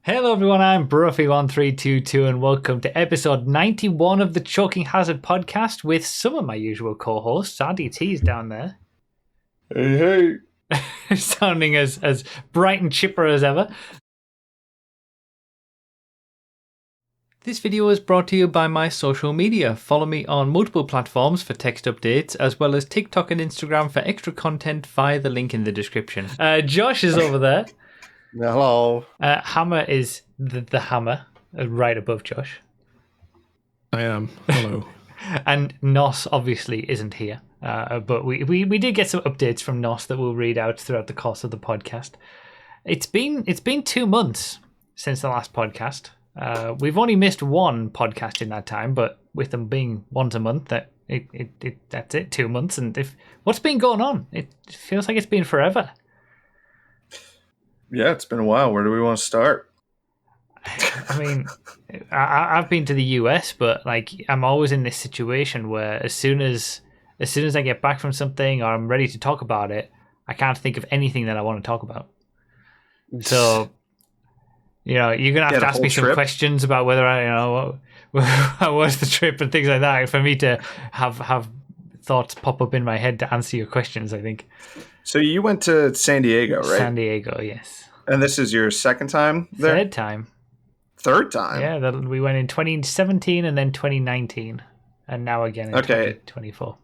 Hello everyone, I'm Broughy1322 and welcome to episode 91 of the Choking Hazard podcast with some of my usual co-hosts. Andy T's down there. Hey. Sounding as bright and chipper as ever. This video is brought to you by my social media. Follow me on multiple platforms for text updates, as well as TikTok and Instagram for extra content via the link in the description. Josh is over there. Hello. Hammer is the hammer right above Josh. I am. Hello. And Nos obviously isn't here, but we did get some updates from Nos that we'll read out throughout the course of the podcast. It's been 2 months since the last podcast. We've only missed one podcast in that time, but with them being once a month, that's it. 2 months, and what's been going on? It feels like it's been forever. Yeah, it's been a while. Where do we want to start? I mean, I've been to the US, but like I'm always in this situation where as soon as I get back from something or I'm ready to talk about it, I can't think of anything that I want to talk about. So, you're gonna have to ask me some questions about whether how was the trip and things like that for me to have thoughts pop up in my head to answer your questions, I think. So you went to San Diego, right? San Diego, yes. And this is your second time there? Third time. Third time? Yeah, we went in 2017 and then 2019, and now again in 2024.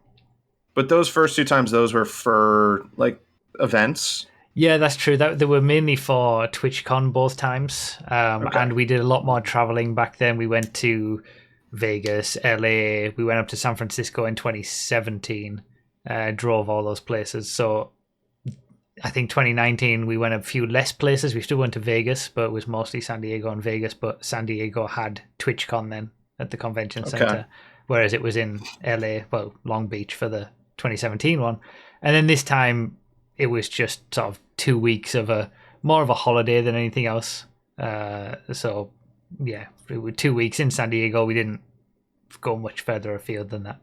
But those first two times, those were for like events? Yeah, that's true. They were mainly for TwitchCon both times, and we did a lot more traveling back then. We went to Vegas, LA, we went up to San Francisco in 2017, drove all those places. So I think 2019 we went a few less places. We still went to Vegas, but it was mostly San Diego and Vegas. But San Diego had TwitchCon then at the convention center, whereas it was in LA, Long Beach for the 2017 one. And then this time it was just sort of 2 weeks of more of a holiday than anything else. So yeah, it was 2 weeks in San Diego. We didn't go much further afield than that.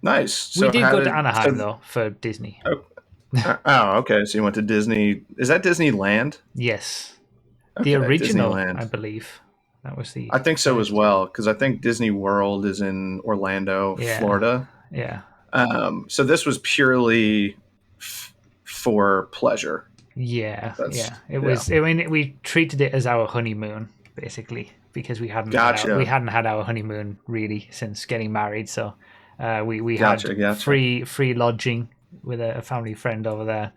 Nice. So we did go to Anaheim though for Disney. Okay. So you went to Disney. Is that Disneyland? Yes. Okay, the original, Disneyland. I believe. That was the. I think so as well, because I think Disney World is in Orlando, Florida. Yeah. So this was purely for pleasure. Yeah. It was. I mean, we treated it as our honeymoon, basically, because we hadn't had our honeymoon really since getting married. So we had free lodging with a family friend over there,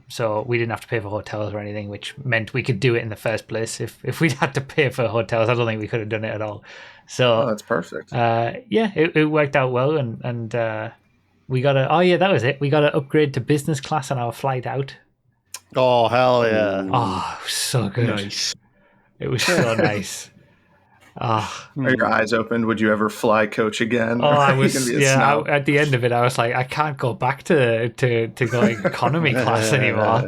so we didn't have to pay for hotels or anything, which meant we could do it in the first place. If we'd had to pay for hotels, I don't think we could have done it at all. So that's perfect. It worked out well, and we got that was it. We got to upgrade to business class on our flight out. Oh hell yeah! Oh, it was so good. Nice. It was so nice. Are your eyes open? Would you ever fly coach again? Oh, I was. At the end of it, I was like, I can't go back to going economy class anymore.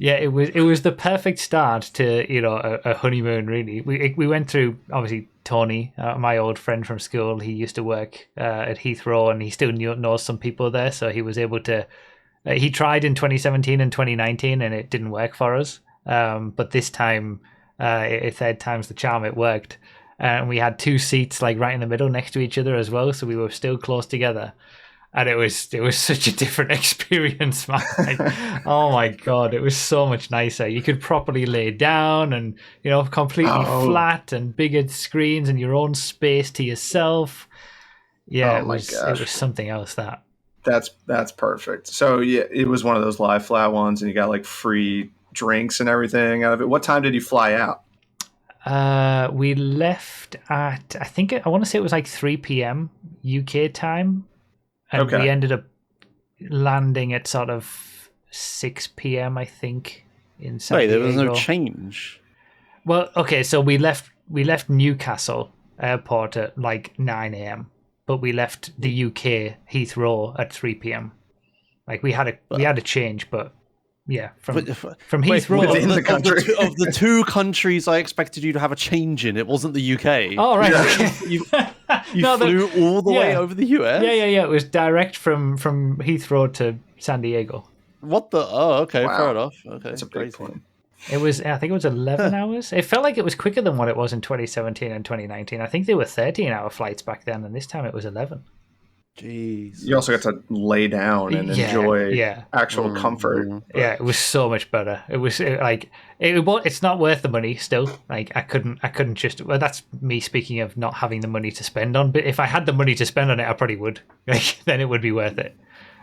It was the perfect start to a honeymoon. Really, we went through obviously Tony, my old friend from school. He used to work at Heathrow, and he still knows some people there. So he was able to. He tried in 2017 and 2019, and it didn't work for us. But this time. Third time's the charm, it worked. And we had 2 seats like right in the middle next to each other as well, so we were still close together. And it was such a different experience, man. Like, oh my god, it was so much nicer. You could properly lay down and completely flat and bigger screens and your own space to yourself. Yeah, it was something else. That's perfect. So yeah, it was one of those lie flat ones, and you got like free drinks and everything out of it. What time did you fly out? We left at, I want to say it was like 3 p.m. UK time, and we ended up landing at sort of 6 p.m. I think in San Diego. There was no change. Well, okay, so we left Newcastle airport at like 9 a.m. but we left the UK Heathrow at 3 p.m. Like we had a change, but. Yeah, from Heathrow. Of the 2 countries I expected you to have a change in, it wasn't the UK. Oh, right. Okay. You flew all the way over the US? Yeah. It was direct from Heathrow to San Diego. What the? Oh, okay, fair enough. Okay, that's a big point. I think it was 11 hours. It felt like it was quicker than what it was in 2017 and 2019. I think they were 13-hour flights back then, and this time it was 11. Jeez. You also got to lay down and enjoy actual comfort. Yeah, it was so much better. It's not worth the money still. Like I couldn't just. Well, that's me speaking of not having the money to spend on. But if I had the money to spend on it, I probably would. Like then it would be worth it.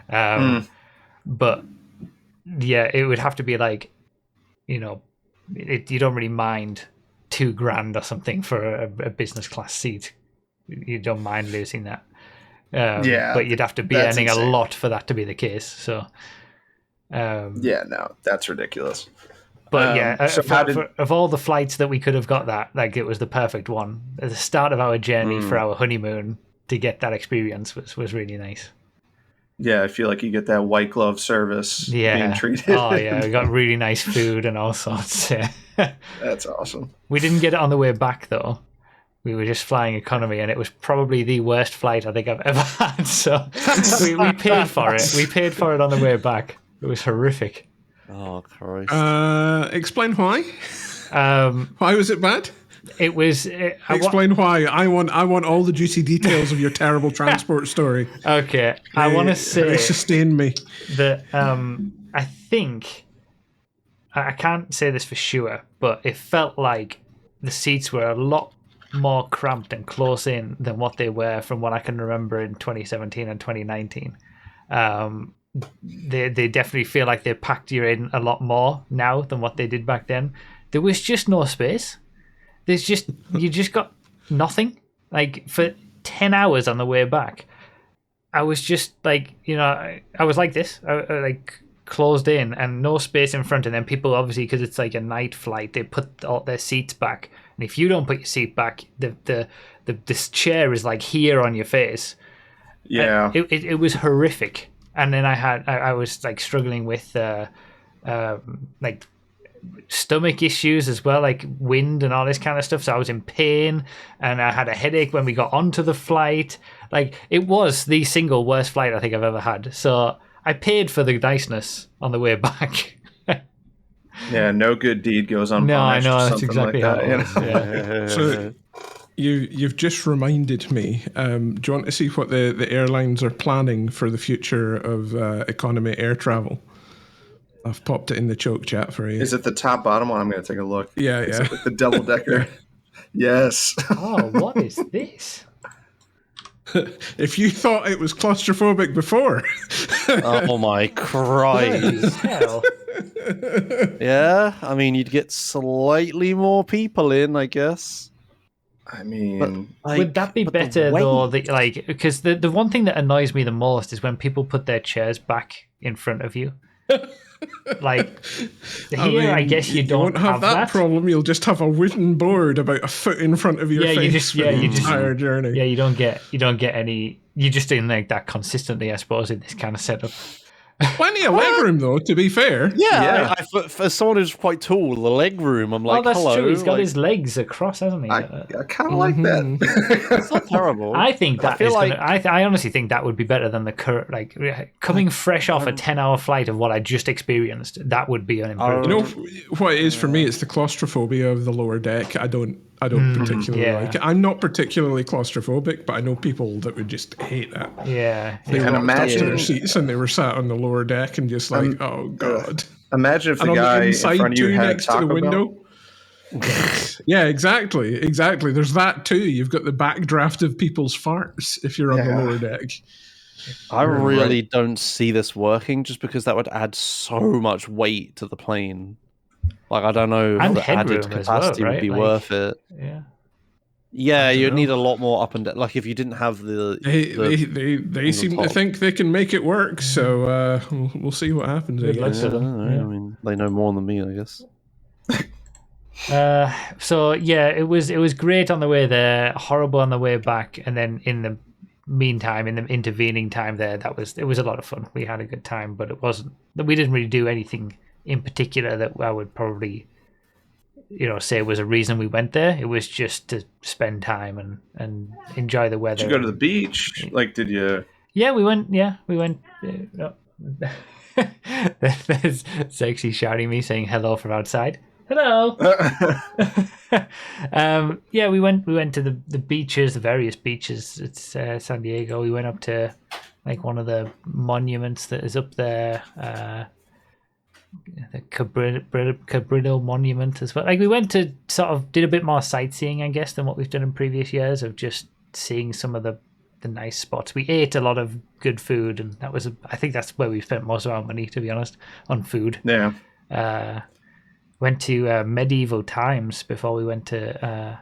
But yeah, it would have to be like, you don't really mind $2,000 or something for a business class seat. You don't mind losing that. But you'd have to be earning insane. A lot for that to be the case. So, no, that's ridiculous. But of all the flights that we could have got, it was the perfect one. At the start of our journey for our honeymoon, to get that experience was really nice. Yeah, I feel like you get that white glove service being treated. Oh yeah, we got really nice food and all sorts. Yeah. That's awesome. We didn't get it on the way back though. We were just flying economy, and it was probably the worst flight I think I've ever had. So we paid for it. We paid for it on the way back. It was horrific. Oh Christ! Explain why. Why was it bad? It was. Explain why. I want all the juicy details of your terrible transport story. Okay, I want to say sustain me. That I think I can't say this for sure, but it felt like the seats were a lot more cramped and close in than what they were from what I can remember in 2017 and 2019. They definitely feel like they packed you in a lot more now than what they did back then. There was just no space. You just got nothing. Like for 10 hours on the way back, I was just like, I was like this, like closed in and no space in front. And then people, obviously, because it's like a night flight, they put all their seats back. And if you don't put your seat back, this chair is like here on your face. Yeah, it was horrific. And then I was like struggling with like stomach issues as well, like wind and all this kind of stuff. So I was in pain, and I had a headache when we got onto the flight. Like it was the single worst flight I think I've ever had. So I paid for the niceness on the way back. Yeah, no good deed goes unpunished. No, I know that's exactly like how it was. Yeah. So you've just reminded me. Do you want to see what the airlines are planning for the future of economy air travel? I've popped it in the choke chat for you. Is it the top bottom one? I'm going to take a look. Yeah. Is it the double decker? Yes. Oh, what is this? If you thought it was claustrophobic before. Oh my Christ. Hell. Yeah, I mean, you'd get slightly more people in, I guess. I mean, would that be better though? Because the one thing that annoys me the most is when people put their chairs back in front of you. Like here, I guess you don't won't have that problem. You'll just have a wooden board about a foot in front of your face for the entire journey. Yeah, you don't get any. You're just in like that consistently, I suppose, in this kind of setup. Plenty of leg room, though, to be fair. Yeah. For someone who's quite tall, the leg room, I'm like, that's hello. True. He's got his legs across, hasn't he? I kind of like that. It's not terrible. I think that I honestly think that would be better than the current, like coming fresh off a 10-hour flight of what I just experienced. That would be an improvement. You know what it is for me? It's the claustrophobia of the lower deck. I don't particularly like it. I'm not particularly claustrophobic, but I know people that would just hate that. Yeah. They rocked up to their seats and they were sat on the lower deck and just like, oh God. Imagine if the guy in front of you had next to the window. Yeah, exactly. There's that too. You've got the backdraft of people's farts if you're on the lower deck. I really don't see this working just because that would add so much weight to the plane. Like, I don't know if the added capacity would be worth it. Yeah. Yeah, you'd need a lot more up and down. Like, if you didn't have they seem to think they can make it work, so we'll see what happens. I mean, they know more than me, I guess. So yeah, it was great on the way there, horrible on the way back, and then in the meantime, in the intervening time there, it was a lot of fun. We had a good time, but we didn't really do anything in particular that I would probably, say was a reason we went there. It was just to spend time and enjoy the weather. Did you go to the beach? Like, did you? Yeah, we went. There's Sexy shouting me saying hello from outside. Hello. Yeah, we went to the beaches, the various beaches. It's San Diego. We went up to like one of the monuments that is up there, the Cabrillo Monument as well. Like we went to sort of did a bit more sightseeing, I guess, than what we've done in previous years of just seeing some of the nice spots. We ate a lot of good food, and that was I think that's where we spent most of our money, to be honest, on food. Yeah. Went to Medieval Times before we went to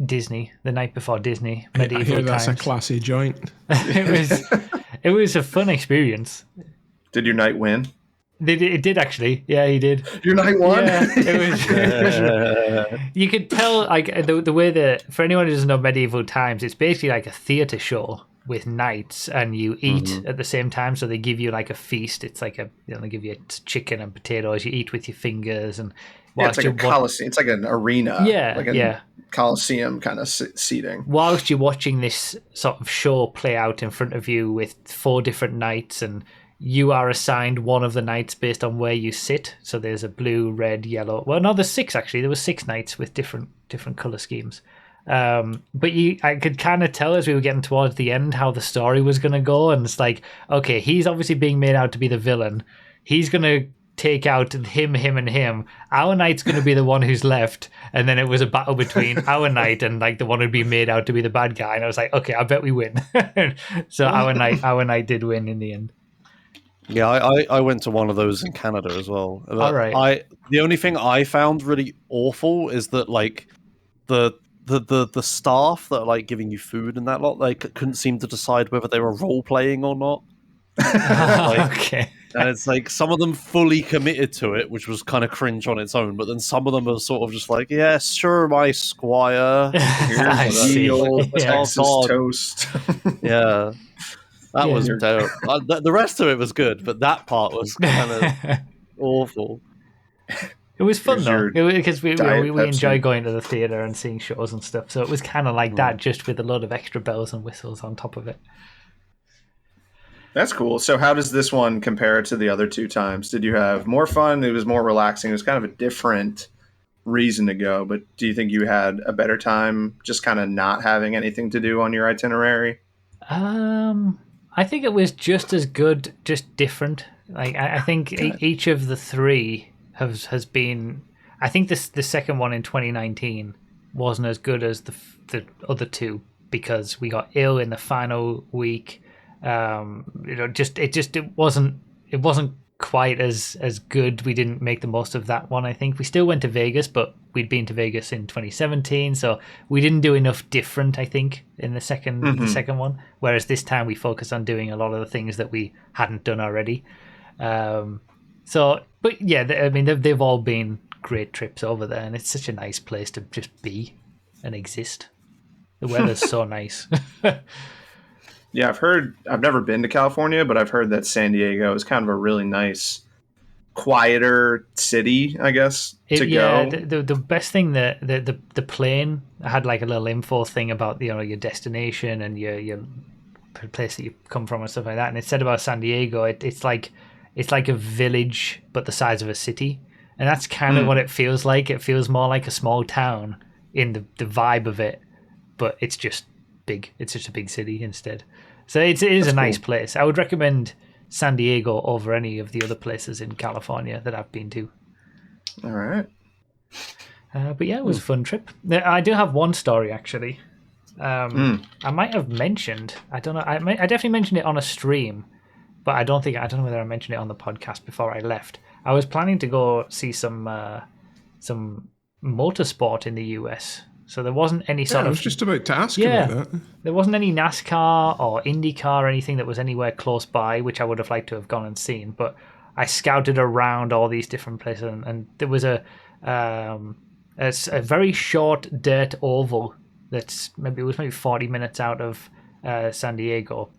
Disney, the night before Disney. Medieval I hear that's Times. a classy joint. It was a fun experience. Did your knight win? It did actually. Yeah, he did. Your knight won? Yeah, it was. You could tell, like, the way that, for anyone who doesn't know Medieval Times, it's basically like a theatre show with knights, and you eat at the same time. So they give you like a feast. It's like they give you chicken and potatoes. You eat with your fingers, and it's like a coliseum. It's like an arena. Yeah, like a coliseum kind of seating. Whilst you're watching this sort of show play out in front of you with 4 different knights, and you are assigned one of the knights based on where you sit. So there's a blue, red, yellow. Well, no, there's 6 actually. There were 6 knights with different color schemes. But I could kind of tell as we were getting towards the end how the story was going to go, and it's like, okay, he's obviously being made out to be the villain. He's going to take out him, and him. Our knight's going to be the one who's left, and then it was a battle between our knight and like the one who'd be made out to be the bad guy. And I was like, okay, I bet we win. So our knight did win in the end. Yeah, I went to one of those in Canada as well. All right. The only thing I found really awful is that like the staff that are like giving you food and that lot, they couldn't seem to decide whether they were role playing or not. Okay. And it's like some of them fully committed to it, which was kind of cringe on its own, but then some of them are sort of just like, yes, sure, my squire. Here's the old Texas toast. Yeah. That was dope. The rest of it was good, but that part was kind of awful. It was fun though, because we enjoy going to the theatre and seeing shows and stuff. So it was kind of like that, just with a lot of extra bells and whistles on top of it. That's cool. So how does this one compare to the other 2 times? Did you have more fun? It was more relaxing. It was kind of a different reason to go, but do you think you had a better time just kind of not having anything to do on your itinerary? I think it was just as good, just different. Like I think each of the 3 has been. I think the second one in 2019 wasn't as good as the other 2 because we got ill in the final week. It wasn't quite as good. We didn't make the most of that one. I think we still went to Vegas, but we'd been to Vegas in 2017, so we didn't do enough different, I think, in the second one. Whereas this time we focused on doing a lot of the things that we hadn't done already. But yeah, I mean, they've all been great trips over there, and it's such a nice place to just be and exist. The weather's so nice. Yeah, I've never been to California, but I've heard that San Diego is kind of a really nice, quieter city, I guess, to go. The best thing, the plane had like a little info thing about your destination and your place that you come from and stuff like that. And it said about San Diego, it's like a village, but the size of a city. And that's kind of what it feels like. It feels more like a small town in the vibe of it, but it's just big. It's just a big city instead. So it is a nice place. I would recommend San Diego over any of the other places in California that I've been to. All right. But yeah, it was a fun trip. I do have one story actually. I might have mentioned. I don't know. I definitely mentioned it on a stream, but I don't know whether I mentioned it on the podcast before I left. I was planning to go see some motorsport in the US. So there wasn't any sort of... I was just about to ask about that. There wasn't any NASCAR or IndyCar or anything that was anywhere close by, which I would have liked to have gone and seen. But I scouted around all these different places, and there was a very short dirt oval that's maybe 40 minutes out of San Diego.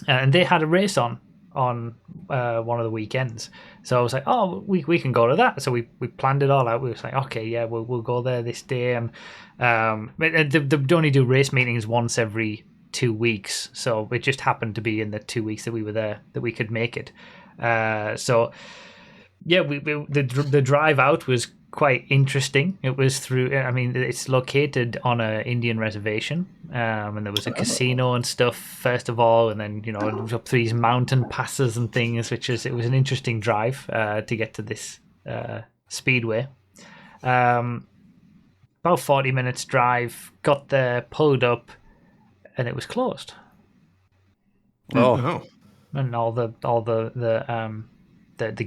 And they had a race on one of the weekends. So I was like, oh, we can go to that. So we planned it all out. We were like, okay, yeah, we'll go there this day. And they only do race meetings once every 2 weeks. So it just happened to be in the 2 weeks that we were there that we could make it. So Yeah, the drive out was quite interesting. It was through. I mean, it's located on a Indian reservation, and there was a casino and stuff first of all, and then it was up these mountain passes and things, it was an interesting drive to get to this speedway. About 40 minutes drive. Got there, pulled up, and it was closed. Oh. And all the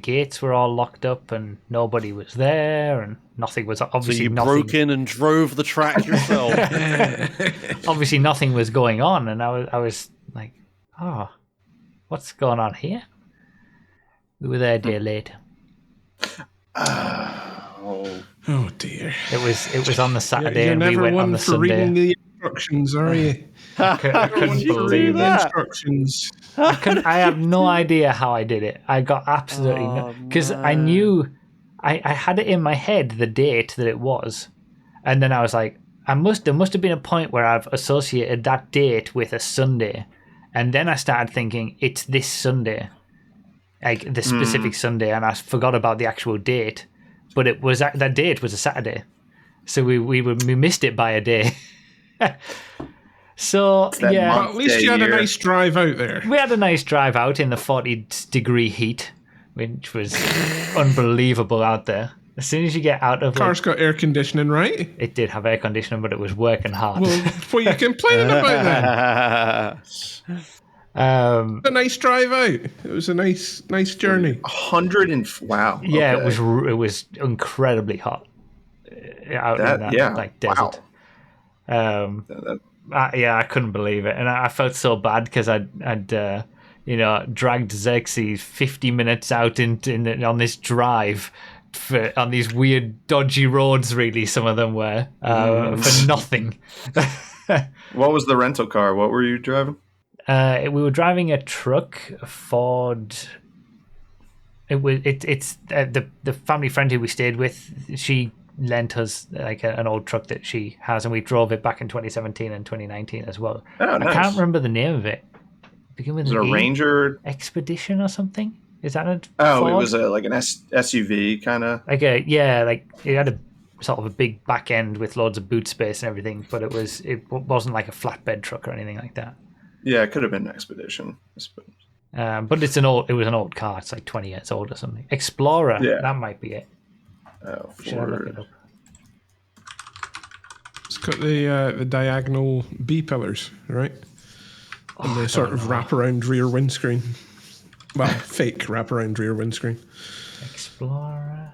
gates were all locked up and nobody was there and nothing was obviously. So you broke in and drove the track yourself. Obviously, nothing was going on, and I was like, "Oh, what's going on here?" We were there a day late. Oh dear! It was on the Saturday, You're and we never went one on the for Sunday. reading the instructions, are you? I couldn't believe the it. instructions. I have no idea how I did it. I got absolutely no, because I knew I had it in my head the date that it was, and then I was like, there must have been a point where I've associated that date with a Sunday, and then I started thinking it's this Sunday, like the specific Sunday, and I forgot about the actual date, but it was that date was a Saturday, so we missed it by a day. So yeah, but at least you had a nice drive out there. We had a nice drive out in the 40-degree heat, which was unbelievable out there. As soon as you get out of car's got air conditioning, right? It did have air conditioning, but it was working hard. Well, what are you complaining about then? A nice drive out. It was a nice journey. 100 and wow. Yeah, okay. it was incredibly hot out in that desert. Wow. I couldn't believe it, and I felt so bad because I'd dragged Xerxes 50 minutes out on this drive on these weird, dodgy roads. Really, some of them were for nothing. What was the rental car? What were you driving? We were driving a truck, a Ford. It's the family friend who we stayed with. She lent us like an old truck that she has, and we drove it back in 2017 and 2019 as well. Oh, nice. I can't remember the name of it. Begin with was it a Ranger Expedition or something? Is that a Ford? It was like an SUV kind of. Like it had a sort of a big back end with loads of boot space and everything, but it wasn't like a flatbed truck or anything like that. Yeah, it could have been an Expedition, I suppose. But it was an old car. It's like 20 years old or something. Explorer, that might be it. Oh, should I look it up? It's got the diagonal B pillars, right? And the sort of wraparound rear windscreen. Well, fake wraparound rear windscreen. Explorer.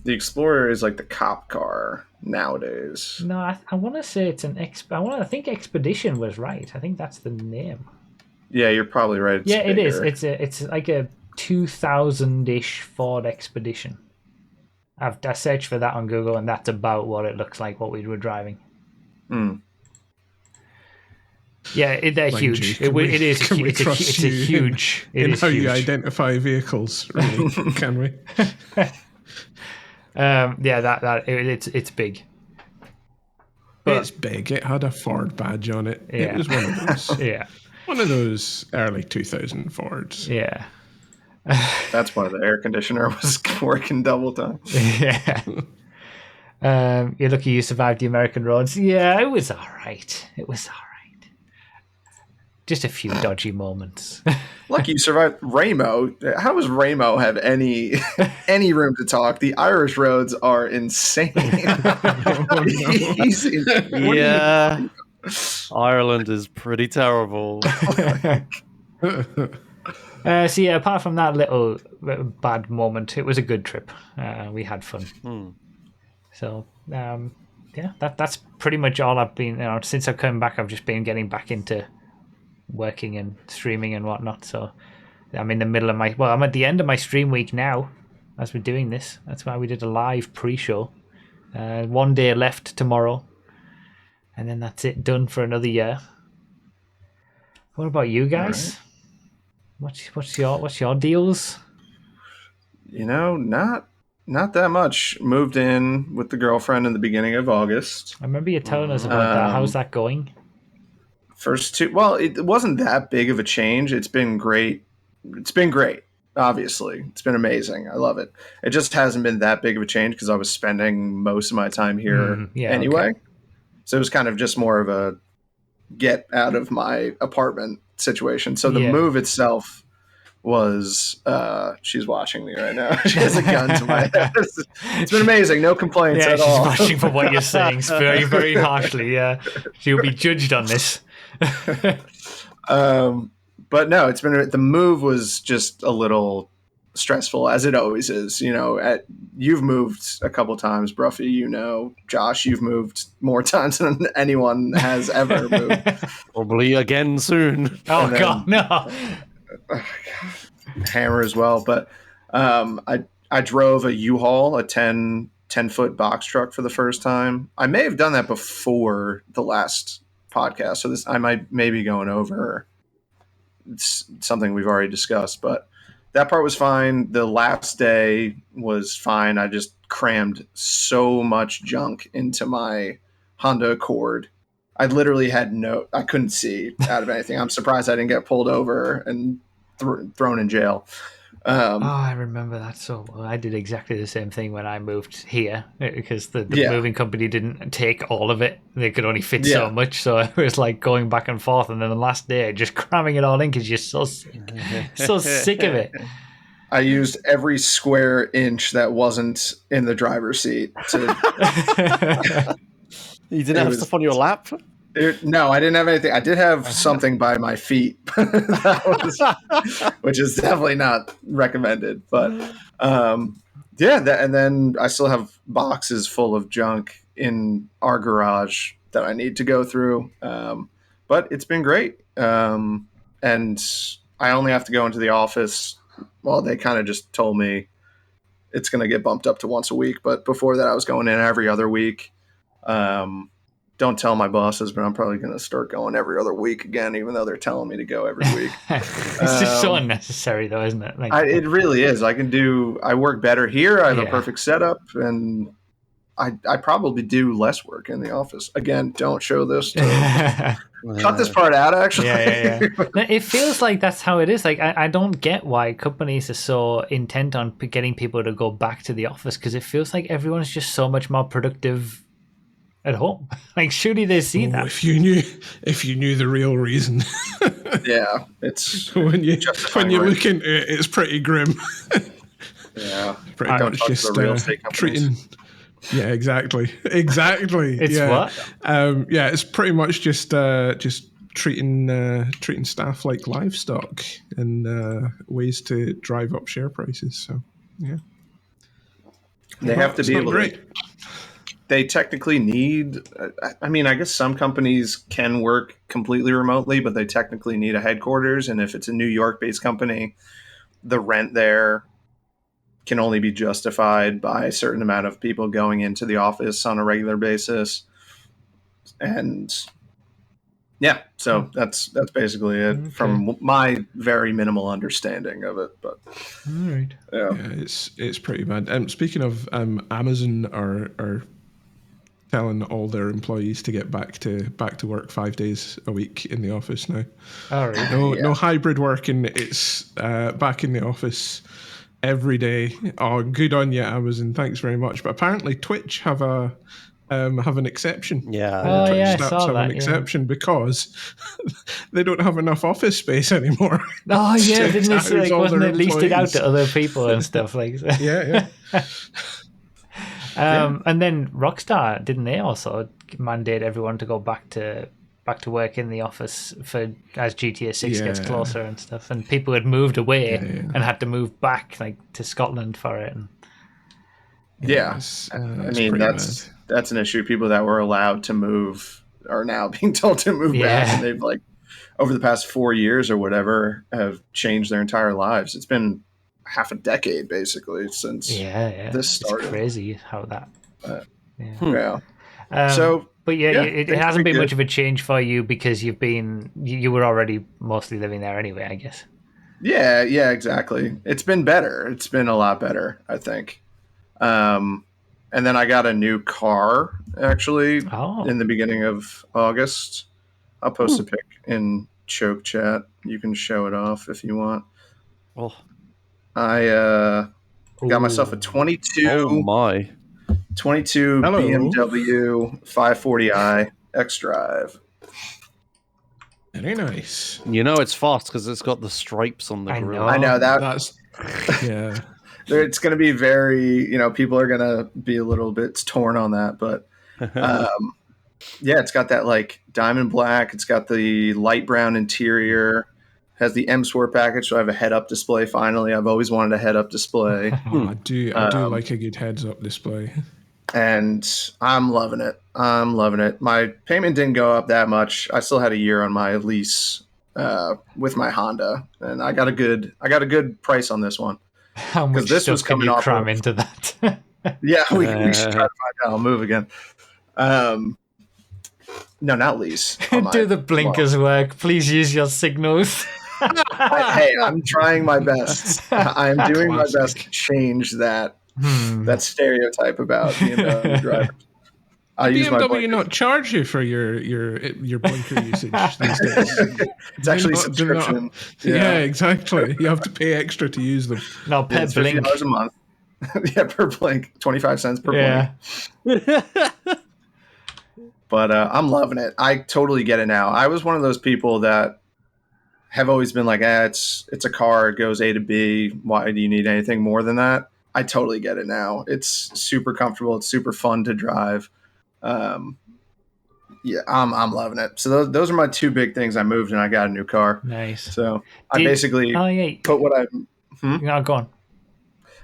The Explorer is like the cop car nowadays. No, I want to say it's an I think Expedition was right. I think that's the name. Yeah, you're probably right. It's bigger. It is. It's like a 2000-ish Ford Expedition. I searched for that on Google, and that's about what it looks like, what we were driving. Yeah, they're huge. It is. It's a huge. In how you identify vehicles, really? Can we? It's big. But it's big. It had a Ford badge on it. Yeah. It was one of those. Yeah. One of those early 2000 Fords. Yeah. That's why the air conditioner was working double time. Yeah. You're lucky you survived the American roads. Yeah, it was all right. Just a few dodgy moments. Lucky you survived Ramo. How does Ramo have any room to talk? The Irish roads are insane. Yeah. Ireland is pretty terrible. So yeah, apart from that little bad moment, it was a good trip. We had fun. So that's pretty much all I've been. Since I've come back, I've just been getting back into working and streaming and whatnot. So I'm in the middle of I'm at the end of my stream week now as we're doing this. That's why we did a live pre-show. 1 day left tomorrow, and then that's it, done for another year. What about you guys? Right. What's your deals? Not that much. Moved in with the girlfriend in the beginning of August. I remember you telling us about that. How's that going? First two, well, it wasn't that big of a change. It's been great. obviously. It's been amazing. I love it. It just hasn't been that big of a change because I was spending most of my time here anyway. Okay. So it was kind of just more of a get out of my apartment situation. So the move itself was she's watching me right now. She has a gun to my head. It's been amazing. No complaints at all. She's watching for what you're saying very, very harshly. Yeah, she'll be judged on this. But no, it's been, the move was just a little stressful, as it always is. You know, you've moved a couple times, Broughy. You know, Josh, you've moved more times than anyone has ever moved. Probably again soon. Oh God, no. Hammer as well, but I drove a U-Haul, a 10-foot box truck for the first time. I may have done that before the last podcast, so I might maybe going over. It's something we've already discussed, but that part was fine. The last day was fine. I just crammed so much junk into my Honda Accord. I literally had I couldn't see out of anything. I'm surprised I didn't get pulled over and thrown in jail. I remember that so well. I did exactly the same thing when I moved here because the moving company didn't take all of it. They could only fit so much. So it was like going back and forth. And then the last day, just cramming it all in because you're so sick of it. I used every square inch that wasn't in the driver's seat. You didn't have stuff on your lap? No, I didn't have anything. I did have something by my feet, which is definitely not recommended. But and then I still have boxes full of junk in our garage that I need to go through. But it's been great. And I only have to go into the office. Well, they kind of just told me it's going to get bumped up to once a week. But before that, I was going in every other week. Don't tell my bosses, but I'm probably going to start going every other week again, even though they're telling me to go every week. It's just so unnecessary, though, isn't it? Like, it really is. I work better here. I have a perfect setup, and I probably do less work in the office. Again, don't show this. Cut this part out, actually. Yeah. It feels like that's how it is. Like, I don't get why companies are so intent on getting people to go back to the office, because it feels like everyone's just so much more productive at home. Like, surely they see that. If you knew the real reason. Yeah, it's when you look into it, it's pretty grim. Yeah, pretty much just treating. Yeah, exactly. It's what? It's pretty much just treating staff like livestock and ways to drive up share prices. So yeah, they have to be able to. They technically need, I mean, I guess some companies can work completely remotely, but they technically need a headquarters. And if it's a New York-based company, the rent there can only be justified by a certain amount of people going into the office on a regular basis. And yeah, so that's basically it from my very minimal understanding of it. But all right. Yeah, it's pretty bad. Speaking of Amazon are telling all their employees to get back to work 5 days a week in the office now. All right. No hybrid working. It's back in the office every day. Oh, good on you, Amazon. Thanks very much. But apparently Twitch have an exception. Yeah. Twitch I stats saw have that, an exception because they don't have enough office space anymore. Oh yeah, didn't it? Like, wasn't it leased it out to other people and stuff like that? Yeah. And then Rockstar, didn't they also mandate everyone to go back to work in the office as GTA 6 gets closer and stuff? And people had moved away and had to move back to Scotland for it. And, I mean that's an issue. People that were allowed to move are now being told to move back, and they've over the past 4 years or whatever have changed their entire lives. It's been half a decade basically since this started. It's crazy how that. But it hasn't been much of a change for you because you were already mostly living there anyway, I guess. Yeah, exactly. It's been better. It's been a lot better, I think. And then I got a new car actually in the beginning of August. I'll post a pic in Choke Chat. You can show it off if you want. Oh. I got myself a 22. Oh my! 22 Hello. BMW 540i X-Drive. Very nice. You know it's fast because it's got the stripes on the I grill. know. I know that. That's yeah. It's going to be very, people are going to be a little bit torn on that, but yeah, it's got that like diamond black. It's got the light brown interior. Has the M Sport package, so I have a head-up display. Finally, I've always wanted a head-up display, Oh, I do like a good heads-up display. and I'm loving it. I'm loving it. My payment didn't go up that much. I still had a year on my lease with my Honda, and I got a good price on this one. How much this stuff was can coming you off cram of- into that? Yeah, we should try to find out. I'll move again. No, not lease. Do the blinkers work? Please use your signals. Hey, I'm trying my best. I'm doing my best to change that stereotype about BMW drivers. I use my BMW blinkers. not charge you for your blinker usage these days. It's actually Do not- subscription. Yeah, exactly. You have to pay extra to use them. No, per It's blink. $50 a month. Yeah, per blink, 25 cents per blink. Yeah. But I'm loving it. I totally get it now. I was one of those people that have always been like, it's a car, it goes A to B. Why do you need anything more than that? I totally get it now. It's super comfortable. It's super fun to drive. Yeah, I'm loving it. So those are my two big things. I moved and I got a new car. Nice. So I basically put what I'm. No, go on.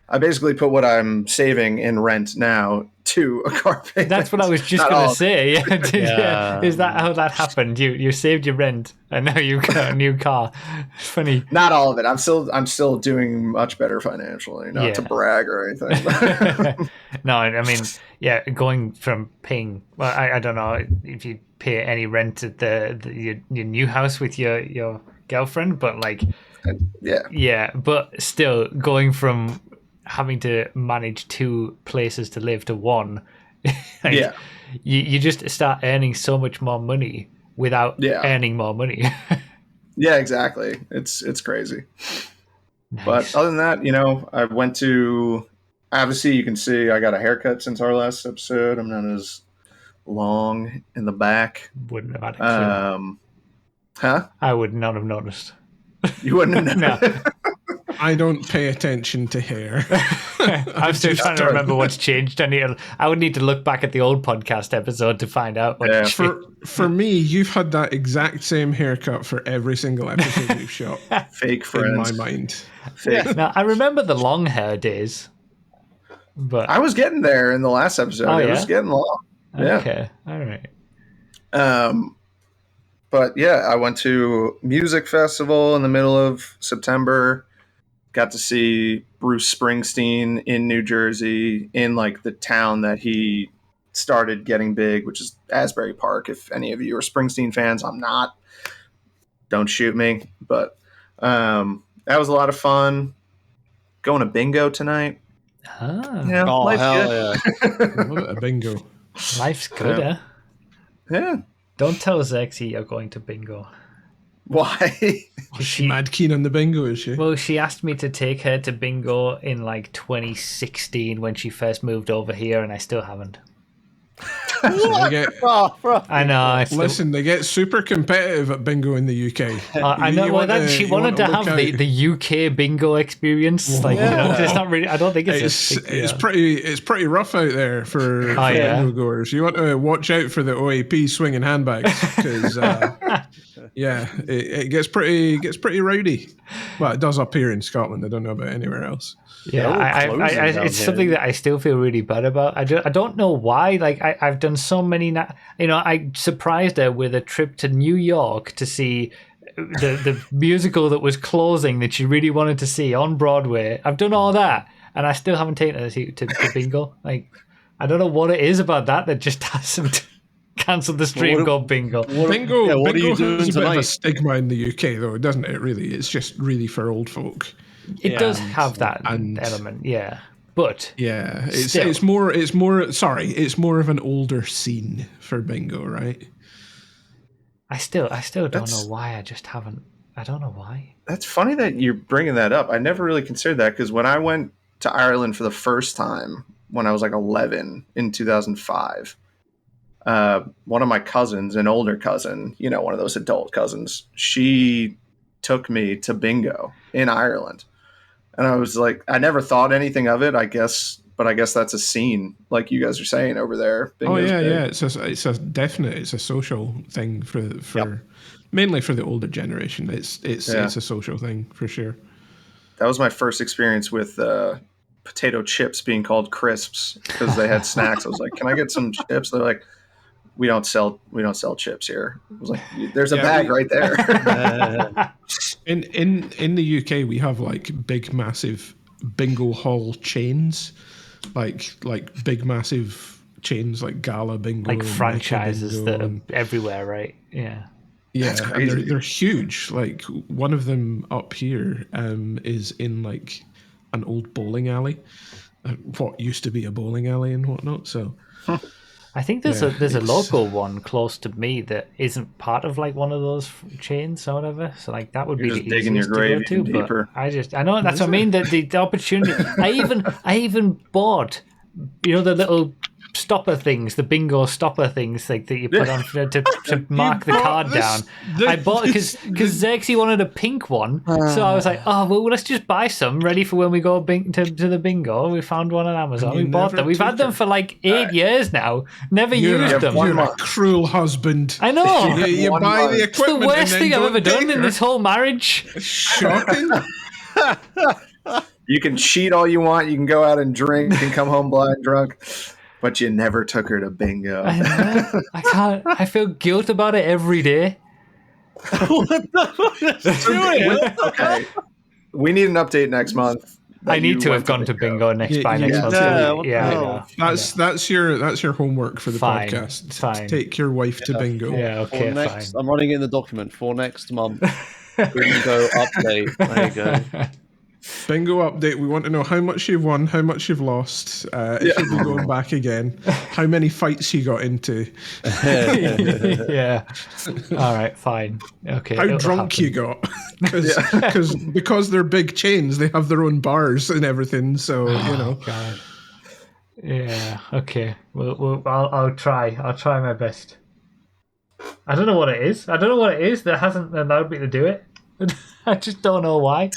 I basically put what I'm saving in rent now to a car payment. That's what I was just Not going all to of say. it. Yeah. Is that how that happened? You saved your rent and now you've got a new car. It's funny. Not all of it. I'm still doing much better financially. Not to brag or anything. No, I mean, yeah, going from paying. Well, I don't know if you pay any rent at your new house with your girlfriend, but like, yeah, but still going from having to manage two places to live to one. Like, you just start earning so much more money without earning more money. Yeah, exactly. It's crazy. Nice. But other than that, I went to, obviously you can see I got a haircut since our last episode. I'm not as long in the back. Wouldn't have had a clue. Huh? I would not have noticed. You wouldn't have known. No. I don't pay attention to hair. I'm still trying to remember what's changed. I would need to look back at the old podcast episode to find out what changed. For me, you've had that exact same haircut for every single episode we've shot. Fake friends. In my mind. Fake. Now, I remember the long hair days, but I was getting there in the last episode. Oh, It yeah? was getting long. Yeah. Okay, all right. But yeah, I went to music festival in the middle of September. Got to see Bruce Springsteen in New Jersey, in like the town that he started getting big, which is Asbury Park. If any of you are Springsteen fans, I'm not. Don't shoot me. But that was a lot of fun. Going to bingo tonight. Ah, Yeah, Oh, life's hell good. yeah. What a bingo. life's good, Yeah. eh? Yeah. Don't tell Zexy you're going to bingo. Why? She's mad keen on the bingo, is she? Well, she asked me to take her to bingo in like 2016 when she first moved over here, and I still haven't. They get, I know. listen, they get super competitive at bingo in the UK. I know. Well, she wanted to have the UK bingo experience. Like, it's not really. I don't think It's pretty rough out there for bingo goers. You want to watch out for the OAP swinging handbags because it gets pretty rowdy. Well, it does up here in Scotland. I don't know about anywhere else. Yeah, it's something that I still feel really bad about. I don't know why. Like I've done so many. I surprised her with a trip to New York to see the musical that was closing that she really wanted to see on Broadway. I've done all that, and I still haven't taken her to bingo. Like I don't know what it is about that just hasn't cancelled the stream. Go bingo. Bingo. What are bingo you doing has a bit of a tonight? stigma in the UK, though, doesn't it? Really, it's just really for old folk. It does have that element, yeah. But it's more of an older scene for bingo, right? I still don't know why I just haven't I don't know why. That's funny that you're bringing that up. I never really considered that because when I went to Ireland for the first time when I was like 11 in 2005, one of my cousins, an older cousin, one of those adult cousins, she took me to bingo in Ireland. And I was like, I never thought anything of it, I guess, but I guess that's a scene, like you guys are saying over there. Bingo's yeah. It's a social thing for mainly for the older generation. It's a social thing for sure. That was my first experience with potato chips being called crisps because they had snacks. I was like, "Can I get some chips?" They're like, "We don't sell chips here." I was like, "There's a bag right there." In the UK, we have like big, massive bingo hall chains, like big, massive chains like Gala Bingo, like franchises that are everywhere, right? Yeah. Yeah, that's crazy. And they're huge. Like one of them up here is in like an old bowling alley, what used to be a bowling alley and whatnot. So, I think there's a local one close to me that isn't part of like one of those chains or whatever. So like that would be the easiest to go to. But I know that's what I mean. That the opportunity. I even bought, the little stopper things, the bingo stopper things like that you put on to mark the card down. I bought because Xerxes wanted a pink one, so I was like, oh well, let's just buy some ready for when we go to the bingo. We found one on Amazon. We bought them. We've had them for like 8 years now. Never used them. You're a cruel husband. I know. You buy the equipment. It's the worst thing I've ever done in this whole marriage. Shocking. You can cheat all you want. You can go out and drink and come home blind drunk. But you never took her to bingo. I know. I can't. I feel guilt about it every day. What the fuck? Okay. We need an update next month. I need to have gone to bingo next month. That's your homework for the podcast. Fine. Take your wife to bingo. Yeah, okay, fine. I'm writing in the document for next month. Bingo update. There you go. Bingo update. We want to know how much you've won, how much you've lost. If you'll be going back again, how many fights you got into. Yeah. All right. Fine. Okay. How drunk you got? Because they're big chains, they have their own bars and everything. So God. Yeah. Okay. Well, I'll try. I'll try my best. I don't know what it is. That hasn't allowed me to do it. I just don't know why.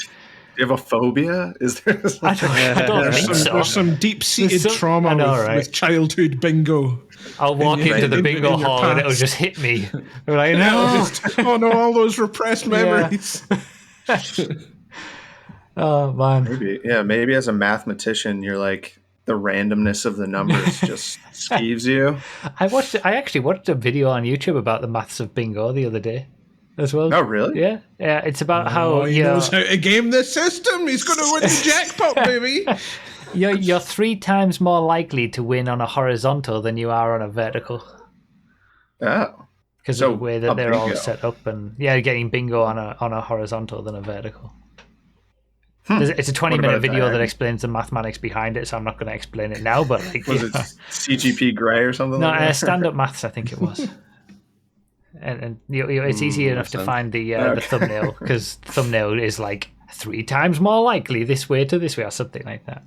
Do you have a phobia? Is there? I don't think so. There's some deep-seated trauma with childhood bingo. I'll walk into the bingo hall and it'll just hit me. I'm like, no. Oh no, all those repressed memories. Oh man. Maybe as a mathematician, you're like the randomness of the numbers just skeeves you. I actually watched a video on YouTube about the maths of bingo the other day. As well. Oh, really? Yeah. It's about how he knows how to game the system. He's going to win the jackpot, baby. You're 3 times more likely to win on a horizontal than you are on a vertical. Oh. Because of the way that they're all set up, and getting bingo on a horizontal than a vertical. It's a 20-minute video that explains the mathematics behind it, so I'm not going to explain it now. But was it CGP Grey or something? No, like that? stand-up maths, I think it was. And it's easy enough to find the thumbnail, because thumbnail is like 3 times more likely this way to this way or something like that.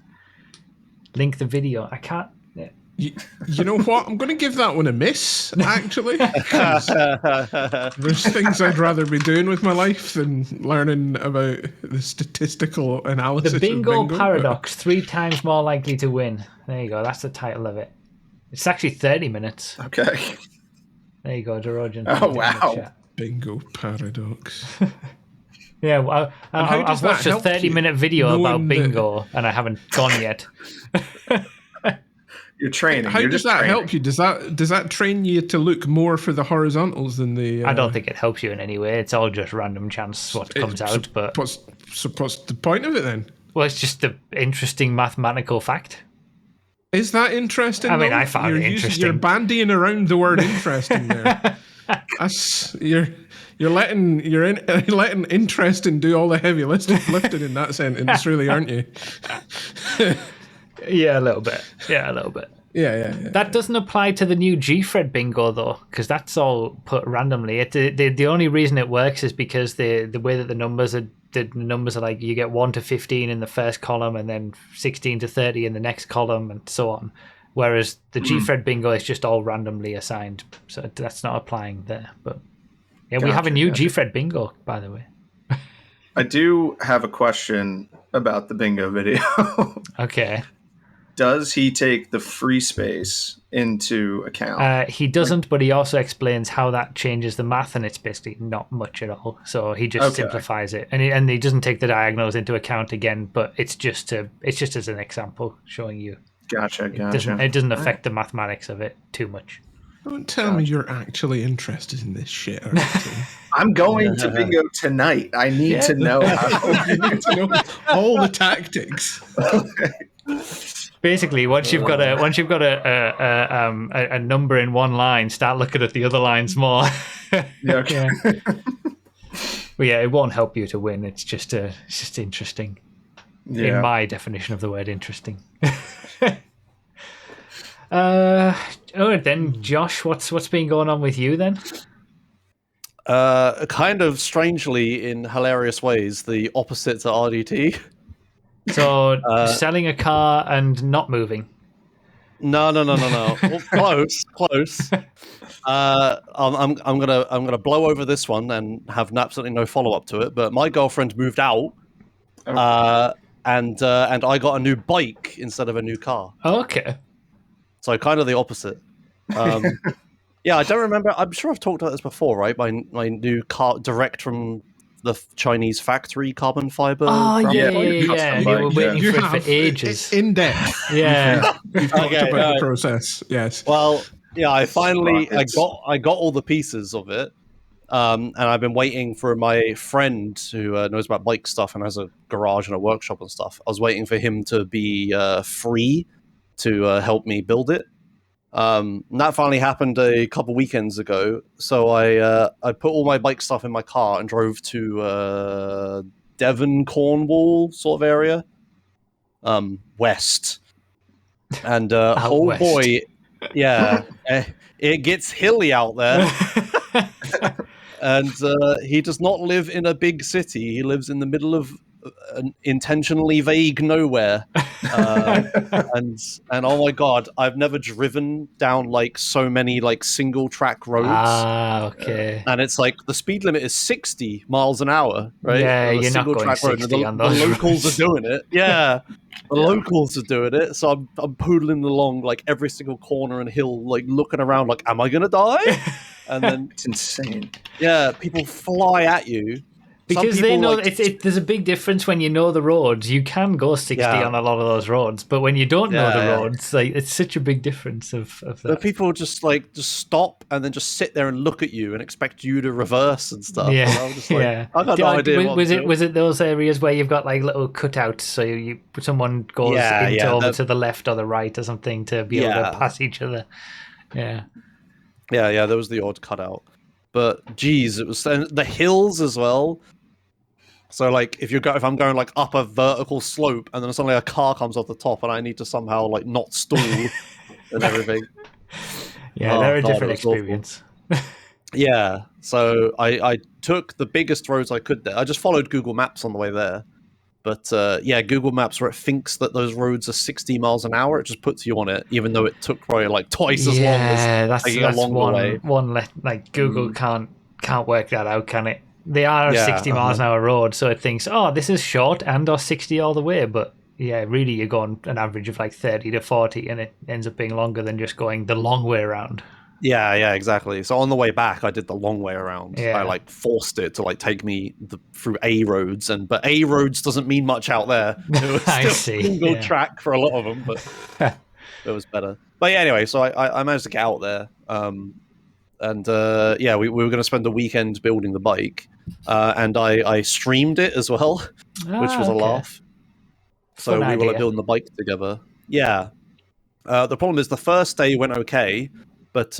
Link the video. I can't. Yeah. You know what? I'm going to give that one a miss, actually. There's things I'd rather be doing with my life than learning about the statistical analysis. The bingo paradox: 3 times more likely to win. There you go. That's the title of it. It's actually 30 minutes. Okay. There you go, Dorogen. Oh, wow. Bingo paradox. Yeah, well, I've watched a 30-minute video about bingo, and I haven't gone yet. You're training. How does that help you? Does that train you to look more for the horizontals than the... I don't think it helps you in any way. It's all just random chance what comes out. But what's the point of it then? Well, it's just the interesting mathematical fact. Is that interesting? I mean, I found it interesting. You're bandying around the word interesting there. You're letting interesting do all the heavy lifting in that sentence, really, aren't you? Yeah, a little bit. Yeah. That doesn't apply to the new G-Fred bingo though, because that's all put randomly. The only reason it works is because the way that the numbers are like you get 1 to 15 in the first column and then 16 to 30 in the next column and so on. Whereas the G-Fred bingo is just all randomly assigned, so that's not applying there. But yeah, we have a new G-Fred bingo, by the way. I do have a question about the bingo video. Okay. Does he take the free space into account? He doesn't, but he also explains how that changes the math, and it's basically not much at all. So he just simplifies it, and he doesn't take the diagonals into account again. But it's just as an example, showing you. Gotcha. It doesn't affect the mathematics of it too much. Don't tell me you're actually interested in this shit. I'm going to bingo tonight. I need to know how. You need to know all the tactics. Basically, once you've got a number in one line, start looking at the other lines more. Okay. But yeah, it won't help you to win. It's just interesting. Yeah. In my definition of the word interesting. Then Josh, what's been going on with you then? Kind of strangely, in hilarious ways, the opposite to RDT. So selling a car and not moving. No. Well, close. I'm gonna blow over this one and have absolutely no follow up to it. But my girlfriend moved out, and I got a new bike instead of a new car. Okay. So kind of the opposite. Yeah, I don't remember. I'm sure I've talked about this before, right? My new car direct from the Chinese factory carbon fiber. Oh yeah. You were waiting for it for ages. In depth. Yeah. You've talked about the process. Yes. Well, yeah, I got all the pieces of it. And I've been waiting for my friend who knows about bike stuff and has a garage and a workshop and stuff. I was waiting for him to be free to help me build it. And that finally happened a couple weekends ago. So I put all my bike stuff in my car and drove to Devon, Cornwall sort of area, west. And oh west. boy, yeah, it gets hilly out there. And he does not live in a big city. He lives in the middle of an intentionally vague nowhere. And oh my god, I've never driven down like so many like single track roads. Okay. And it's like the speed limit is 60 miles an hour, right? Yeah, you're not going 60 on those the locals roads. are doing it. Yeah. The locals are doing it, so I'm poodling along like every single corner and hill, like looking around, like, am I gonna die? And then it's insane. Yeah, people fly at you because they know there's a big difference when you know the roads. You can go 60 on a lot of those roads, but when you don't know the roads, like it's such a big difference of that. But people just stop and then just sit there and look at you and expect you to reverse and stuff. Yeah, and I was just like, I got no idea. Was it those areas where you've got like little cutouts, so someone goes over to the left or the right or something to be able to pass each other? Yeah. Yeah, there was the odd cutout. But geez, it was the hills as well. So like if I'm going like up a vertical slope and then suddenly a car comes off the top and I need to somehow like not stall and everything. Yeah, they're a different experience. Yeah. So I took the biggest roads I could there. I just followed Google Maps on the way there. But Google Maps, where it thinks that those roads are 60 miles an hour, it just puts you on it, even though it took probably like twice as long as taking a longer way. Like Google can't work that out, can it? They are 60 miles an hour road, so it thinks, oh, this is short and or 60 all the way. But yeah, really, you're going an average of like 30 to 40, and it ends up being longer than just going the long way around. Yeah, exactly. So on the way back, I did the long way around. Yeah. I like forced it to like take me through A roads, but A roads doesn't mean much out there. It was I still see. Single track for a lot of them, but it was better. But yeah, anyway, so I managed to get out there, and we were going to spend the weekend building the bike, and I streamed it as well, which was a laugh. So we were like building the bike together. Yeah. The problem is the first day went okay. But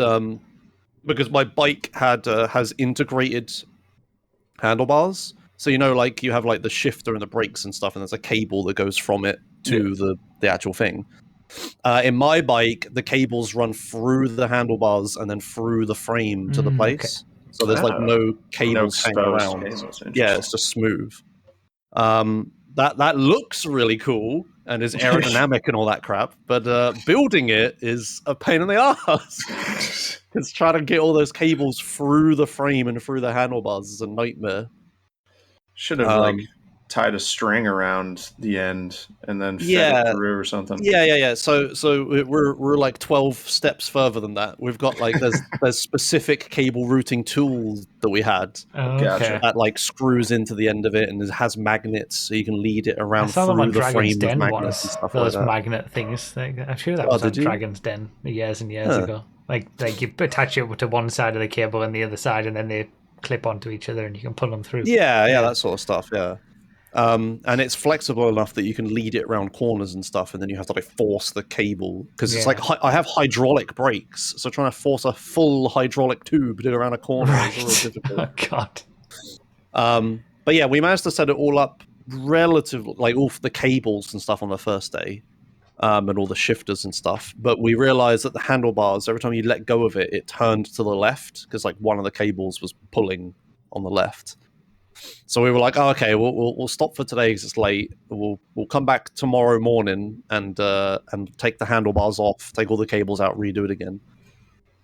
because my bike has integrated handlebars, so like you have like the shifter and the brakes and stuff, and there's a cable that goes from it to the actual thing. In my bike, the cables run through the handlebars and then through the frame to the place. Okay. So there's like no cables hanging around. Cables. Yeah, it's just smooth. That looks really cool and is aerodynamic and all that crap, but building it is a pain in the ass. Because trying to get all those cables through the frame and through the handlebars is a nightmare. Should have tied a string around the end and then fed it through or something. Yeah. So we're like 12 steps further than that. We've got like there's specific cable routing tools that we had that like screws into the end of it and it has magnets so you can lead it around through the frame with magnets and stuff those like that. magnet things. I'm sure that was on Dragon's Den years and years ago. Like you attach it to one side of the cable and the other side, and then they clip onto each other, and you can pull them through. Yeah, that sort of stuff. Yeah. And it's flexible enough that you can lead it around corners and stuff, and then you have to like force the cable because it's like I have hydraulic brakes, so trying to force a full hydraulic tube to go around a corner is real difficult. Oh God. But yeah, we managed to set it all up relatively, like all the cables and stuff on the first day, and all the shifters and stuff. But we realized that the handlebars, every time you let go of it, it turned to the left because like one of the cables was pulling on the left. So we were like, oh, okay, we'll stop for today because it's late. We'll come back tomorrow morning and take the handlebars off, take all the cables out, redo it again.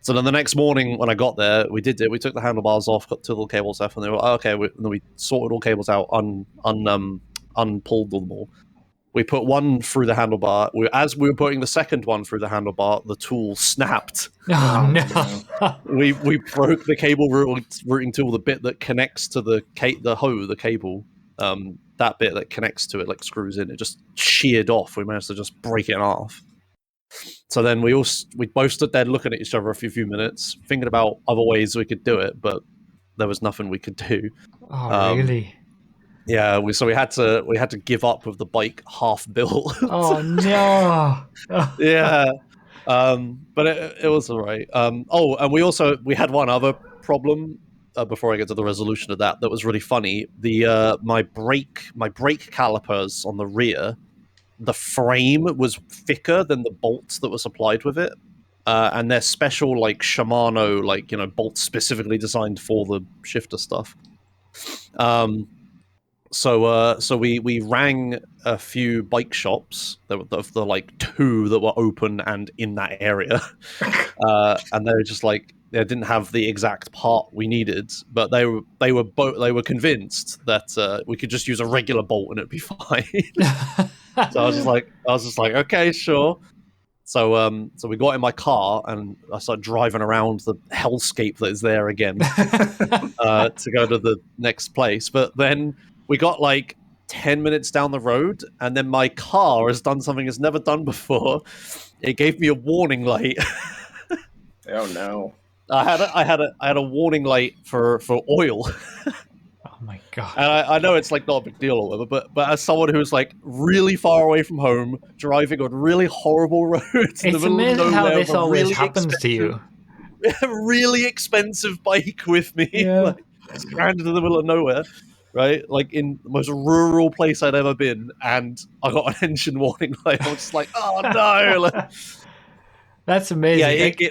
So then the next morning when I got there, we did it. We took the handlebars off, got two little cables off, and they were like, oh, okay. And then we sorted all cables out, unpulled them all. We put one through the handlebar. As we were putting the second one through the handlebar, the tool snapped. Oh no! We broke the cable routing tool, the bit that connects to the cable. That bit that connects to it, like screws in. It just sheared off. We managed to just break it in half. So then we both stood there looking at each other for a few minutes, thinking about other ways we could do it, but there was nothing we could do. Oh really? Yeah, we had to give up with the bike half built. Oh no! Yeah, but it was all right. And we had one other problem before I get to the resolution of that was really funny. My brake calipers on the rear, the frame was thicker than the bolts that were supplied with it, and they're special like Shimano bolts specifically designed for the shifter stuff. So we rang a few bike shops. There were the like two that were open and in that area, and they were just like they didn't have the exact part we needed, but they were convinced that we could just use a regular bolt and it'd be fine. So I was just like okay, sure. So we got in my car and I started driving around the hellscape that is there again to go to the next place, but then we got like 10 minutes down the road, and then my car has done something it's never done before. It gave me a warning light. Oh no! I had a warning light for oil. Oh my god! And I know it's like not a big deal or whatever, but as someone who's like really far away from home, driving on really horrible roads, it's amazing how this always happens to you. A really expensive bike with me, like, stranded in the middle of nowhere. Right, like in the most rural place I'd ever been, and I got an engine warning light. I was just like, "Oh no!" Like, that's amazing. Yeah,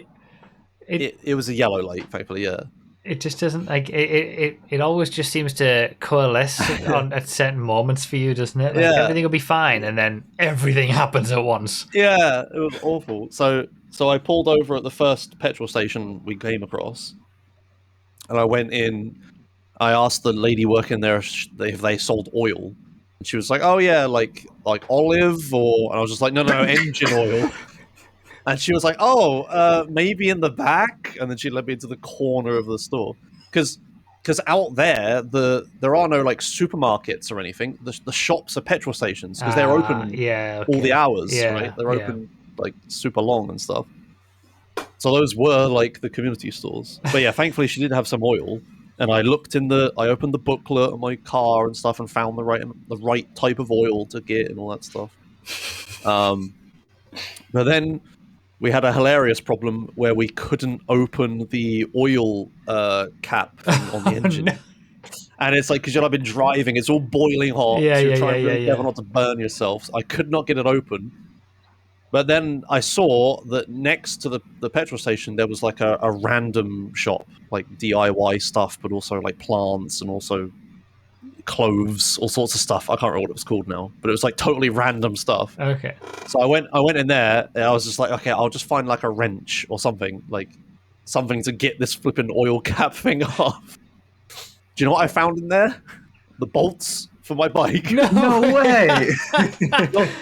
it was a yellow light, thankfully. Yeah, it just doesn't like it always just seems to coalesce at certain moments for you, doesn't it? Like, everything will be fine, and then everything happens at once. Yeah, it was awful. So I pulled over at the first petrol station we came across, and I went in. I asked the lady working there if they sold oil, and she was like, "Oh yeah, like olive," and I was just like, "No, engine oil." And she was like, "Oh, maybe in the back," and then she led me into the corner of the store because out there there are no like supermarkets or anything. The shops are petrol stations because they're open all the hours, right? They're open like super long and stuff. So those were like the community stores. But yeah, thankfully she did have some oil. And I opened the booklet on my car and stuff and found the right type of oil to get and all that stuff. But then we had a hilarious problem where we couldn't open the oil cap on the engine. No. And it's like, because I've been driving, it's all boiling hot. You're trying really careful not to burn yourself. So I could not get it open. But then I saw that next to the petrol station there was like a random shop, like DIY stuff, but also like plants and also clothes, all sorts of stuff. I can't remember what it was called now, but it was like totally random stuff. Okay. So I went in there and I was just like, okay, I'll just find like a wrench or something, like something to get this flipping oil cap thing off. Do you know what I found in there? The bolts for my bike. No way.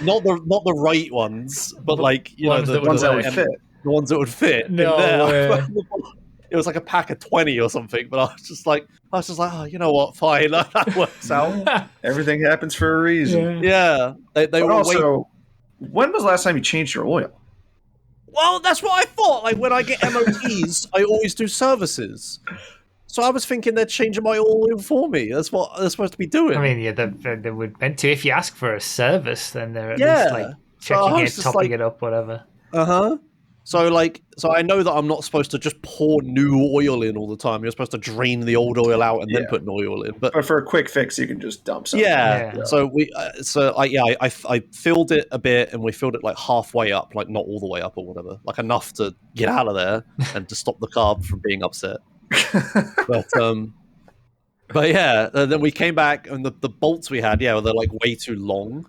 not the right ones, but like the ones that would fit. The ones that would fit. No way. It was like a pack of 20 or something, but I was just like, oh, you know what? Fine, that works out. Everything happens for a reason. Yeah. They were also, when was the last time you changed your oil? Well, that's what I thought. Like when I get MOTs, I always do services. So I was thinking they're changing my oil for me. That's what they're supposed to be doing. I mean, yeah, they would meant to. If you ask for a service, then they're at least like checking it, topping it up, whatever. So I know that I'm not supposed to just pour new oil in all the time. You're supposed to drain the old oil out and then put new oil in. But for a quick fix, you can just dump something. Yeah. So I filled it a bit, and we filled it like halfway up, like not all the way up or whatever, like enough to get out of there and to stop the carb from being upset. But yeah, then we came back, and the bolts we had, they're like way too long.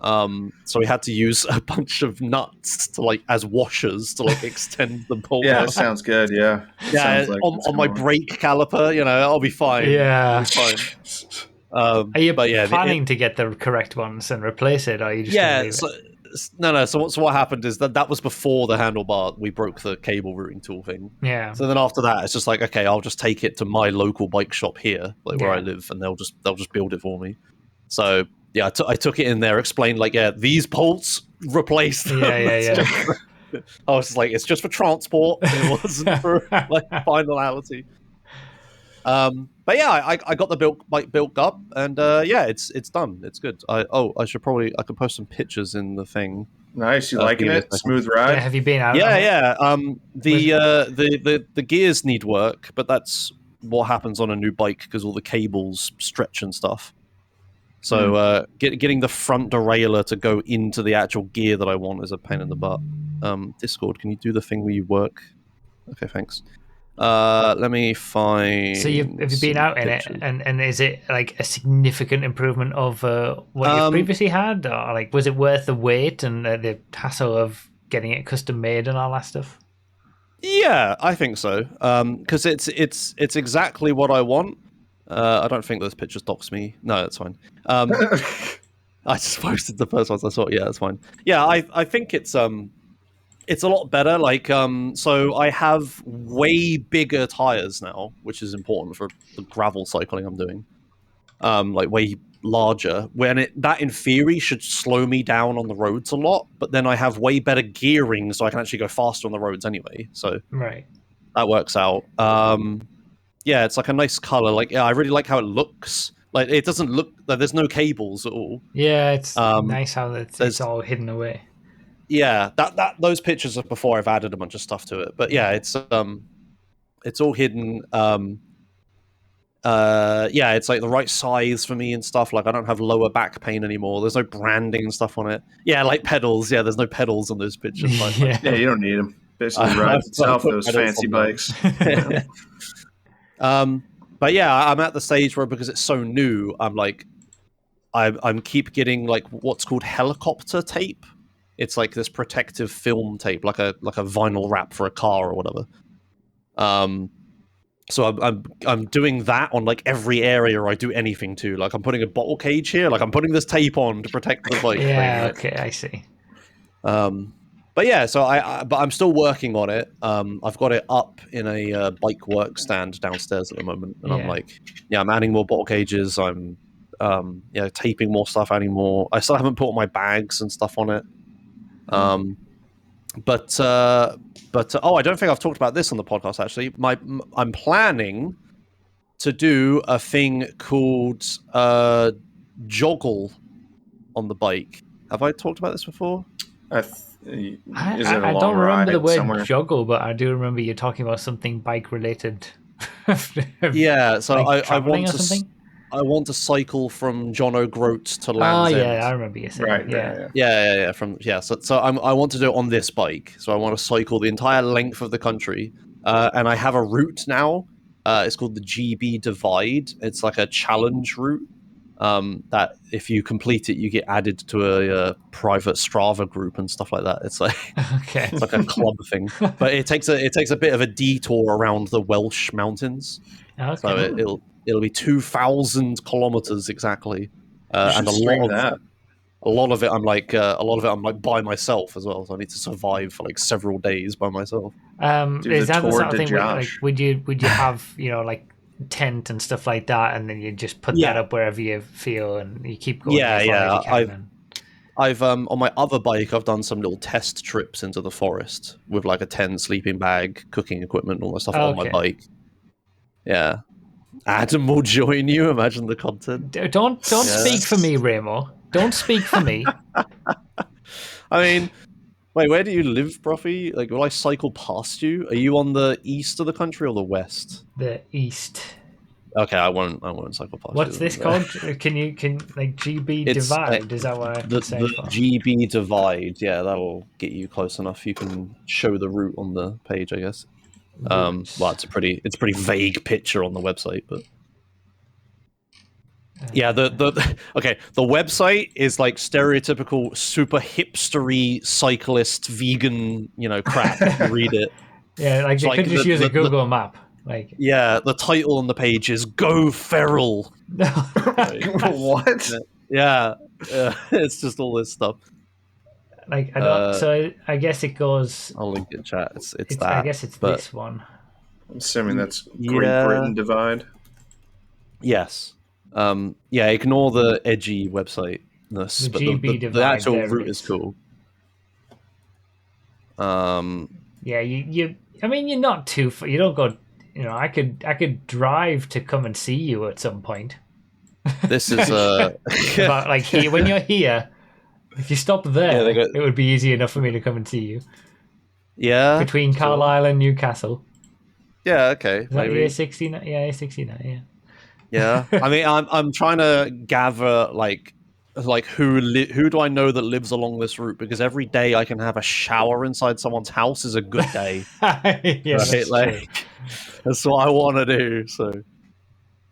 So we had to use a bunch of nuts to like as washers to like extend the bolt. Yeah, it sounds good. Yeah, like on my brake caliper, I'll be fine. Yeah, I'll be fine. Are you planning to get the correct ones and replace it, or are you just leave it? No. So what happened is that was before the handlebar. We broke the cable routing tool thing. Yeah. So then after that, it's just like, okay, I'll just take it to my local bike shop here, like where I live, and they'll just build it for me. So yeah, I took it in there, explained like, these bolts replaced them. Yeah. I was just like, it's just for transport. It wasn't for like finality. But yeah, I got the bike built up, and it's done. It's good. I could post some pictures in the thing. Nice, you liking it? Smooth ride. Yeah, have you been out? Yeah. The gears need work, but that's what happens on a new bike because all the cables stretch and stuff. So getting the front derailleur to go into the actual gear that I want is a pain in the butt. Discord, can you do the thing where you work? Okay, thanks. Let me find. So have you been out pictures in it, and is it like a significant improvement of what you previously had, or like was it worth the wait and the hassle of getting it custom made and all that stuff? Yeah, I think so. Because it's exactly what I want. I don't think those pictures dox me. No, that's fine. I just posted the first ones I saw. Yeah, that's fine. Yeah, I think it's a lot better. Like, so I have way bigger tires now, which is important for the gravel cycling I'm doing. Like way larger. That in theory should slow me down on the roads a lot, but then I have way better gearing, so I can actually go faster on the roads anyway. So that works out. Yeah, it's like a nice color. Like, I really like how it looks. Like, it doesn't look like there's no cables at all. Yeah, it's nice how it's all hidden away. Yeah, those pictures are before I've added a bunch of stuff to it. But yeah, it's all hidden. It's like the right size for me and stuff. Like, I don't have lower back pain anymore. There's no branding and stuff on it. Yeah, like pedals. Yeah, there's no pedals on those pictures. Yeah, you don't need them. Basically rides itself, those fancy bikes. But yeah, I'm at the stage where, because it's so new, I'm like, I'm keep getting like what's called helicopter tape. It's like this protective film tape, like a vinyl wrap for a car or whatever. So I'm doing that on like every area I do anything to. Like, I'm putting a bottle cage here. Like, I'm putting this tape on to protect the bike. Yeah, okay, I see. But yeah, so but I'm still working on it. I've got it up in a bike work stand downstairs at the moment, and I'm like, I'm adding more bottle cages. I'm taping more stuff, adding more. I still haven't put all my bags and stuff on it. But I don't think I've talked about this on the podcast actually. I'm planning to do a thing called joggle on the bike. Have I talked about this before? I don't remember the word joggle, but I do remember you talking about something bike related. Yeah, so like I want or to. Something? want to cycle from John O'Groat to Oh Land's End. yeah, I remember you saying. Right. Yeah. So I want to do it on this bike. So I want to cycle the entire length of the country, and I have a route now. It's called the GB Divide. It's like a challenge route. That if you complete it, you get added to a private Strava group and stuff like that. It's like Okay. it's like a club thing, but it takes a bit of a detour around the Welsh mountains. Okay. So it'll be 2,000 kilometers exactly, and a lot of it I'm like by myself as well. So I need to survive for like several days by myself. Is that the sort of thing? Like, would you have like tent and stuff like that, and then you just put that up wherever you feel, and you keep going? I've on my other bike, I've done some little test trips into the forest with like a tent, sleeping bag, cooking equipment, all that stuff on my bike. Yeah, Adam will join you. Imagine the content. Don't speak for me, Remo. Don't speak for me. I mean, wait, where do you live, Broughy? Like, will I cycle past you? Are you on the east of the country or the west? The east. Okay, I won't cycle past you. What's this called? Can like GB Divide? Is that what I have to say? The GB Divide, yeah, that'll get you close enough. You can show the route on the page, I guess. Well, it's a pretty vague picture on the website, but yeah, the website is like stereotypical super hipstery cyclist vegan, crap. You read it. Yeah, like they could just use a Google map. Like, yeah, the title on the page is "Go Feral." What? Yeah, it's just all this stuff. Like, I don't. So I guess it goes. I'll link it, chat. It's that. I guess it's this one. I'm assuming that's Great Britain Divide. Yes. Ignore the edgy website. But the actual route is cool. Yeah, you. I mean, you're not too far. You don't go. I could drive to come and see you at some point. This is about like here when you're here. If you stop there, it would be easy enough for me to come and see you. Yeah. Between Carlisle and Newcastle. Yeah. Okay. Is that A69? Yeah, A69. Yeah. Yeah. I mean, I'm trying to gather like who do I know that lives along this route, because every day I can have a shower inside someone's house is a good day. Yeah, right? That's what I want to do. So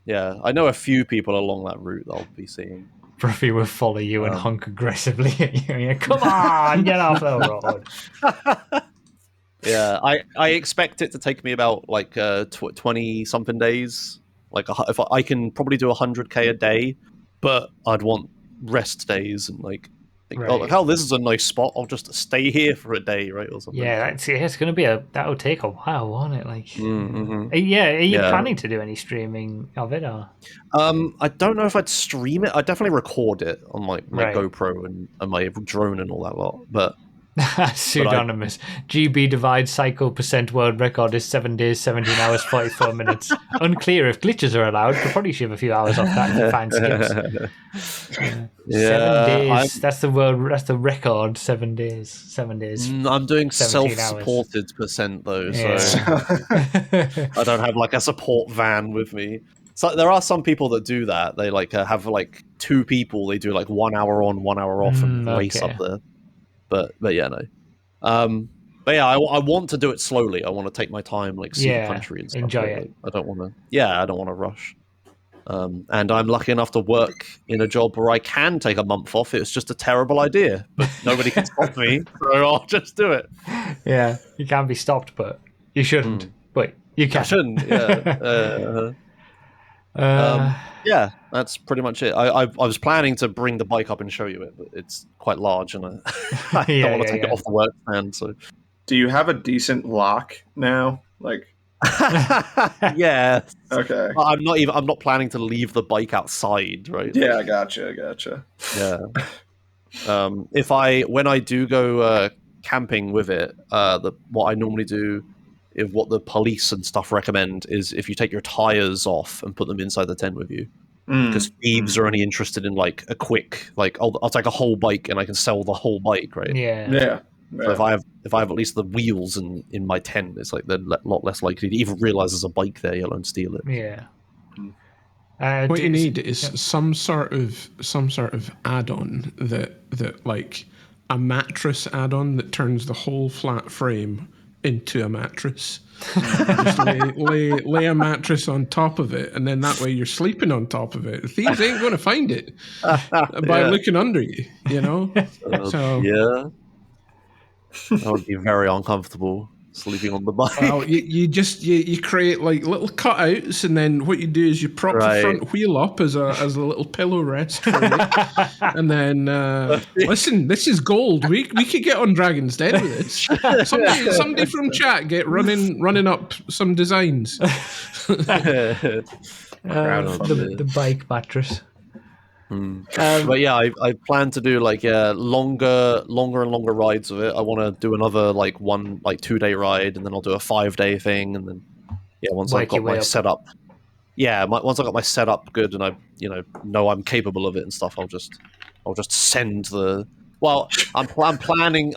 yeah, I know a few people along that route that I'll be seeing. Broughy will follow you and honk aggressively at you. Come on, get off the road. Yeah, I expect it to take me about like 20 something days. Like if I can probably do 100k a day, but I'd want rest days and like this is a nice spot. I'll just stay here for a day, right, or something. Yeah, it's going to be that'll take a while, won't it? Like, mm-hmm. Are you planning to do any streaming of it, or? I don't know if I'd stream it. I'd definitely record it on my GoPro and my drone and all that lot, but. Pseudonymous. GB Divide cycle % world record is 7 days, 17 hours, 44 minutes. Unclear if glitches are allowed. Could probably shave a few hours off that to find skips. 7 days. That's the record. 7 days. 7 days. I'm doing self-supported % though, so I don't have like a support van with me. So there are some people that do that. They like have like 2 people. They do like 1 hour on, 1 hour off, and race up there. But yeah, no. But yeah, I want to do it slowly. I want to take my time, like see the country and stuff. Enjoy it. I don't want to rush. And I'm lucky enough to work in a job where I can take a month off. It's just a terrible idea, but nobody can stop me, so I'll just do it. Yeah, you can't be stopped, but you shouldn't. But you can. I shouldn't. Yeah. Yeah, that's pretty much it. I was planning to bring the bike up and show you it, but it's quite large, and I don't want to take it off the work stand. So, do you have a decent lock now? Like, yeah. Okay. I'm not planning to leave the bike outside, right? Yeah, I gotcha. Yeah. When I do go camping with it, what I normally do. If what the police and stuff recommend is if you take your tires off and put them inside the tent with you, because thieves are only interested in like a quick, like I'll take a whole bike and I can sell the whole bike, right? Yeah. So if I have at least the wheels in my tent, it's like they're a lot less likely to even realize there's a bike there, let alone steal it. Yeah. What you need is some sort of add-on that like a mattress add-on that turns the whole flat frame into a mattress. Just lay a mattress on top of it, and then that way you're sleeping on top of it. Thieves ain't going to find it by looking under you, you know? So yeah. That would be very uncomfortable, sleeping on the bike. Well, you create like little cutouts, and then what you do is you prop the front wheel up as a little pillow rest for it. And then listen, this is gold. We could get on Dragon's Den with this. Somebody from chat get running up some designs. The bike mattress. But yeah, I plan to do like longer and longer rides of it. I want to do another 2-day ride, and then I'll do a 5-day thing, and then once I've got my setup, once I got my setup good, and I know I'm capable of it and stuff, I'll just send the. Well, I'm planning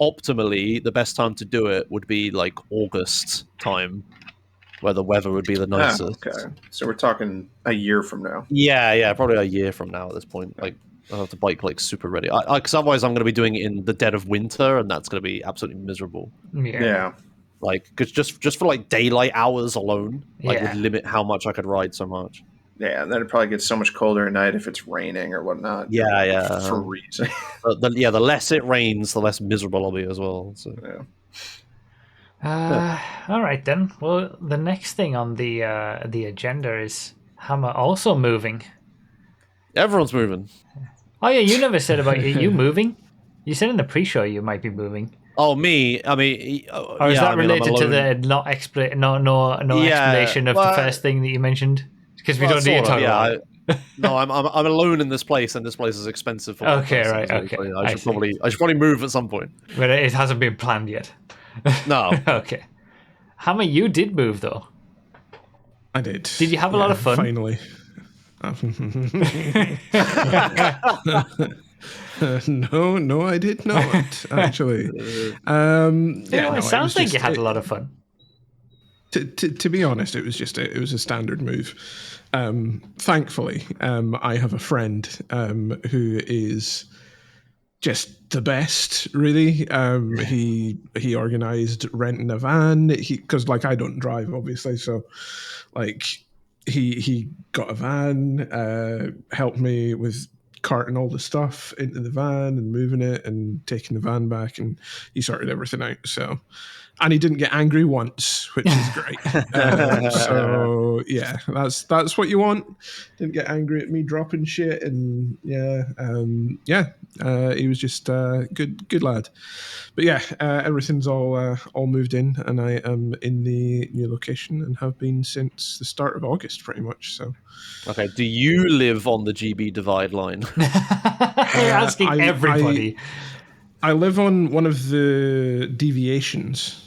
optimally the best time to do it would be like August time, where the weather would be the nicest. Okay, so we're talking a year from now. Yeah, probably a year from now at this point. Like, I'll have the bike like super ready. Because otherwise, I'm going to be doing it in the dead of winter, and that's going to be absolutely miserable. Yeah. Like, cause just for like daylight hours alone, would limit how much I could ride so much. Yeah, and then it probably gets so much colder at night if it's raining or whatnot. Yeah. Freezing. The less it rains, the less miserable I'll be as well. So. Yeah. All right then. Well, the next thing on the agenda is Hammer also moving. Everyone's moving. Oh yeah, you never said about you moving. You said in the pre-show you might be moving. Oh, me? I mean, or is that related to the no explanation of the first thing that you mentioned? Because we don't need to talk about it. No, I'm alone in this place, and this place is expensive. For okay, right. Okay, I should probably move at some point. But it hasn't been planned yet. No. Okay. Hammer, you did move though. I did. Did you have a lot of fun? Finally. No, I did not. Actually, it sounds like you had a lot of fun. To be honest, it was a standard move. Thankfully, I have a friend who is just the best, really. He organized renting a van because I don't drive, obviously, so he got a van, helped me with carting all the stuff into the van and moving it and taking the van back, and he sorted everything out. So, and he didn't get angry once, which is great. So yeah, that's what you want. Didn't get angry at me dropping shit, and he was just a good lad. But yeah, everything's all moved in, and I am in the new location and have been since the start of August, pretty much. So. Okay, do you live on the GB divide line? You're asking everybody. I live on one of the deviations.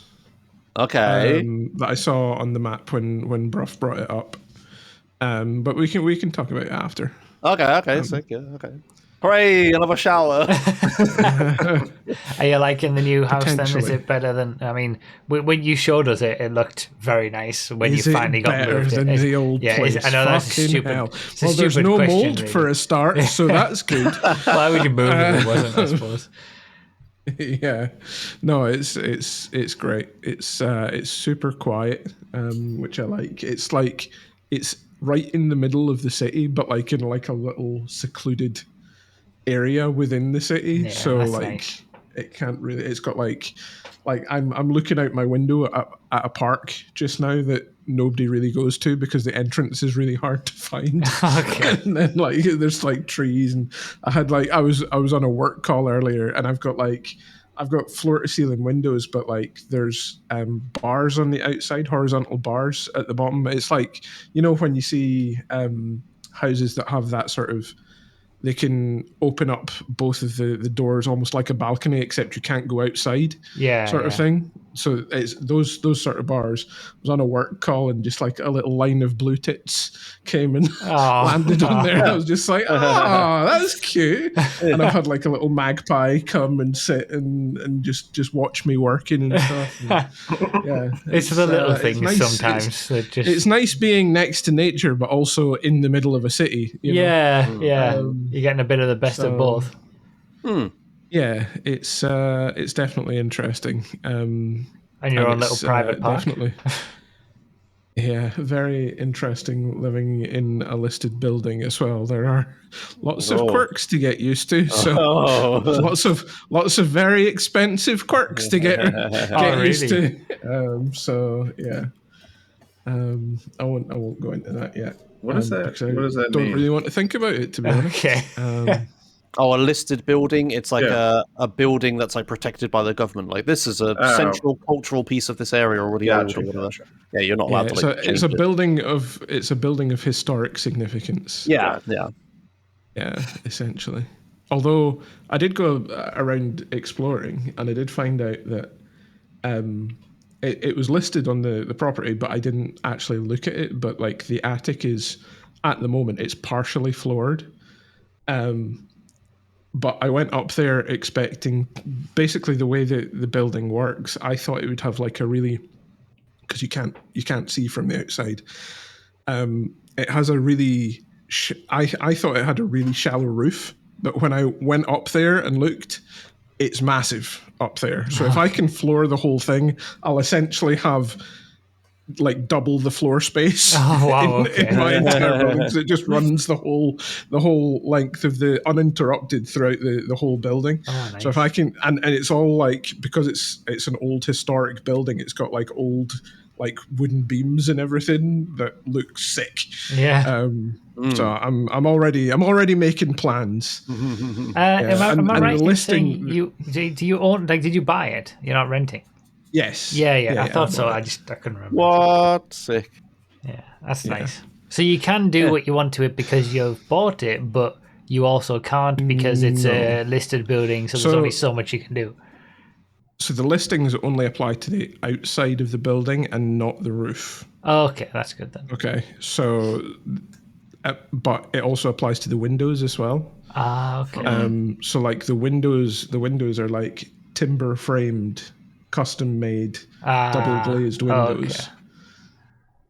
Okay. That I saw on the map when Brough brought it up. But we can talk about it after. Okay, sick, yeah, okay. Hooray, another shower. Are you liking the new house then? Is it better than, I mean, when you showed us it looked very nice when you finally got moved than the old place? I know that's stupid. Well, there's no mold really. For a start, so that's good. Why would you move if it wasn't, I suppose? Yeah, no, it's great. It's super quiet, which I like. It's right in the middle of the city, but in a little secluded area within the city. Yeah, so nice. It can't really. It's got I'm looking out my window at a park just now that nobody really goes to because the entrance is really hard to find. Okay. And then there's trees, and I had I was on a work call earlier, and I've got floor to ceiling windows, but there's bars on the outside, horizontal bars at the bottom. It's when you see houses that have that sort of, they can open up both of the doors almost like a balcony, except you can't go outside, of thing. so it's those sort of bars. I was on a work call and just like a little line of blue tits came and landed on there. And I was just like, that's cute. And I've had like a little magpie come and sit and just watch me working and stuff. And, it's the little things nice. Sometimes. It's nice being next to nature, but also in the middle of a city. You know? You're getting a bit of the best of both. Yeah, it's definitely interesting. And your own little private park. Definitely. Yeah, very interesting living in a listed building as well. There are lots of quirks to get used to. So lots of very expensive quirks to get used to. So yeah. I won't go into that yet. What is that? What does that mean? Don't really want to think about it, to be honest. Okay. A listed building. It's like a building that's like protected by the government. Like this is a central cultural piece of this area already. Gotcha. Yeah, you're not allowed to. So it's a building of historic significance. Yeah, essentially. Although I did go around exploring, and I did find out that it was listed on the property, but I didn't actually look at it. But like the attic is at the moment it's partially floored. But I went up there expecting, basically the way the building works, I thought it would have like a really, because you can't see from the outside. It has a really, I thought it had a really shallow roof, but when I went up there and looked, it's massive up there. So if I can floor the whole thing, I'll essentially have like double the floor space in my entire building, because it just runs the whole length of the uninterrupted throughout the whole building. Nice. So if I can, and it's all like, because it's an old historic building, it's got like old like wooden beams and everything that looks sick. So I'm already making plans. Am I right in saying do you own, like, did you buy it? You're not renting? Yes. Yeah. I thought so. I couldn't remember. What? Sick. Yeah, that's nice. So you can do what you want to it because you've bought it, but you also can't because it's a listed building, so there's only so much you can do. So the listings only apply to the outside of the building and not the roof. Oh, okay, that's good then. Okay, so, but it also applies to the windows as well. Okay. So like the windows are like timber framed, custom made, double glazed windows. Okay.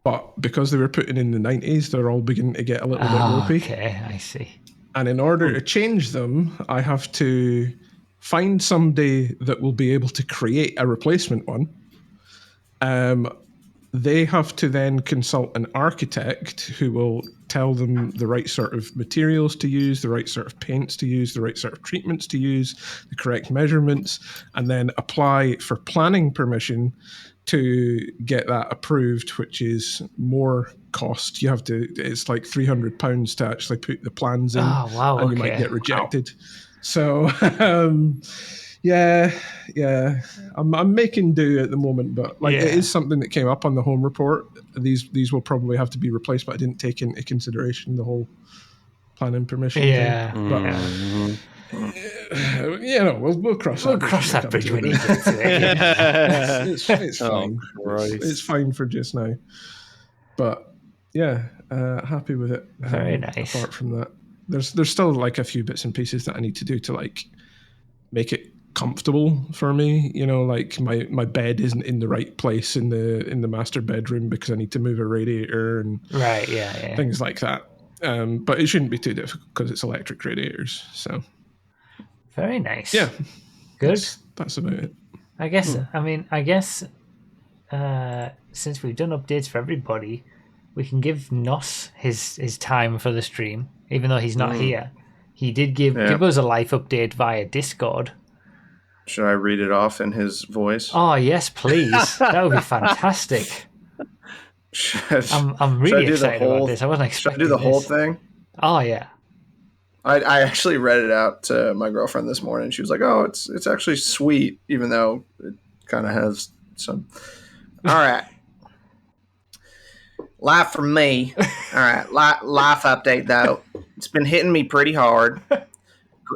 But because they were put in the 90s, they're all beginning to get a little bit ropey. Okay, I see. And in order to change them, I have to find somebody that will be able to create a replacement one. They have to then consult an architect who will tell them the right sort of materials to use, the right sort of paints to use, the right sort of treatments to use, the correct measurements, and then apply for planning permission to get that approved, which is more cost. You have to, it's like £300 to actually put the plans in. Oh, wow. And you might get rejected. So, yeah, I'm making do at the moment, but like it is something that came up on the home report. These will probably have to be replaced, but I didn't take into consideration the whole planning permission thing. But, we'll cross that bridge when you get to it. It's fine. It's fine for just now. But yeah, happy with it. Very nice. Apart from that, there's still like a few bits and pieces that I need to do to like make it comfortable for me. You know, like my bed isn't in the right place in the master bedroom because I need to move a radiator and things like that. But it shouldn't be too difficult because it's electric radiators. So very nice. Yeah, good. That's about it. I guess. I guess since we've done updates for everybody, we can give Nos his time for the stream, even though he's not here. He did give us a life update via Discord. Should I read it off in his voice? Oh yes, please. That would be fantastic. I'm really excited about this. I wasn't expecting. Should I do the whole thing? Oh yeah. I actually read it out to my girlfriend this morning. She was like, "Oh, it's actually sweet, even though it kind of has some." All right, life from me. All right, life update though. It's been hitting me pretty hard.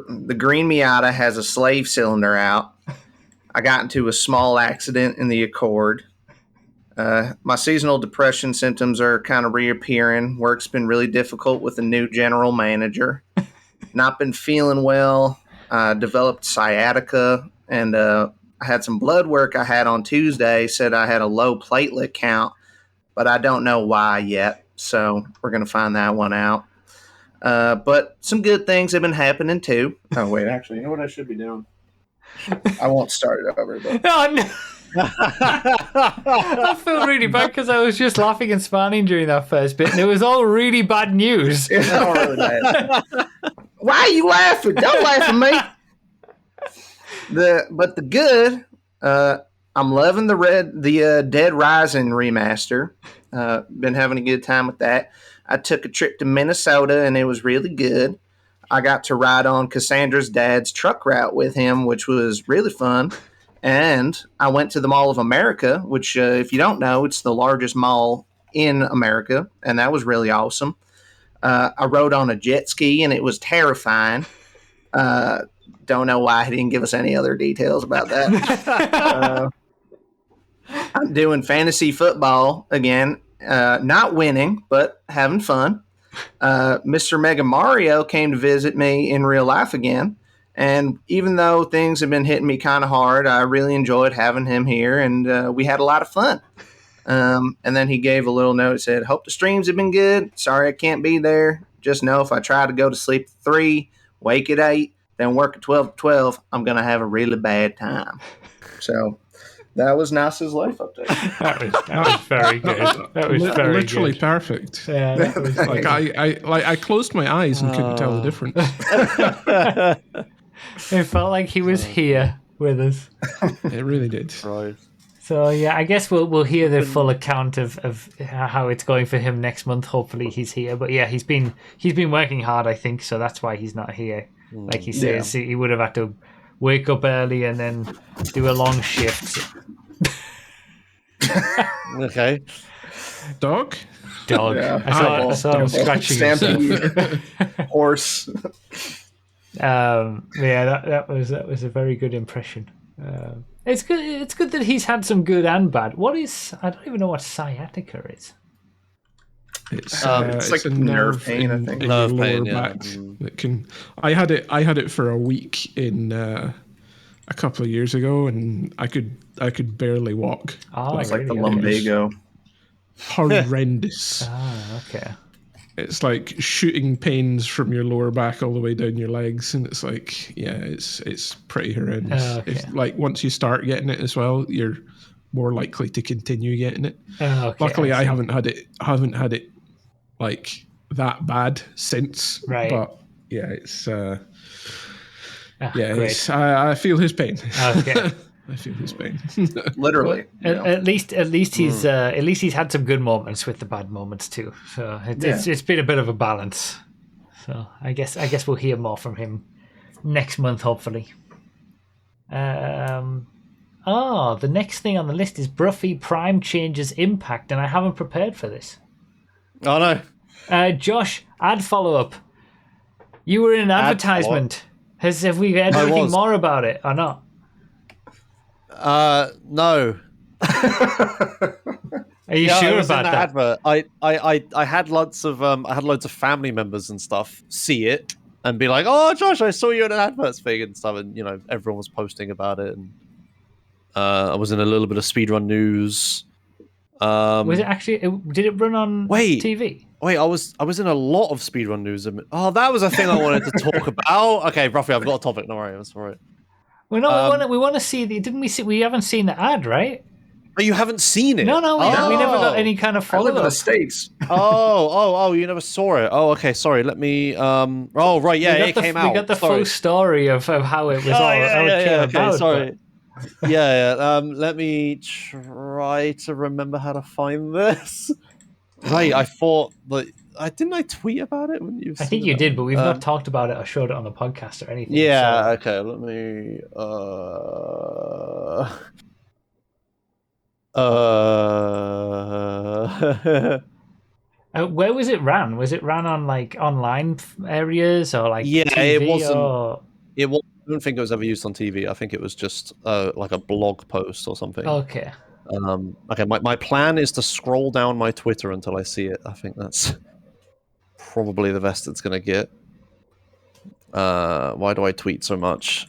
The green Miata has a slave cylinder out. I got into a small accident in the Accord. My seasonal depression symptoms are kind of reappearing. Work's been really difficult with a new general manager. Not been feeling well. Developed sciatica, and I had some blood work I had on Tuesday. Said I had a low platelet count, but I don't know why yet. So we're going to find that one out. But some good things have been happening too. Oh, wait, actually, you know what I should be doing? I won't start it over, but... Oh, no. I feel really bad because I was just laughing and smiling during that first bit, and it was all really bad news. It's all really bad. Why are you laughing? Don't laugh at me. But the good, I'm loving the Dead Rising remaster. Been having a good time with that. I took a trip to Minnesota, and it was really good. I got to ride on Cassandra's dad's truck route with him, which was really fun. And I went to the Mall of America, which, if you don't know, it's the largest mall in America, and that was really awesome. I rode on a jet ski, and it was terrifying. Don't know why he didn't give us any other details about that. I'm doing fantasy football again. Not winning, but having fun. Mr. Mega Mario came to visit me in real life again. And even though things have been hitting me kind of hard, I really enjoyed having him here, and we had a lot of fun. And then he gave a little note that said, hope the streams have been good. Sorry I can't be there. Just know if I try to go to sleep at 3, wake at 8, then work at 12 to 12, I'm going to have a really bad time. So that was NASA's life update. That was very good. That was very literally good. Perfect. Yeah, that was I closed my eyes and couldn't tell the difference. It felt like he was here with us. It really did. Right. So yeah, I guess we'll hear the full account of how it's going for him next month. Hopefully he's here. But yeah, he's been working hard, I think, so that's why he's not here. Like he says, he would have had to wake up early and then do a long shift. Okay. Dog? Yeah. I saw him scratching himself. Horse. That was a very good impression. It's good. It's good that he's had some good and bad. I don't even know what sciatica is. It's like a nerve pain, I think. Nerve pain, back that can. I had it for a week in a couple of years ago, and I could barely walk. Oh, it's like the lumbago. Horrendous. Okay. It's like shooting pains from your lower back all the way down your legs, and it's like, it's pretty horrendous. Okay. If, like, once you start getting it as well, you're more likely to continue getting it. Okay, Luckily, I haven't had it like that bad since. Right. But yeah, it's great. I feel his pain. Okay. I feel his pain. Literally. At least he's had some good moments with the bad moments too. So it's been a bit of a balance. So I guess we'll hear more from him next month, hopefully. The next thing on the list is Broughy Prime changes impact, and I haven't prepared for this. Oh no. Josh, ad follow-up. You were in an advertisement. Have we heard anything more about it or not? No. Are you sure about that? Advert. I had lots of family members and stuff see it and be like, "Oh, Josh, I saw you in an adverts thing and stuff," and everyone was posting about it. And I was in a little bit of Speedrun news. Was it actually? Did it run on TV? Wait, I was in a lot of Speedrun news. Oh, that was a thing I wanted to talk about. Okay, Broughy, I've got a topic. Don't worry, that's all right. Well, no, we want to see the. Didn't we see? We haven't seen the ad, right? Oh, you haven't seen it? No, we never got any kind of follow-up. I live in the States. Oh, you never saw it. Oh, okay, sorry. Let me. Oh, right, yeah, it came out. We got the full story of how it was how it came about. Okay, sorry. Yeah. Let me try to remember how to find this. Right, I thought that. Didn't I tweet about it when you? I think you did, but we've not talked about it or showed it on the podcast or anything. Yeah. Okay. Let me. Where was it ran? Was it ran on like online areas or like TV it wasn't. Or... It was don't think it was ever used on TV. I think it was just like a blog post or something. Okay. Okay, my plan is to scroll down my Twitter until I see it. I think that's probably the best it's going to get. Why do I tweet so much?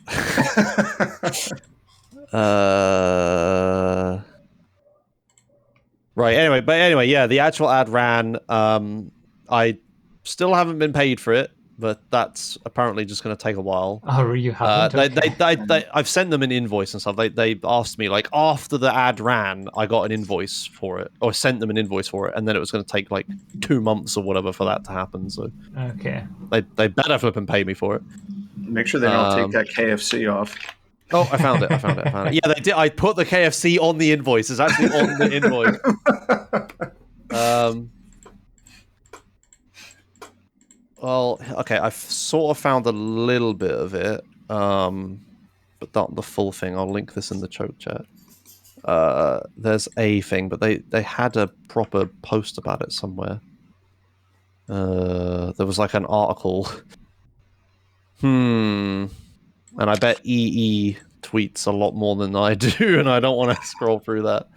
Right, anyway, yeah, the actual ad ran. I still haven't been paid for it, but that's apparently just going to take a while. Oh, you haven't? I've sent them an invoice and stuff. They asked me, like, after the ad ran, I got an invoice for it, or sent them an invoice for it, and then it was going to take, like, 2 months or whatever for that to happen, so... Okay. They better flip and pay me for it. Make sure they don't take that KFC off. Oh, I found it. Yeah, they did. I put the KFC on the invoice. It's actually on the invoice. Well, okay, I've sort of found a little bit of it, but not the full thing. I'll link this in the choke chat. There's a thing, but they had a proper post about it somewhere. There was like an article. And I bet EE tweets a lot more than I do, and I don't want to scroll through that.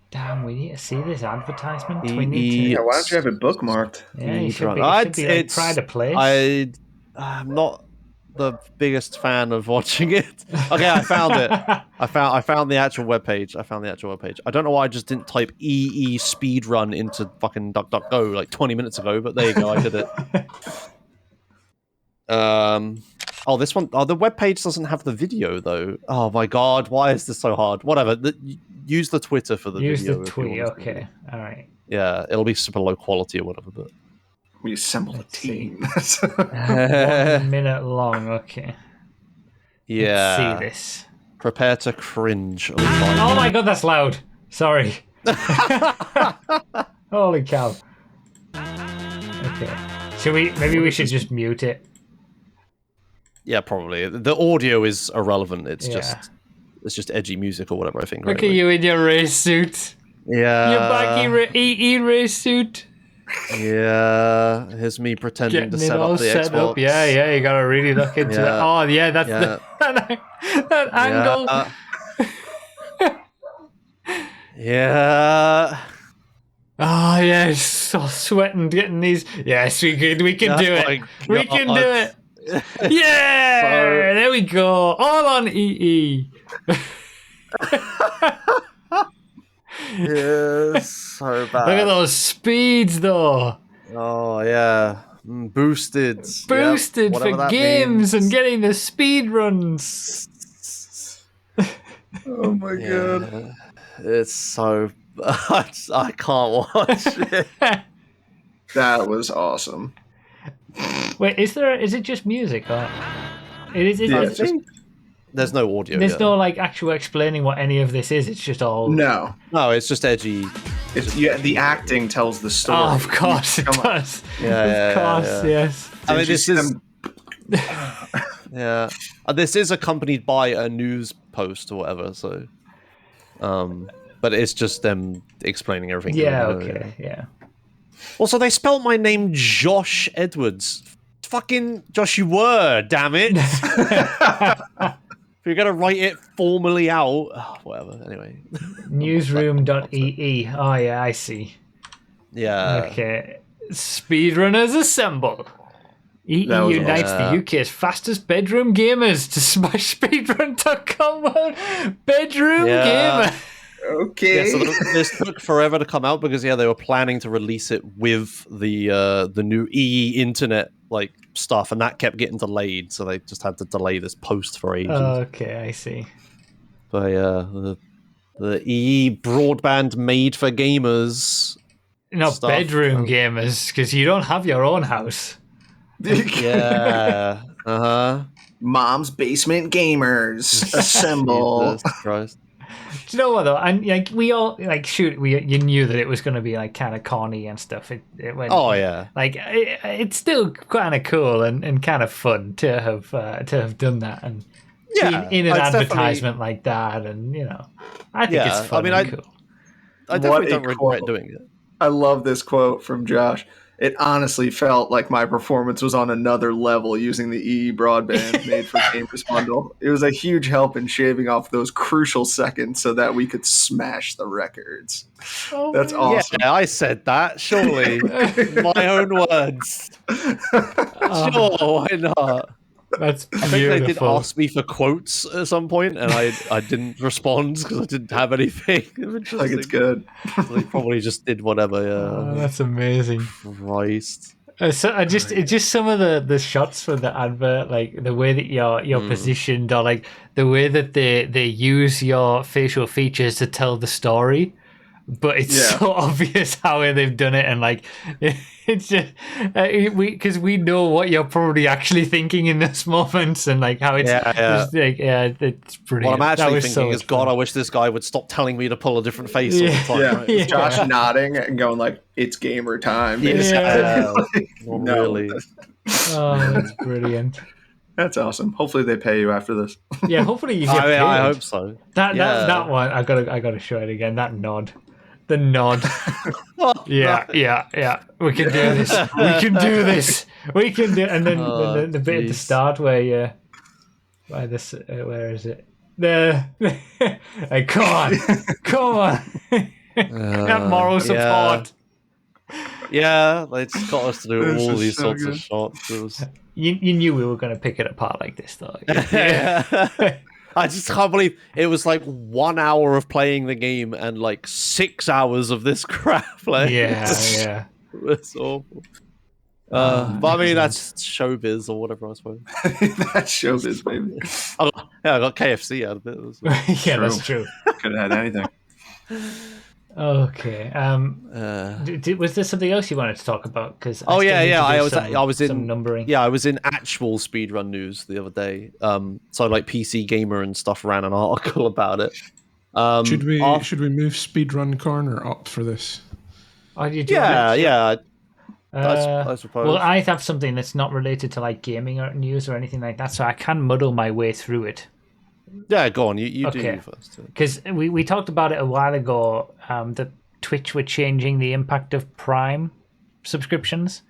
Damn, we need to see this advertisement. EE, We need to... Yeah, why don't you have it bookmarked? Yeah, you should be like Pride of Place. I'm not the biggest fan of watching it. Okay, I found it. I found the actual webpage. I don't know why I just didn't type EE speedrun into fucking DuckDuckGo like 20 minutes ago, but there you go, I did it. Oh, this one. Oh, the webpage doesn't have the video though. Oh my god, why is this so hard? Whatever. Use the Twitter for the video. Use the tweet. Okay. All right. Yeah, it'll be super low quality or whatever. But we assembled a team. 1 minute long. Okay. Yeah. Let's see this. Prepare to cringe. Oh my god, that's loud. Sorry. Holy cow. Okay. Should we? Maybe we should just mute it. Yeah, probably. The audio is irrelevant. It's just edgy music or whatever, I think. Look at you in your race suit. Yeah. Your baggy EE race suit. Yeah. Here's me pretending to set up the Xbox. Yeah, you gotta really look into that. Oh, yeah, that's that angle. Yeah. Oh, yes. So sweating getting these. Yes, we can do it. We can do it. Yeah, there we go. All on EE. Yeah, so bad. Look at those speeds, though. Oh yeah, boosted for games and getting the speed runs. Oh my god, it's so. I can't watch it. That was awesome. Wait, is it just music or there's no audio. There's no like actual explaining what any of this is. It's just all no, it's just edgy. The acting tells the story. Oh, of course it does. Of course, yes. I mean, this is this is accompanied by a news post or whatever. So, but it's just them explaining everything. Yeah. Okay. Yeah. Also, they spelled my name Josh Edwards. Fucking Josh, you were, damn it. If you're going to write it formally out, whatever, anyway. Newsroom.ee. Oh, yeah, I see. Yeah. Okay. Speedrunners assemble. EE unites the UK's fastest bedroom gamers to smash speedrun.com world bedroom gamer. Okay. Yeah, so this took forever to come out because they were planning to release it with the new EE internet like stuff, and that kept getting delayed, so they just had to delay this post for ages. Okay, I see. But yeah, the EE broadband made for gamers. Not stuff. Bedroom gamers, because you don't have your own house. Yeah. Mom's basement gamers assemble. Jesus Christ. Do you know what though? And like we all like you knew that it was going to be like kind of corny and stuff. It went, like it's still kind of cool and kind of fun to have done that and in an advertisement like that, and I think it's fun. I mean, I definitely don't regret doing it. I love this quote from Josh. it honestly felt like my performance was on another level using the EE broadband made for Gamers Bundle. It was a huge help in shaving off those crucial seconds so that we could smash the records. That's awesome. Yeah, I said that. Surely, my own words. Sure, why not? That's beautiful. I think they did ask me for quotes at some point, and I didn't respond because I didn't have anything. Like it's good. So they probably just did whatever. Yeah. Oh, that's amazing. Christ. So just some of the shots from the advert, like the way that you're positioned, or like the way that they use your facial features to tell the story. But it's so obvious how they've done it, and like it's just because we know what you're probably actually thinking in those moments, and like how it's just like it's brilliant. What I'm actually thinking is, God, I wish this guy would stop telling me to pull a different face all the time. Yeah, right? Josh nodding and going like, "It's gamer time." Yeah, No. really. Oh, that's brilliant. That's awesome. Hopefully they pay you after this. Yeah, hopefully you get paid. I hope so. That one, I gotta show it again. That nod. The nod. Yeah. We can do this. We can do this. We can do. And then the bit at the start where where is it? There. Like, come on. That moral support. Yeah, they just got us to do This all is these so sorts good. of shots. It was... You knew we were going to pick it apart like this, though. Yeah. I just can't believe it was like 1 hour of playing the game and like 6 hours of this crap. Like, Yeah. It's awful. But I mean, that's showbiz or whatever, I suppose. That's showbiz, baby. I got KFC out of it. Yeah, that's true. Could have had anything. Okay. Was there something else you wanted to talk about? Because I was in some numbering. Yeah, I was in actual speedrun news the other day. So like PC Gamer and stuff ran an article about it. Should we move Speedrun Corner up for this? Oh, you do yeah. I suppose. Well, I have something that's not related to like gaming or news or anything like that, so I can muddle my way through it. Yeah, go on. You do you first. Because we talked about it a while ago, that Twitch were changing the impact of Prime subscriptions,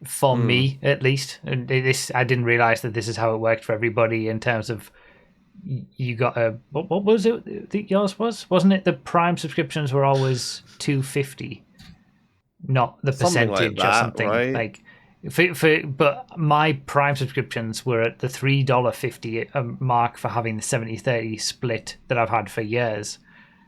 for me at least. And this, I didn't realize that this is how it worked for everybody in terms of you got a... What was it that yours was? Wasn't it the Prime subscriptions were always $2.50, not the percentage or something? Right? Like... but my Prime subscriptions were at the $3.50 mark for having the 70-30 split that I've had for years.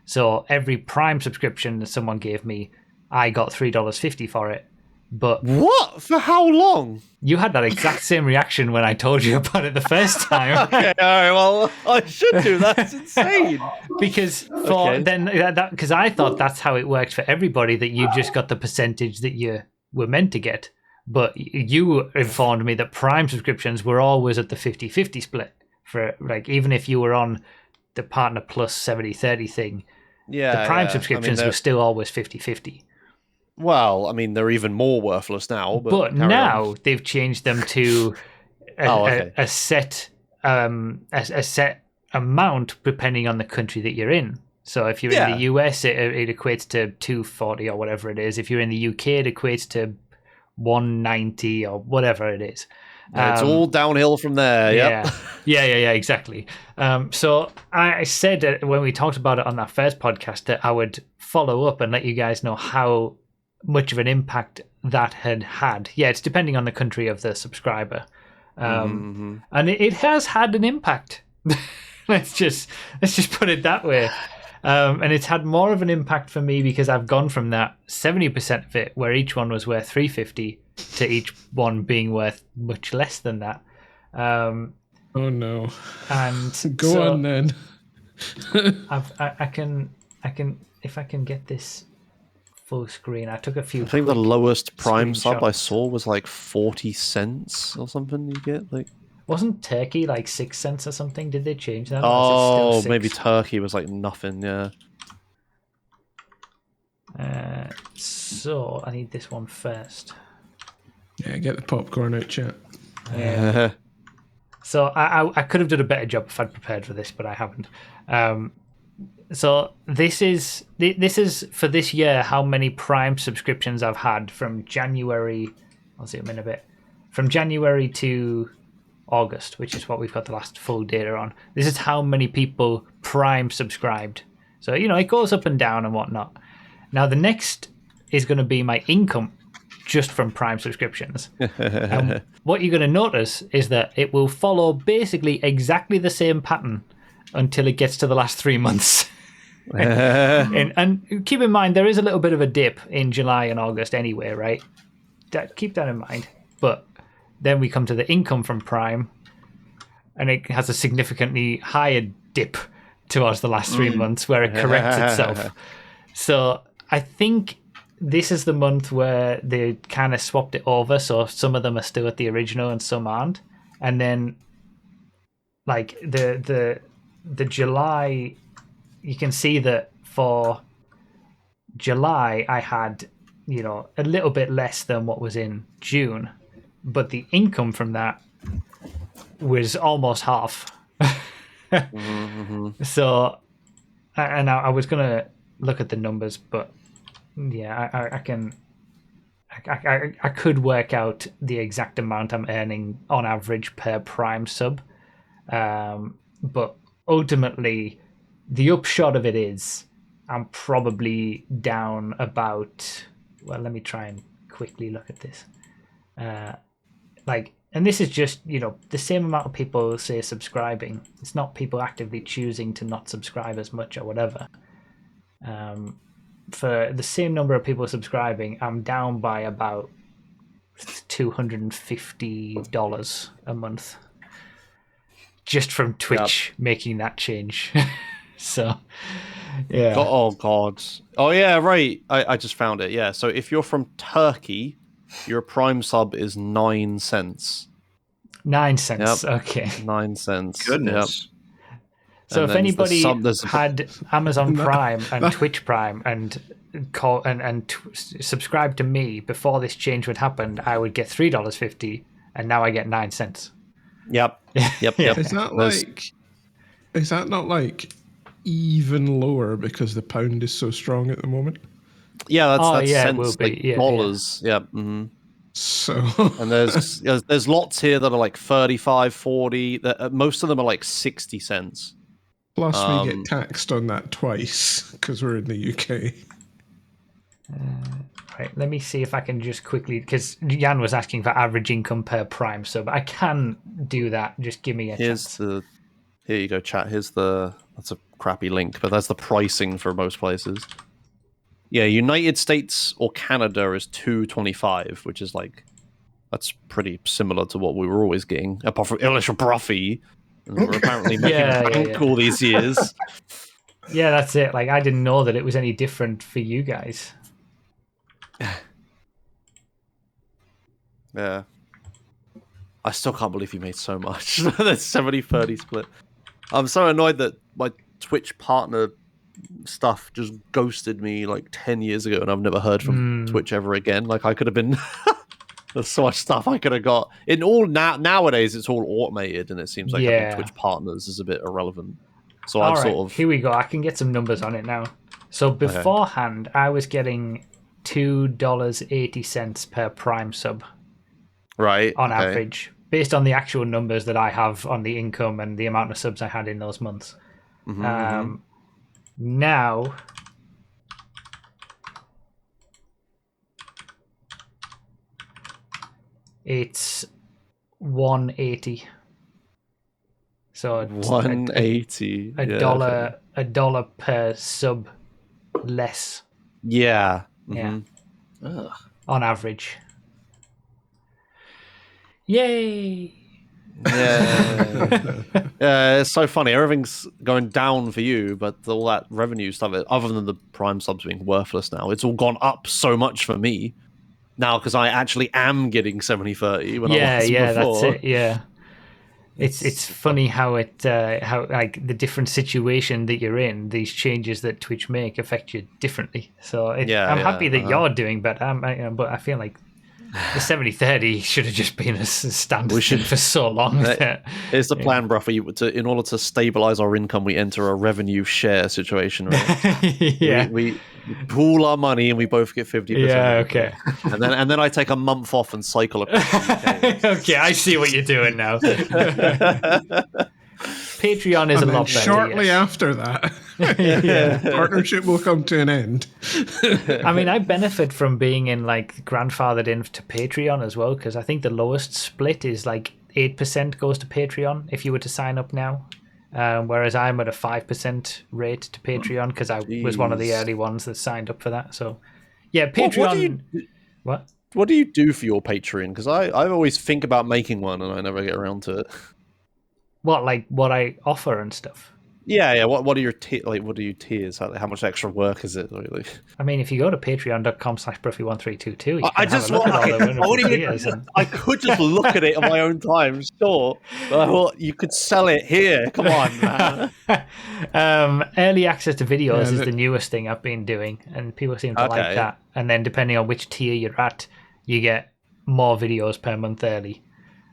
So every Prime subscription that someone gave me, I got $3.50 for it. But what? For how long? You had that exact same reaction when I told you about it the first time. Okay, all right, well, I should do that. That's insane. Because because I thought that's how it worked for everybody, that you just got the percentage that you were meant to get. But you informed me that Prime subscriptions were always at the 50-50 split. For like, even if you were on the Partner Plus 70-30 thing, the Prime subscriptions were still always 50-50. Well, I mean, they're even more worthless now. But now they've changed them to a set amount depending on the country that you're in. So if you're in the US, it equates to $2.40 or whatever it is. If you're in the UK, it equates to $1.90 or whatever it is. It's all downhill from there. Yeah, exactly. So I said when we talked about it on that first podcast that I would follow up and let you guys know how much of an impact that had. Yeah, it's depending on the country of the subscriber, and it has had an impact. let's just put it that way. And it's had more of an impact for me because I've gone from that 70% of it, where each one was worth $3.50, to each one being worth much less than that. Oh no! And go on then. I can if I can get this full screen. I took a few. I think the lowest Prime sub I saw was like 40 cents or something. You get like. Wasn't Turkey like 6 cents or something? Did they change that? Oh, maybe Turkey was like nothing, yeah. So I need this one first. Yeah, get the popcorn out, chat. Yeah. So I could have done a better job if I'd prepared for this, but I haven't. So this is for this year how many Prime subscriptions I've had from January. I'll zoom in a bit. From January to August, which is what we've got the last full data on. This is how many people Prime subscribed. So, it goes up and down and whatnot. Now, the next is going to be my income just from Prime subscriptions. And what you're going to notice is that it will follow basically exactly the same pattern until it gets to the last 3 months. and keep in mind, there is a little bit of a dip in July and August anyway, right? Keep that in mind. But then we come to the income from Prime, and it has a significantly higher dip towards the last 3 months where it corrects itself. So I think this is the month where they kind of swapped it over. So some of them are still at the original and some aren't. And then like the July, you can see that for July I had, a little bit less than what was in June. But the income from that was almost half. So, and I was going to look at the numbers, but yeah, I could work out the exact amount I'm earning on average per Prime sub. But ultimately, the upshot of it is I'm probably down about, well, let me try and quickly look at this. And this is just, the same amount of people say subscribing. It's not people actively choosing to not subscribe as much or whatever. For the same number of people subscribing, I'm down by about $250 a month just from Twitch making that change. So, yeah. Oh, God. Oh, yeah, right. I just found it. Yeah. So if you're from Turkey, your Prime sub is 9 cents. 9 cents. Yep. Okay. 9 cents. Goodness. Yep. So if anybody had Amazon Prime and Twitch Prime and subscribed to me before this change would happen, I would get $3.50, and now I get 9 cents. Yep. Yep. Is that not like even lower because the pound is so strong at the moment? Yeah, that's yeah, cents, it will be. dollars. Yeah. Mm-hmm. So and there's lots here that are like 35, 40. Most of them are like 60 cents. Plus, we get taxed on that twice because we're in the UK. Right, let me see if I can just quickly, because Jan was asking for average income per Prime sub. I can do that. Just give me a chance. Here you go, chat. That's a crappy link, but that's the pricing for most places. Yeah, United States or Canada is $2.25, which is that's pretty similar to what we were always getting, apart from unless you're Broughy. And we're apparently making bank all these years. Yeah, that's it. I didn't know that it was any different for you guys. Yeah. I still can't believe you made so much. That's 70-30 split. I'm so annoyed that my Twitch partner stuff just ghosted me 10 years ago, and I've never heard from Twitch ever again. I could have been... There's so much stuff I could have got. Nowadays, it's all automated, and it seems like having Twitch partners is a bit irrelevant. So I've sort of... Here we go. I can get some numbers on it now. So beforehand, I was getting $2.80 per Prime sub. Right. On average, based on the actual numbers that I have on the income and the amount of subs I had in those months. Now... it's $1.80. So $1.80. A dollar per sub less. Yeah. Yeah. On average. Yay! Yeah. It's so funny. Everything's going down for you, but all that revenue stuff, other than the Prime subs being worthless now, it's all gone up so much for me. Now, because I actually am getting 70-30 when I was before. That's it. Yeah, it's funny how the different situation that you're in, these changes that Twitch make affect you differently. So I'm happy that you're doing better, but I feel like The 70/30 should have just been a standard thing for so long. Here's the plan, Broughy. In order to stabilize our income, we enter a revenue share situation. Right? We pool our money and we both get 50%. Yeah, okay. And then I take a month off and cycle across the UK. Okay, I see what you're doing now. Patreon is a lot better. Shortly after that, partnership will come to an end. I mean, I benefit from being grandfathered in to Patreon as well, because I think the lowest split is 8% goes to Patreon if you were to sign up now. Whereas I'm at a 5% rate to Patreon because I was one of the early ones that signed up for that. So, yeah, Patreon. What do you do for your Patreon? Because I always think about making one and I never get around to it. What I offer and stuff? Yeah. What are your what are your tiers? How much extra work is it? Really? I mean, if you go to patreon.com/Broughy1322, I could just look at it on my own time, sure. But I thought you could sell it here. Come on, man. Early access to videos is the newest thing I've been doing, and people seem to like that. And then depending on which tier you're at, you get more videos per month early.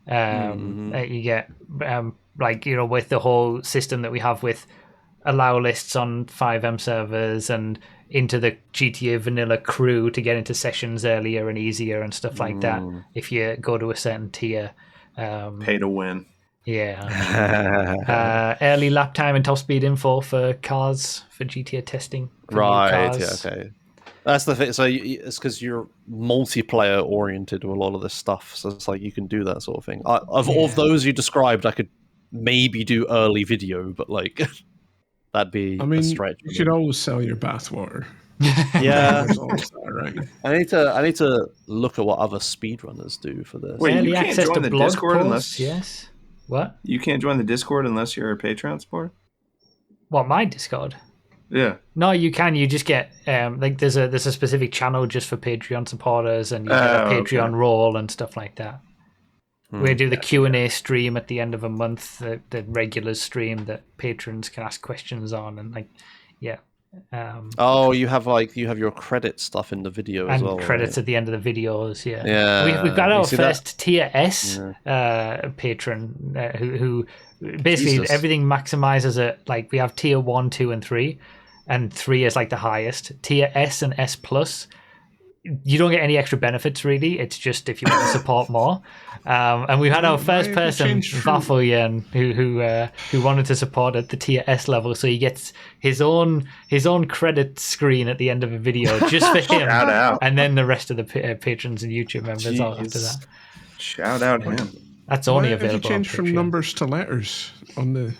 You get with the whole system that we have with allow lists on 5M servers and into the GTA vanilla crew to get into sessions earlier and easier and stuff like that. If you go to a certain tier, pay to win. Yeah. Early lap time and top speed info for cars for GTA testing. Right. Yeah. Okay. That's the thing. So it's because you're multiplayer oriented with a lot of this stuff. So it's like you can do that sort of thing. Of those you described, I could maybe do early video, but that'd be a stretch. You should always sell your bathwater. Yeah. Right. I need to look at what other speedrunners do for this. Wait, you can't join the Discord unless What? You can't join the Discord unless you're a Patreon supporter? What, my Discord? Yeah. No, you can. You just get there's a specific channel just for Patreon supporters, and you get a Patreon role and stuff like that. We do the Q&A stream at the end of a month, the regular stream that patrons can ask questions on, and you have your credit stuff in the video and as well, credits right? at the end of the videos. Yeah. We've got our first tier S patron who basically everything maximizes it. We have tier 1, 2, and 3, and 3 is the highest. Tier S and S plus, you don't get any extra benefits really. It's just if you want to support more. And we had our first person, Vafoyen, who wanted to support at the tier S level, so he gets his own credit screen at the end of a video just for him. Shout out. And then the rest of the patrons and YouTube members all after that. Shout out him. That's only available. Why have you changed from numbers to letters on the?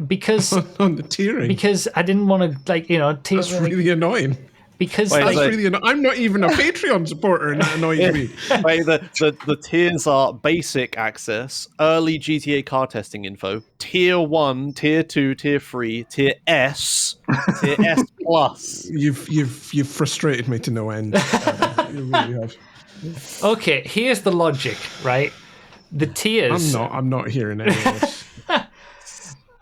Because on the tiering. Because I didn't want to That's really annoying. Because I'm not even a Patreon supporter, and that annoys me. Wait, the tiers are basic access, early GTA car testing info, tier 1, tier 2, tier 3, tier S, tier S plus. You've frustrated me to no end. You really have. Okay, here's the logic, right? The tiers. I'm not hearing any of this.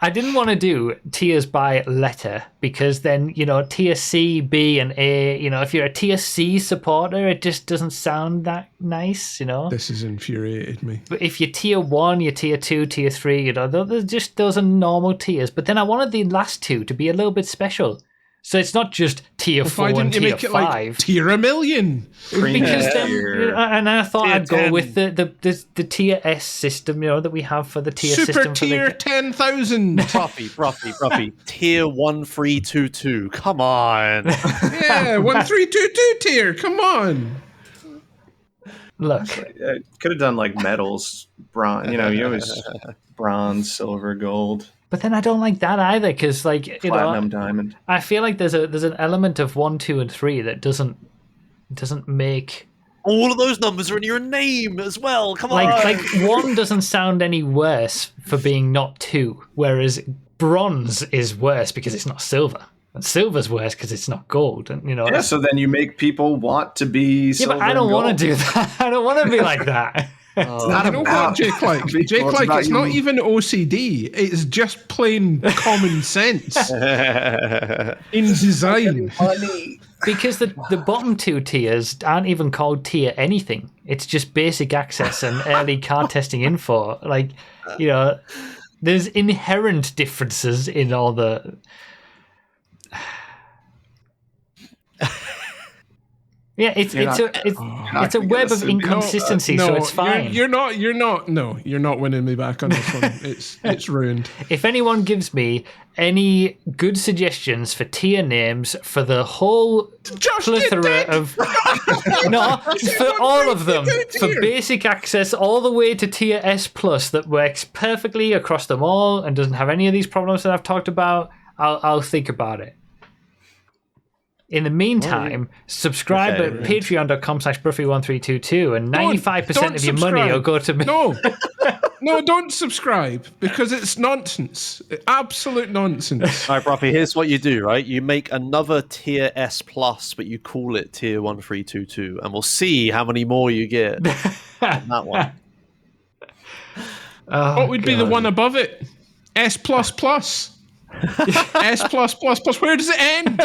I didn't want to do tiers by letter because then, tier C, B, and A, if you're a tier C supporter, it just doesn't sound that nice, This has infuriated me. But if you're tier 1, you're tier 2, tier 3, those are normal tiers. But then I wanted the last two to be a little bit special. So it's not just tier 4 and tier 5. Tier a million. Because then, and I thought I'd go with the tier S system, that we have for the tier Super system. tier 10,000. Broughy. Tier 1322. Come on. Yeah, 1322 tier. Come on. Look, could have done medals, bronze. You always bronze, silver, gold. But then I don't like that either because, platinum, diamond. I feel like there's an element of 1, 2, and 3 that doesn't make. All of those numbers are in your name as well. Come on. 1 doesn't sound any worse for being not 2, whereas bronze is worse because it's not silver, and silver's worse because it's not gold. And so then you make people want to be silver. Yeah, but I don't want to do that. I don't want to be like that. not You know about what Jake likes? people, Jake likes about it's you. not even OCD. It's just plain common sense in design. Funny. Because the bottom two tiers aren't even called tier anything. It's just basic access and early card testing info. Like, you know, there's inherent differences in all the... Yeah, it's a web of inconsistency, so it's fine. You're not winning me back on this one. It's ruined. If anyone gives me any good suggestions for tier names for the whole plethora of no, for all of them, for basic access all the way to tier S plus that works perfectly across them all and doesn't have any of these problems that I've talked about, I'll think about it. In the meantime, subscribe at patreon.com/Broughy1322 and 95% of your money will go to me. No, don't subscribe because it's nonsense. Absolute nonsense. All right, Broughy, here's what you do, right? You make another tier S plus, but you call it tier 1322, and we'll see how many more you get on that one. What would be the one above it? S plus plus. S plus plus plus. Where does it end?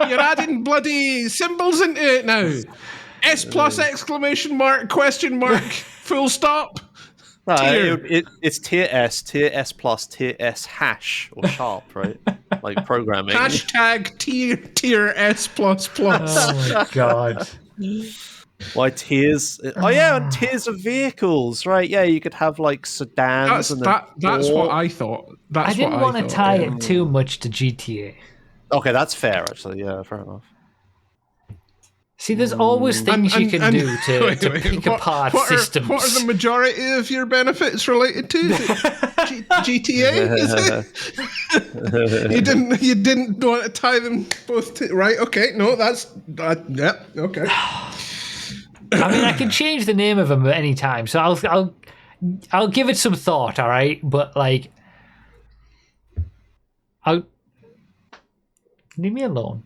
You're adding bloody symbols into it now. S plus exclamation mark question mark full stop. It's tier S plus, tier S hash or sharp, right? Like programming. Hashtag tier S plus plus. Oh my god. Why tiers? Oh yeah, and tiers of vehicles, right? Yeah, you could have like sedans. That's what I thought. I didn't want to tie it too much to GTA. Okay, that's fair, actually. Yeah, fair enough. See, there's always things you can do to pick apart systems. What are the majority of your benefits related to? Is it GTA? Is it? You didn't want to tie them both to, right? Okay, no, yeah, okay. I mean, I can change the name of them at any time, so I'll give it some thought. All right, but like, leave me alone.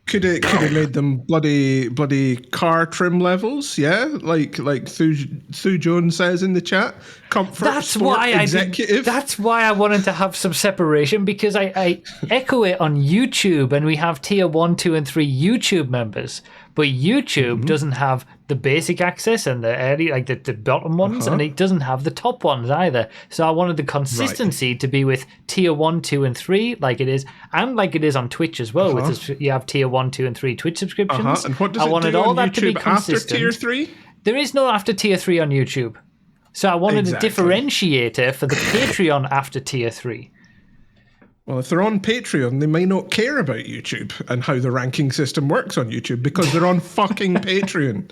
Could it made them bloody car trim levels? Yeah, like Thu Jones says in the chat. Comfort. That's why executive. That's why I wanted to have some separation, because I echo it on YouTube, and we have tier 1, 2, and 3 YouTube members, but YouTube doesn't have the basic access and the early, like the bottom ones, and it doesn't have the top ones either. So I wanted the consistency to be with tier 1, 2, and 3, like it is, and like it is on Twitch as well. With this, you have tier 1, 2, and 3 Twitch subscriptions. And what does I wanted all that to be consistent. After tier 3? There is no after tier 3 on YouTube. So I wanted a differentiator for the Patreon after tier 3. Well, if they're on Patreon, they may not care about YouTube and how the ranking system works on YouTube because they're on fucking Patreon.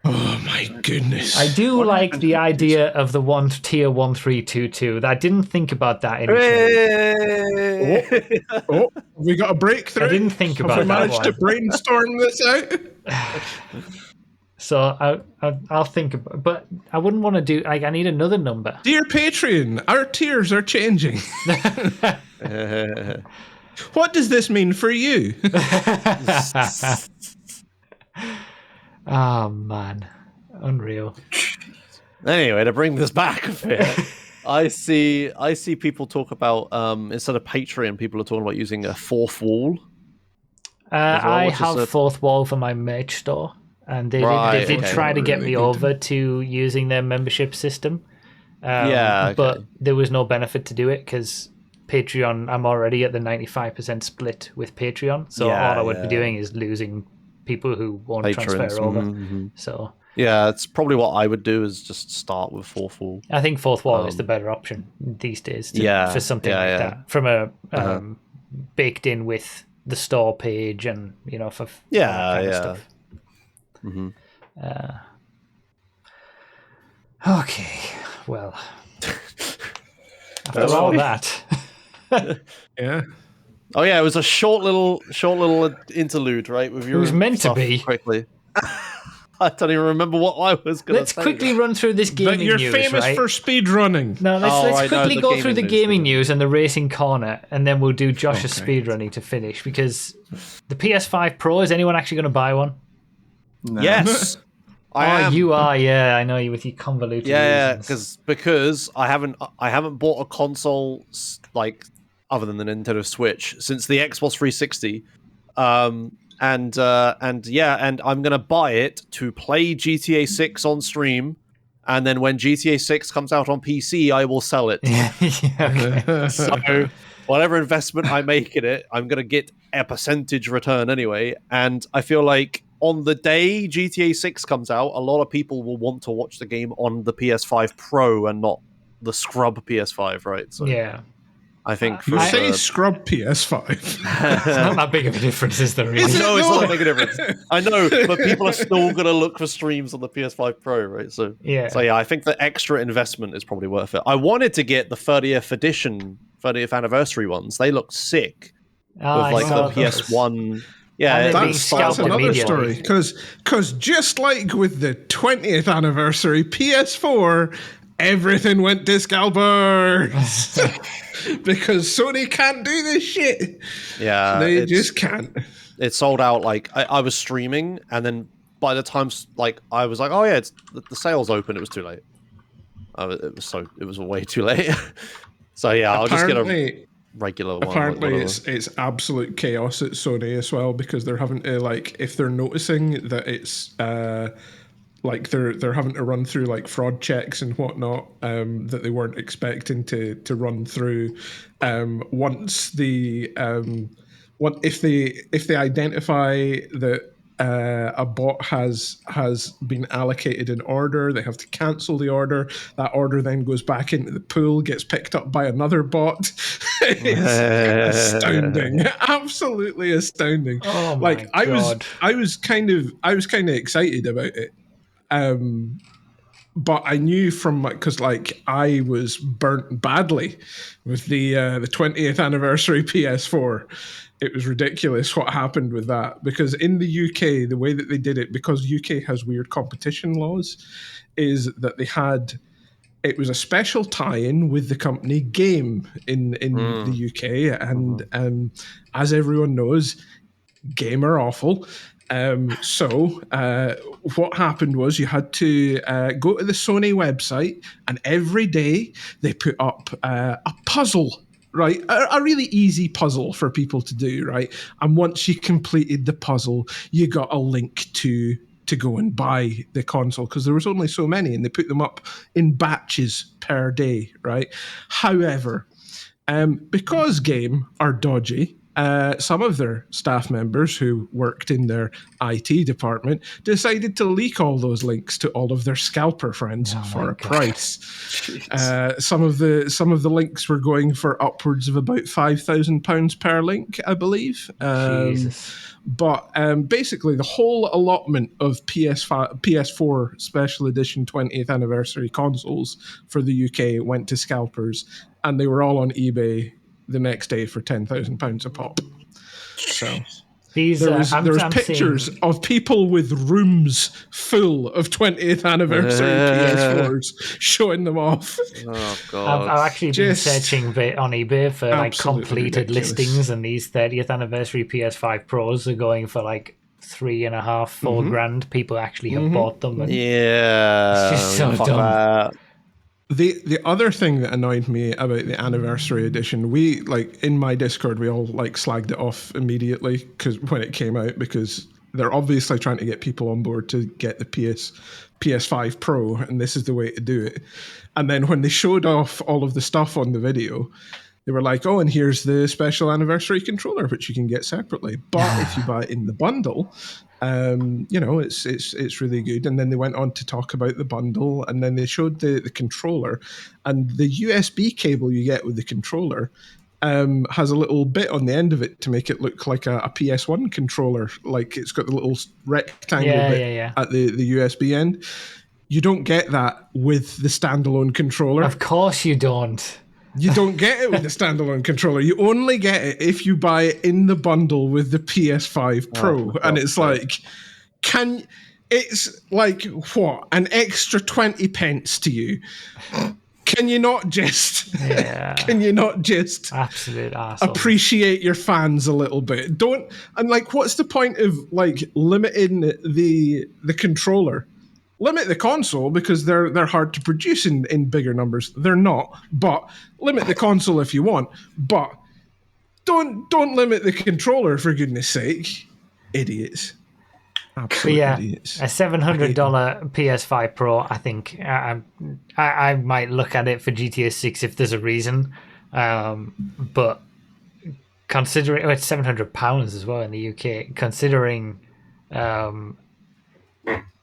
Oh my goodness! I do like the idea of the tier 1322. I didn't think about that initially. Oh, we got a breakthrough. I didn't think about that. We managed to brainstorm this out. So I'll think about, but I wouldn't want to do, like, I need another number. Dear Patreon, our tiers are changing. What does this mean for you? Oh man, unreal. Anyway, to bring this back a bit, I see people talk about instead of Patreon, people are talking about using a fourth wall. I have fourth wall for my merch store. And they did try to get me over to using their membership system. But there was no benefit to do it because Patreon, I'm already at the 95% split with Patreon. So all I would be doing is losing people who won't transfer over. So yeah, it's probably what I would do is just start with fourth wall. I think fourth wall is the better option these days for something like that. From a baked in with the store page and, you know, for kind of stuff. Okay, well, after all that, yeah. Oh yeah, it was a short little interlude, right? With your it was meant to be. Quickly, I don't even remember what I was going to say. Let's quickly run through this gaming news. You're famous for speedrunning. No, let's quickly go through the gaming news and the racing corner, and then we'll do Josh's speedrunning to finish. Because the PS5 Pro, is anyone actually going to buy one? No. Yes. I am. You are, yeah. I know you with your convoluted reasons. Because I haven't bought a console like other than the Nintendo Switch since the Xbox 360. And I'm gonna buy it to play GTA 6 on stream, and then when GTA 6 comes out on PC, I will sell it. Okay. So whatever investment I make in it, I'm gonna get a percentage return anyway. And I feel like on the day GTA 6 comes out, a lot of people will want to watch the game on the PS5 Pro and not the scrub PS5, right? So Yeah. I think you say scrub PS5. It's not that big of a difference, is there? Really? I know it's not a big difference. I know, but people are still gonna look for streams on the PS5 Pro, right? So yeah, I think the extra investment is probably worth it. I wanted to get the 30th anniversary ones. They look sick with like the PS1. Yeah, that's another story. Because just like with the 20th anniversary PS4. Everything went to scalpers because Sony can't do this shit. Yeah, they just can't. It sold out. Like I was streaming, and then by the time like I was like, oh yeah, the sale's open. It was too late. It was way too late. So yeah, I'll just get a regular one. Apparently, it's absolute chaos at Sony as well because they're having to if they're noticing that it's. Like they're having to run through like fraud checks and whatnot that they weren't expecting to run through. Once if they identify that a bot has been allocated an order, they have to cancel the order. That order then goes back into the pool, gets picked up by another bot. It's astounding, absolutely astounding. Oh my God. I was kind of excited about it. But I knew because I was burnt badly with the 20th anniversary PS4. It was ridiculous what happened with that because in the UK, the way that they did it, because UK has weird competition laws, is that it was a special tie-in with the company Game in the UK, and as everyone knows, Game are awful. So what happened was you had to go to the Sony website, and every day they put up a puzzle, right? A really easy puzzle for people to do, right? And once you completed the puzzle, you got a link to go and buy the console because there was only so many, and they put them up in batches per day, right? However, because Game are dodgy, some of their staff members who worked in their IT department decided to leak all those links to all of their scalper friends for a price. Some of the links were going for upwards of about £5,000 per link, I believe. Jesus. But basically, the whole allotment of PS4 Special Edition 20th Anniversary consoles for the UK went to scalpers, and they were all on eBay the next day for £10,000 a pop. So there was pictures of people with rooms full of 20th anniversary PS4s showing them off. Oh God! I've actually been searching on eBay for like completed listings, and these 30th anniversary PS5 Pros are going for like $3.5-4 grand. People actually have bought them. And yeah, it's just so dumb. The other thing that annoyed me about the anniversary edition, we in my Discord, we all slagged it off immediately because when it came out, because they're obviously trying to get people on board to get the PS5 Pro, and this is the way to do it. And then when they showed off all of the stuff on the video, they were like, oh, and here's the special anniversary controller, which you can get separately. But if you buy it in the bundle, it's really good. And then they went on to talk about the bundle, and then they showed the controller, and the USB cable you get with the controller has a little bit on the end of it to make it look like a PS1 controller. Like it's got the little rectangle bit at the USB end. You don't get that with the standalone controller. Of course you don't. You don't get it with the standalone controller. You only get it if you buy it in the bundle with the PS5 Pro. And it's like, it's like, what? An extra 20 pence to you? Can you not just absolute arsehole. Appreciate your fans a little bit? What's the point of limiting the controller limit the console because they're hard to produce in bigger numbers. They're not, but limit the console if you want. But don't limit the controller, for goodness sake. Idiots. Absolute idiots. A $700 PS5 Pro, I think I might look at it for GTA 6 if there's a reason. But considering it's £700 as well in the UK, considering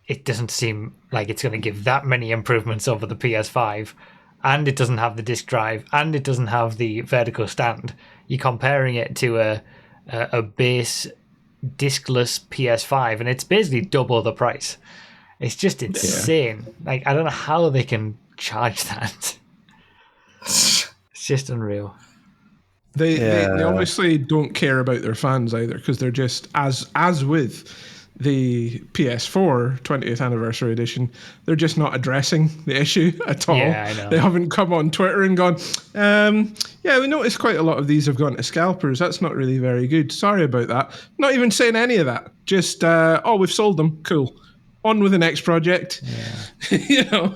it doesn't seem like it's going to give that many improvements over the PS5, and it doesn't have the disc drive, and it doesn't have the vertical stand. You're comparing it to a base discless PS5, and it's basically double the price. It's just insane. Like, I don't know how they can charge that. It's just unreal. They obviously don't care about their fans either, because they're just, as with the PS4 20th anniversary edition, they're just not addressing the issue at all. Yeah, I know. They haven't come on Twitter and gone, we noticed quite a lot of these have gone to scalpers. That's not really very good. Sorry about that. Not even saying any of that. Just, we've sold them. Cool. On with the next project. Yeah.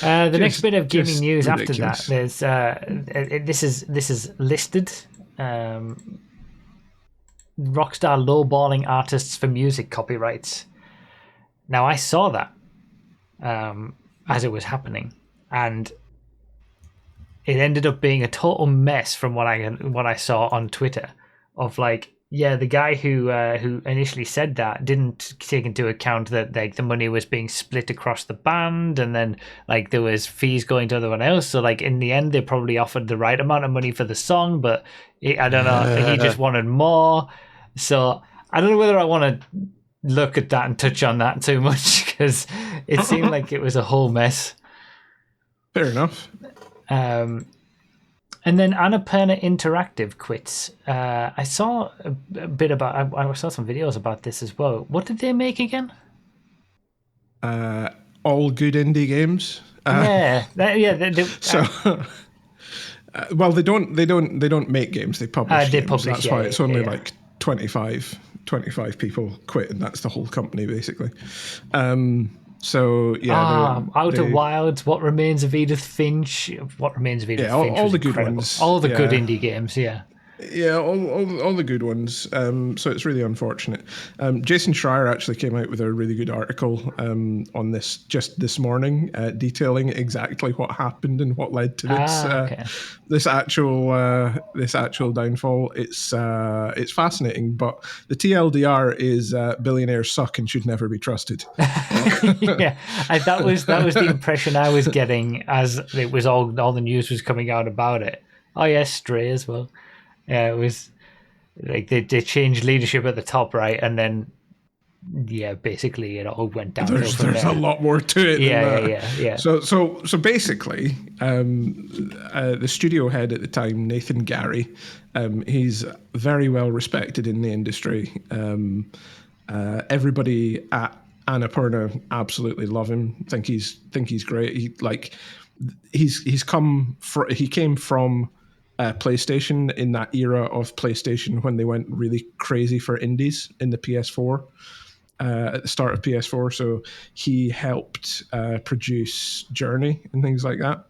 The next bit of gaming news ridiculous. After that, there's this is listed. Rockstar lowballing artists for music copyrights. Now, I saw that as it was happening, and it ended up being a total mess from what I saw on Twitter. Of like, the guy who initially said that didn't take into account that like the money was being split across the band, and then like there was fees going to everyone else. So like in the end, they probably offered the right amount of money for the song, but I don't know. He just wanted more. So I don't know whether I want to look at that and touch on that too much, because it seemed like it was a whole mess. Fair enough. And then Annapurna Interactive quits. I saw a bit about. I saw some videos about this as well. What did they make again? All good indie games. Well, they don't make games. They publish. They games. publish. That's why it's only like 25 people quit, and that's the whole company basically. Outer Wilds, What Remains of Edith Finch. What Remains of Edith Finch. All the good ones. All the good indie games. Yeah. Yeah, all the good ones. So it's really unfortunate. Jason Schreier actually came out with a really good article on this just this morning, detailing exactly what happened and what led to this actual downfall. It's fascinating, but the TLDR is billionaires suck and should never be trusted. That was the impression I was getting as it was all the news was coming out about it. Oh yes, Stray as well. Yeah, it was like they changed leadership at the top, right? And then, basically it all went down. There's a lot more to it. Yeah. So basically, the studio head at the time, Nathan Gary, he's very well respected in the industry. Everybody at Annapurna absolutely love him. Think he's great. He came from PlayStation in that era of PlayStation when they went really crazy for indies in the PS4 at the start of PS4. So he helped produce Journey and things like that,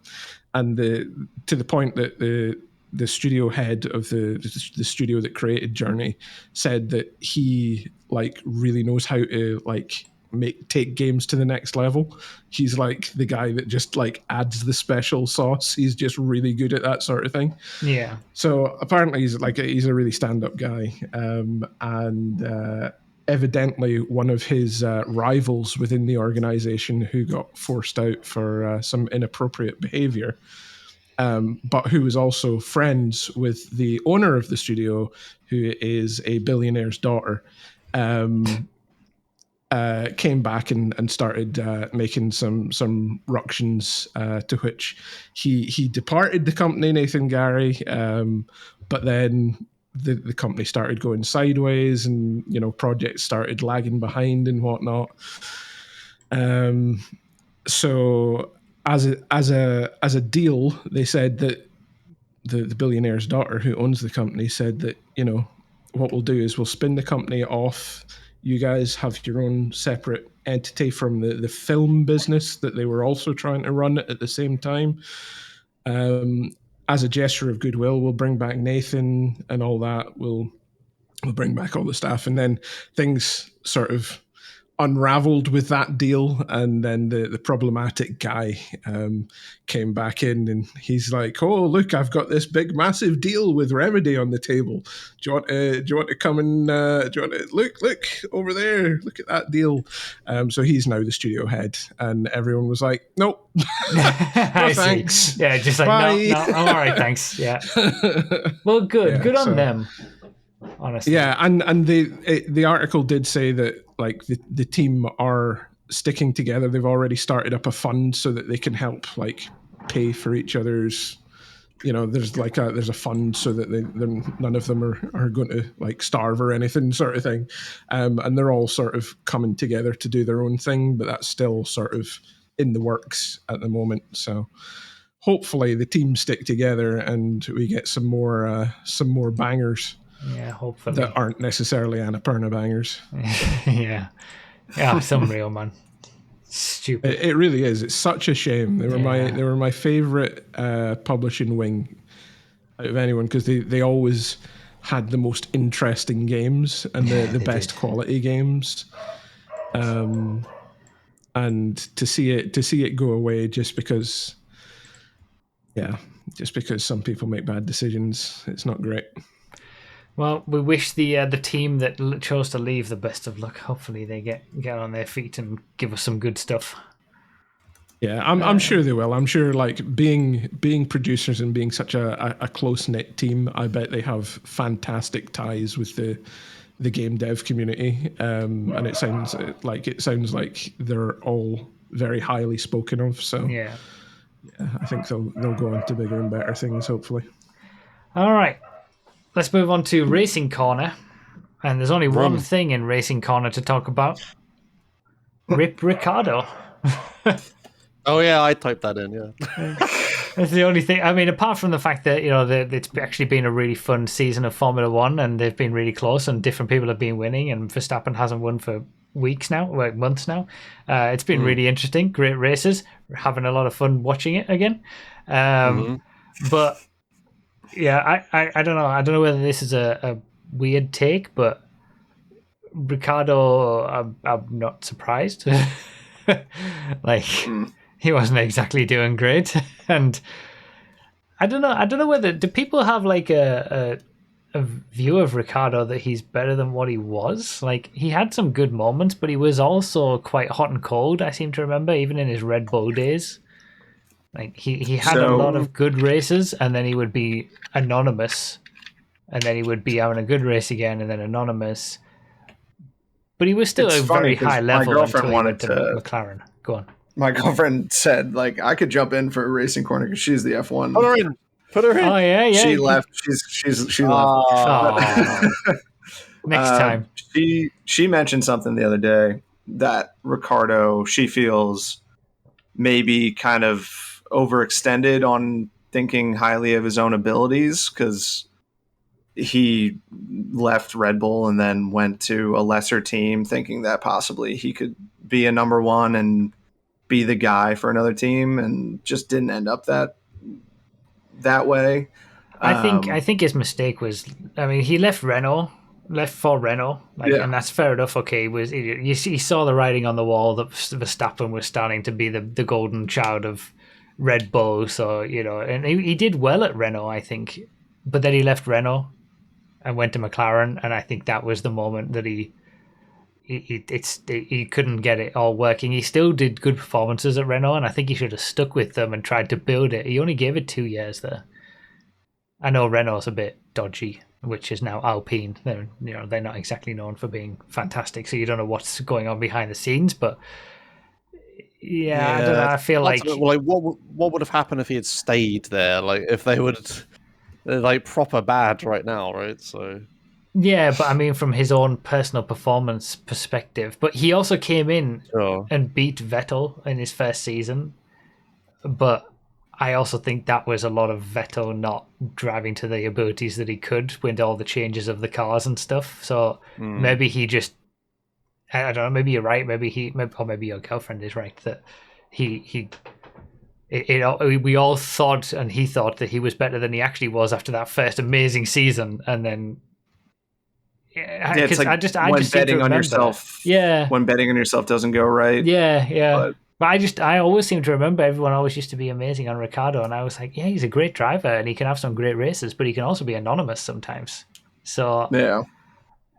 and to the point that the studio head of the studio that created Journey said that he like really knows how to like take games to the next level. He's like the guy that just like adds the special sauce. He's just really good at that sort of thing. Yeah. So apparently he's a really stand-up guy, and evidently one of his rivals within the organization who got forced out for some inappropriate behavior, but who was also friends with the owner of the studio, who is a billionaire's daughter. Came back and started making some ructions, to which he departed the company, Nathan Gary, but then the company started going sideways, and projects started lagging behind and whatnot. So as a deal, they said that the billionaire's daughter who owns the company said that what we'll do is we'll spin the company off you guys have your own separate entity from the film business that they were also trying to run at the same time. As a gesture of goodwill, we'll bring back Nathan and all that. We'll bring back all the staff, and then things sort of unraveled with that deal, and then the problematic guy came back in, and he's like, "Oh, look, I've got this big, massive deal with Remedy on the table. Do you want to come and do you want to look over there? Look at that deal." So he's now the studio head, and everyone was like, "Nope, no, thanks." Yeah, just like no, I'm all right, thanks. Yeah. Well, good on them. Honestly. Yeah, and the article did say that like the team are sticking together. They've already started up a fund so that they can help like pay for each other's. There's a fund so that none of them are going to like starve or anything, sort of thing, and they're all sort of coming together to do their own thing, but that's still sort of in the works at the moment. So hopefully the team stick together and we get some more bangers. Yeah, hopefully. That aren't necessarily Annapurna bangers. Yeah, some real, man. Stupid. It really is. It's such a shame. They were my favorite publishing wing out of anyone, because they always had the most interesting games and the best quality games. And to see it go away just because some people make bad decisions, it's not great. Well, we wish the team that chose to leave the best of luck. Hopefully they get on their feet and give us some good stuff. Yeah, I'm sure they will. I'm sure, like, being producers and being such a close-knit team, I bet they have fantastic ties with the game dev community. And it sounds like they're all very highly spoken of. So yeah, I think they'll go on to bigger and better things, hopefully. All right. Let's move on to Racing Corner. And there's only one thing in Racing Corner to talk about. Rip Ricciardo. Oh, yeah, I typed that in, yeah. That's the only thing. I mean, apart from the fact that, it's actually been a really fun season of Formula One, and they've been really close, and different people have been winning, and Verstappen hasn't won for months now. It's been really interesting. Great races. We're having a lot of fun watching it again. But... yeah, I don't know. I don't know whether this is a weird take, but Ricciardo, I'm not surprised. He wasn't exactly doing great, and I don't know whether do people have like a view of Ricciardo that he's better than what he was. Like, he had some good moments, but he was also quite hot and cold. I seem to remember, even in his Red Bull days. Like he had a lot of good races, and then he would be anonymous, and then he would be having a good race again, and then anonymous. But he was still a very high level. My girlfriend wanted to McLaren. Go on. My girlfriend said, like, I could jump in for a Racing Corner because she's the F1. Put her in. Oh yeah. She left. She left. Next time. She mentioned something the other day that Ricciardo, she feels, maybe kind of overextended on thinking highly of his own abilities, because he left Red Bull and then went to a lesser team thinking that possibly he could be a number one and be the guy for another team, and just didn't end up that way. I think his mistake was, I mean, he left for Renault, and that's fair enough. Okay, you saw the writing on the wall that Verstappen was starting to be the golden child of Red Bull, so and he did well at Renault, I think, but then he left Renault and went to McLaren, and I think that was the moment that he couldn't get it all working. He still did good performances at Renault, and I think he should have stuck with them and tried to build it. He only gave it 2 years there. I know Renault's a bit dodgy, which is now Alpine. They're not exactly known for being fantastic, so you don't know what's going on behind the scenes, but. Yeah, I don't know. I feel like what would have happened if he had stayed there? Like, if they would, they're like proper bad right now, right? So yeah, but I mean, from his own personal performance perspective, but he also came in and beat Vettel in his first season. But I also think that was a lot of Vettel not driving to the abilities that he could with all the changes of the cars and stuff. So maybe he just I don't know. Maybe you're right. Maybe your girlfriend is right that we all thought, and he thought that he was better than he actually was after that first amazing season, and then. Yeah, it's like when betting on yourself. Yeah, when betting on yourself doesn't go right. Yeah. But I always seem to remember everyone always used to be amazing on Ricciardo, and I was like, yeah, he's a great driver, and he can have some great races, but he can also be anonymous sometimes. So yeah,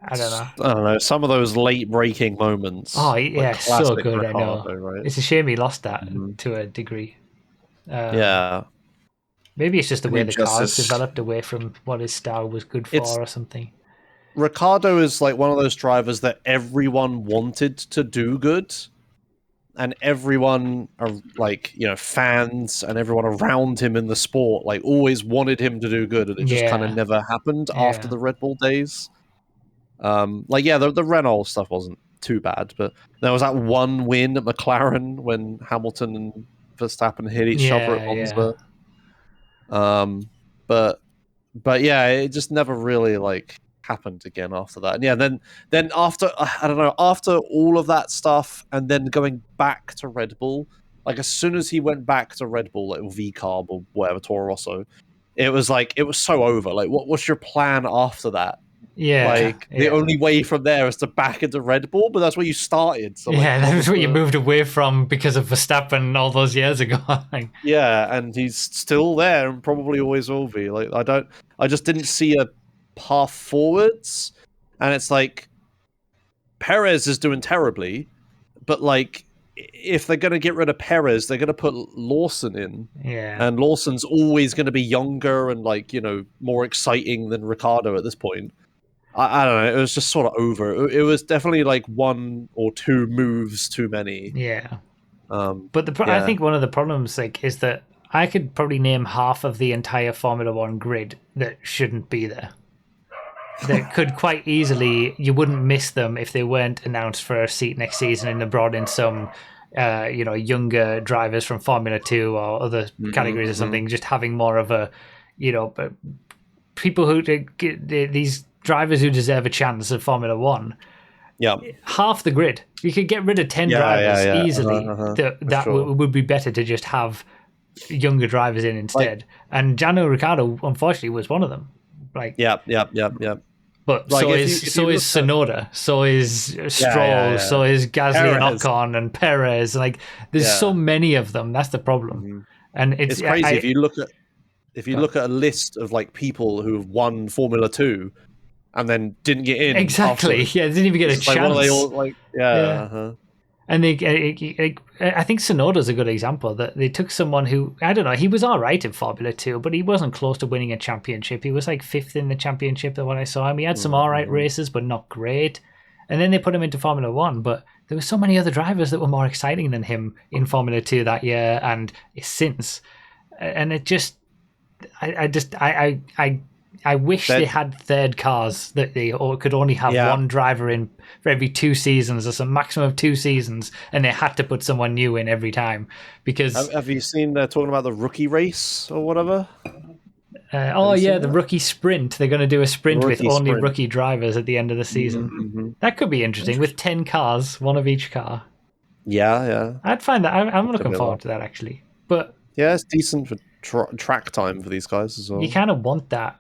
I don't know. I don't know. Some of those late breaking moments. Oh yeah, so good. Ricciardo, I know. right? It's a shame he lost that to a degree. Yeah. Maybe it's just the way the cars developed away from what his style was good for, or something. Ricciardo is like one of those drivers that everyone wanted to do good, and everyone are like, fans and everyone around him in the sport like always wanted him to do good, and it just kind of never happened after the Red Bull days. The Renault stuff wasn't too bad, but there was that one win at McLaren when Hamilton and Verstappen hit each other at Monza. But yeah, it just never really happened again after that. And then after, I don't know, after all of that stuff, and then going back to Red Bull, as soon as he went back to Red Bull, like V-Carb or whatever, Toro Rosso, it was so over. What's your plan after that? Yeah, the only way from there is to back into Red Bull, but that's where you started. So that's what you moved away from because of Verstappen all those years ago. Yeah, and he's still there and probably always will be. I just didn't see a path forwards, and it's Perez is doing terribly, but if they're going to get rid of Perez, they're going to put Lawson in. Yeah. And Lawson's always going to be younger and more exciting than Ricciardo at this point. I don't know. It was just sort of over. It was definitely one or two moves too many. Yeah. But I think one of the problems is that I could probably name half of the entire Formula One grid that shouldn't be there. That could quite easily, you wouldn't miss them if they weren't announced for a seat next season and they brought in some, younger drivers from Formula 2 or other categories or something, just having more of a, people who these drivers who deserve a chance at Formula 1. Yeah, half the grid. You could get rid of 10 drivers easily. That would be better to just have younger drivers in instead. And Daniel Ricciardo, unfortunately, was one of them. Yep. But so is Tsunoda, so is Stroll, so is Gasly and Ocon and Perez. There's so many of them. That's the problem. And it's crazy if you look at a list of people who've won Formula 2 and then didn't get in. Exactly. Afterwards. Yeah, they didn't even get a chance. What are they all And I think Tsunoda's a good example that they took someone who, I don't know, he was all right in Formula 2, but he wasn't close to winning a championship. He was fifth in the championship when I saw him. He had some all right races, but not great. And then they put him into Formula 1, but there were so many other drivers that were more exciting than him in Formula 2 that year and since. And it just, I wish they had third cars that they could only have one driver in for every 2 seasons or some maximum of 2 seasons, and they had to put someone new in every time. Because have you seen they're talking about the rookie race or whatever? The rookie sprint. They're going to do a sprint with only rookie drivers at the end of the season. That could be interesting with 10 cars, one of each car. Yeah. I'd find that. I'm looking forward to that actually. But yeah, it's decent for track time for these guys as well. You kind of want that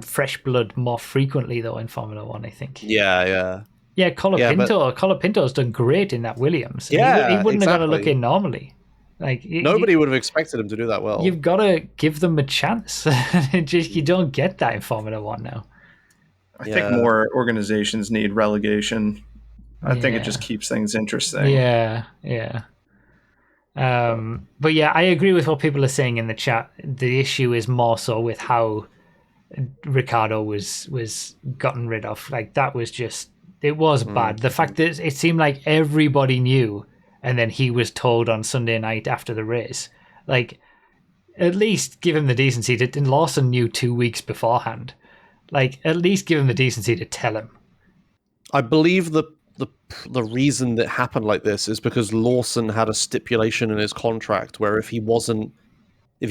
fresh blood more frequently though in Formula 1, I think. Yeah, Colapinto's done great in that Williams. He wouldn't have got to look in normally. Nobody would have expected him to do that well. You've got to give them a chance. You don't get that in Formula 1 now. I think more organizations need relegation. I think it just keeps things interesting. Yeah. But yeah, I agree with what people are saying in the chat. The issue is more so with how Ricciardo was gotten rid of. That was just, it was bad. The fact that it seemed like everybody knew, and then he was told on Sunday night after the race. At least give him the decency to, and Lawson knew 2 weeks beforehand. At least give him the decency to tell him. I believe the reason that happened like this is because Lawson had a stipulation in his contract where if he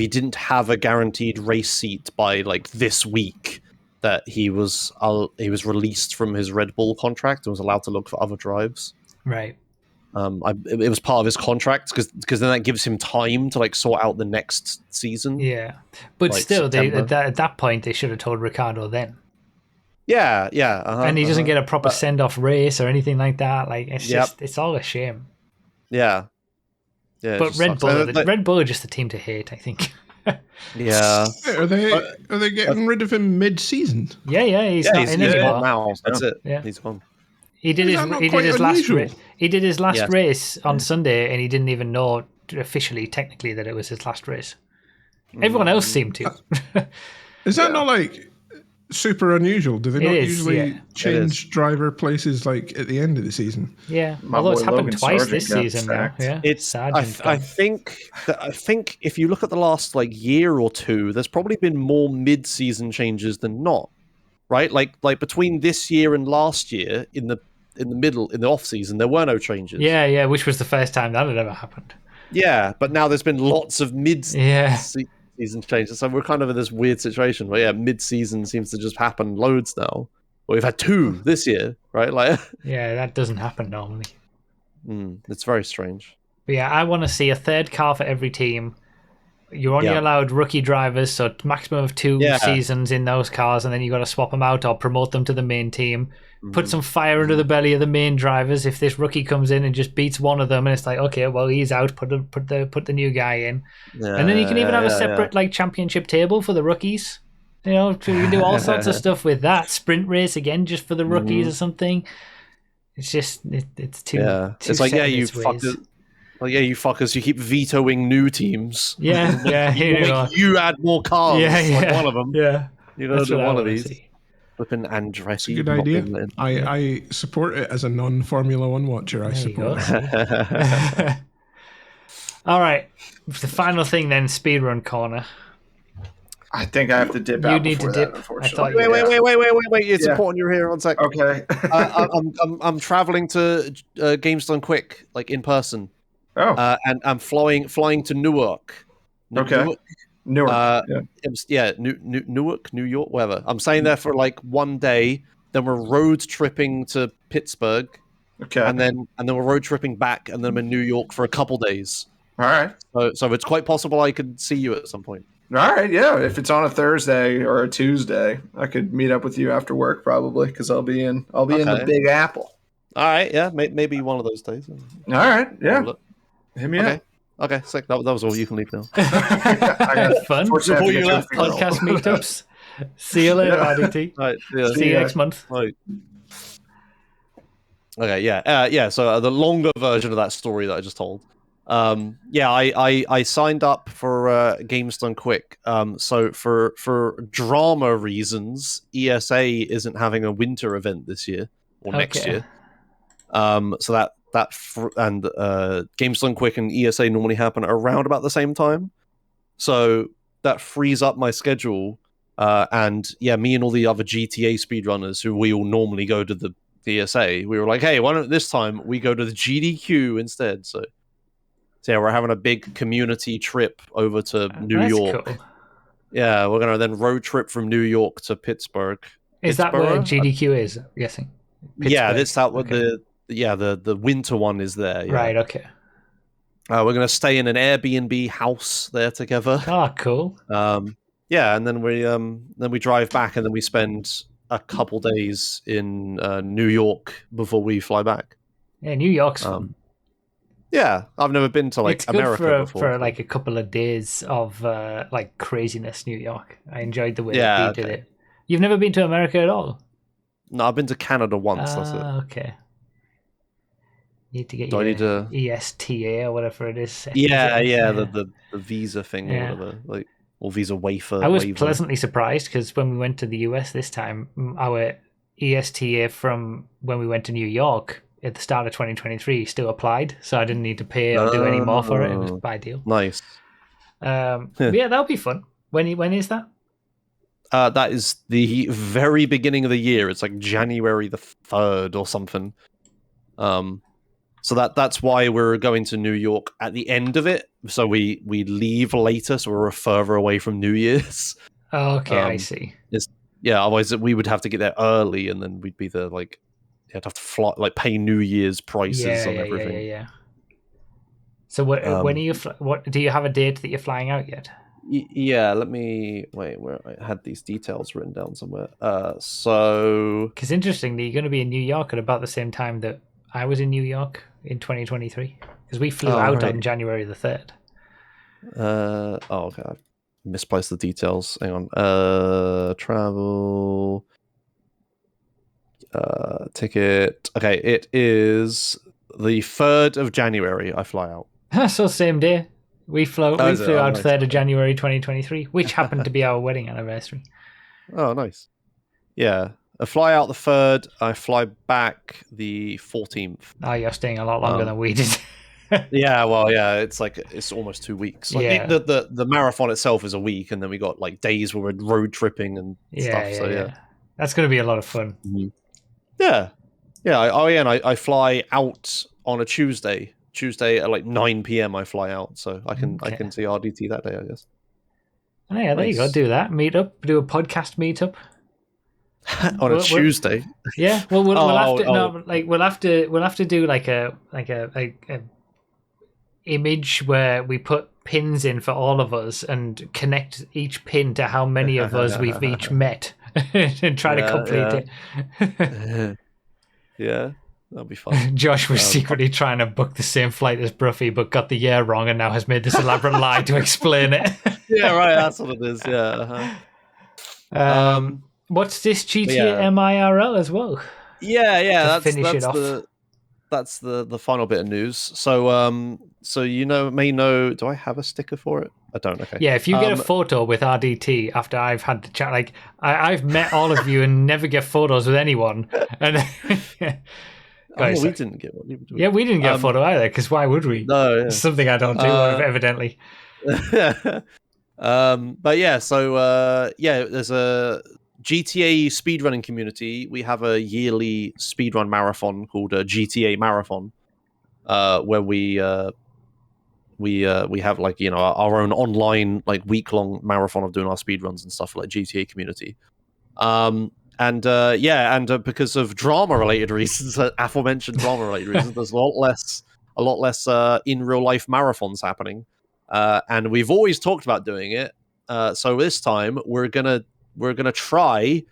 didn't have a guaranteed race seat by this week, that he was released from his Red Bull contract and was allowed to look for other drives. Right. It was part of his contract because then that gives him time to like sort out the next season. Yeah, but like still, September. at that point they should have told Ricardo then. Yeah, And he doesn't get a proper send off race or anything like that. Like it's all a shame. Yeah. But Red Bull are just the team to hate, I think. Yeah. Are they getting rid of him mid-season? Yeah, he's not in anymore. Now. That's it. Yeah. He's gone. He did his last race on Sunday, and he didn't even know officially, technically, that it was his last race. Everyone else seemed to. Is that not like super unusual? Do they not usually change driver places like at the end of the season? Yeah, although it's happened twice this season now. Yeah, I think if you look at the last like year or two, there's probably been more mid-season changes than not. Right, like between this year and last year, in the off season, there were no changes. Yeah, which was the first time that had ever happened. Yeah, but now there's been lots of mid-season changes, so we're kind of in this weird situation where mid-season seems to just happen loads now. Well, we've had 2 this year, right? Like, yeah, that doesn't happen normally. It's very strange. But yeah, I want to see a third car for every team. You're only allowed rookie drivers, so maximum of 2 seasons in those cars, and then you got to swap them out or promote them to the main team. Put some fire under the belly of the main drivers. If this rookie comes in and just beats one of them, and it's like, okay, well, he's out. Put the new guy in, and then you can even have a separate like championship table for the rookies. You know, you can do all sorts of stuff with that. Sprint race again, just for the rookies or something. It's just it's too. Yeah, it's like you fuckers. Well, you fuckers, you keep vetoing new teams. Yeah. You add more cars. Like one of them. Yeah. You gotta do one of these. Flipping Andretti. Good idea. I support it as a non-Formula One watcher. I support it. All right. The final thing then, Speedrun Corner. I think I have to dip out. You need to dip. Unfortunately. Wait. It's important you're here. 1 sec. Okay. I'm traveling to Games Done Quick, like in person. Oh. And I'm flying to Newark. Okay. Newark. Newark, New York, whatever. I'm staying there for like 1 day. Then we're road tripping to Pittsburgh. Okay. And then we're road tripping back, and then I'm in New York for a couple days. All right. So it's quite possible I could see you at some point. All right. Yeah. If it's on a Thursday or a Tuesday, I could meet up with you after work probably because I'll be in the Big Apple. All right. Yeah. Maybe one of those days. All right. Yeah. Hit me up. Okay, sick. That was all. You can leave now. Fun. Before you left, podcast meetups. See you later, RDT. Right, see you next month. Right. Okay, yeah. So the longer version of that story that I just told. I signed up for Games Done Quick. So for drama reasons, ESA isn't having a winter event this year or next year. So Games Done Quick and ESA normally happen around about the same time, so that frees up my schedule. And me and all the other GTA speedrunners who we all normally go to the ESA, we were like, hey, why don't this time we go to the GDQ instead? So we're having a big community trip over to New York. Cool. Yeah, we're gonna then road trip from New York to Pittsburgh. Is that where GDQ is? I'm guessing. Pittsburgh. Yeah, that's that. Okay. The winter one is there. Yeah. Right, okay. We're going to stay in an Airbnb house there together. Oh, cool. And then we drive back, and then we spend a couple days in New York before we fly back. Yeah, New York's fun. Yeah, I've never been to it's America good before. For like a couple of days of like craziness, New York. I enjoyed the way they did it. You've never been to America at all? No, I've been to Canada once. That's it. Okay. You need to get your ESTA or whatever it is. The visa thing or whatever, or visa wafer. I was pleasantly surprised because when we went to the US this time, our ESTA from when we went to New York at the start of 2023 still applied, so I didn't need to pay or do any more for it. It was ideal. Nice. That'll be fun. When is that? That is the very beginning of the year. It's like January the 3rd or something. So that's why we're going to New York at the end of it. So we leave later, so we're further away from New Year's. Oh, okay, I see. yeah, otherwise we would have to get there early, and then we'd be there like you'd have to fly, like pay New Year's prices on everything. Yeah. So when are you? What do you have a date that you're flying out yet? Yeah, let me wait. Where I had these details written down somewhere. So because interestingly, you're going to be in New York at about the same time that I was in New York in 2023, because we flew out on January the 3rd. Okay, I misplaced the details. Hang on. Travel. Ticket. Okay, it is the 3rd of January. I fly out. So same day. We flew out Nice. 3rd of January 2023, which happened to be our wedding anniversary. Oh, nice. Yeah. I fly out the 3rd. I fly back the 14th. Oh, you're staying a lot longer than we did. Yeah, well, yeah, it's almost 2 weeks. Like, the marathon itself is a week, and then we got like days where we're road tripping and stuff. So yeah, that's going to be a lot of fun. Mm-hmm. Yeah. And I fly out on a Tuesday. Tuesday at like 9 p.m. I fly out, so I can see RDT that day, I guess. Oh yeah, there you go. Do that. Meet up. Do a podcast meetup on a Tuesday. Yeah. Well, we'll have to do like a image where we put pins in for all of us and connect each pin to how many of us we've each met and try to complete it. Yeah. That'll be fun. Josh was secretly trying to book the same flight as Broughy, but got the year wrong and now has made this elaborate lie to explain it. Yeah, right. That's what it is. Yeah. What's this GTA MIRL as well? Yeah. Finish it off. That's the final bit of news. So may know. Do I have a sticker for it? I don't. Okay. Yeah, if you get a photo with RDT after I've had the chat, like I've met all of you and never get photos with anyone, and. Guys, we didn't get one. Yeah, we didn't get a photo either, because why would we? No, yeah. It's something I don't do, evidently. But yeah, so there's a GTA speedrunning community. We have a yearly speedrun marathon called a GTA Marathon, where we have like our own online like week-long marathon of doing our speedruns and stuff for like GTA community. And because of drama-related reasons, aforementioned drama-related reasons, there's a lot less in real-life marathons happening. And we've always talked about doing it. So this time we're gonna try.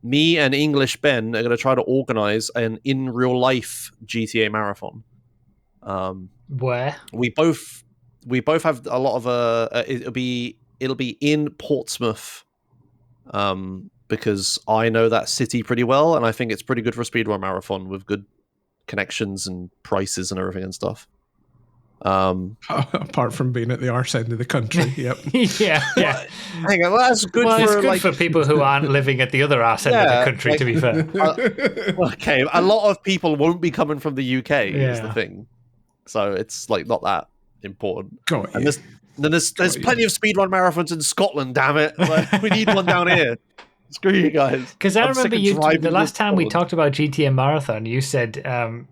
Me and English Ben are gonna try to organize an in real-life GTA marathon. Where we both have a lot of it'll be in Portsmouth. Because I know that city pretty well, and I think it's pretty good for a speedrun marathon with good connections and prices and everything and stuff. Apart from being at the arse end of the country, yep. yeah. Hang on, well, that's good. Well, it's good for people who aren't living at the other arse end of the country. To be fair, okay, a lot of people won't be coming from the UK. Is the thing, so it's like not that important. And there's plenty of speedrun marathons in Scotland. Damn it, like, we need one down here. Screw you guys. Because I remember the last time we talked about GTA Marathon, you said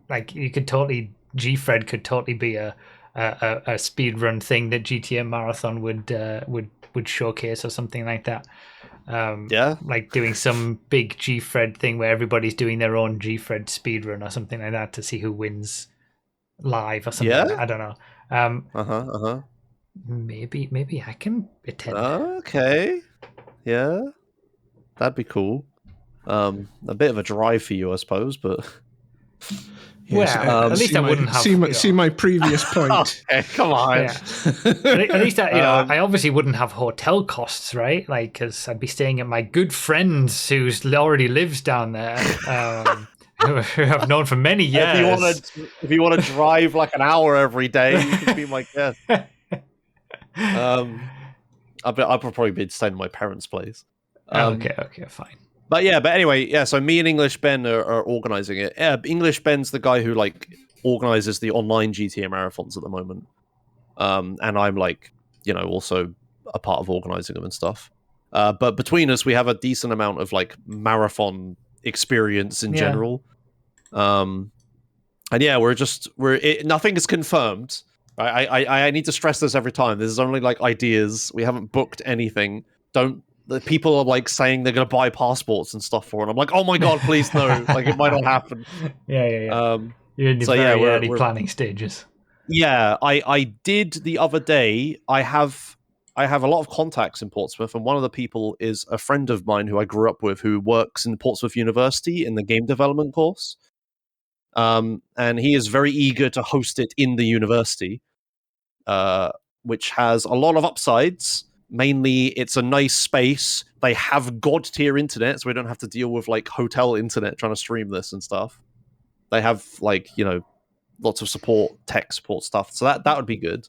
like you could totally Gfred could totally be a speedrun thing that GTA Marathon would showcase or something like that. Like doing some big Gfred thing where everybody's doing their own Gfred speedrun or something like that to see who wins live or something. Like that. I don't know. Maybe I can attend. Okay. Yeah. That'd be cool. A bit of a drive for you, I suppose, but yes, at least I wouldn't have. See my previous point. Okay, come on. Yeah. At least I obviously wouldn't have hotel costs, right? Like, because I'd be staying at my good friends who's already lives down there, who I've known for many years. If you want to drive like an hour every day, you can be my guest. I'll probably be staying at my parents' place. Okay, fine. But anyway, so me and English Ben are organizing it. English Ben's the guy who like organizes the online GTA marathons at the moment. And I'm like, also a part of organizing them and stuff. But between us, we have a decent amount of like marathon experience in general. And yeah, nothing is confirmed. I need to stress this every time. This is only like ideas. We haven't booked anything. Don't the people are like saying they're going to buy passports and stuff for it. I'm like, oh my god, please no! Like it might not happen. Yeah. You're in the very early planning stages. Yeah, I did the other day. I have a lot of contacts in Portsmouth, and one of the people is a friend of mine who I grew up with, who works in Portsmouth University in the game development course. And he is very eager to host it in the university, which has a lot of upsides. Mainly, it's a nice space. They have god tier internet, so we don't have to deal with like hotel internet trying to stream this and stuff. They have like lots of tech support stuff. So that would be good.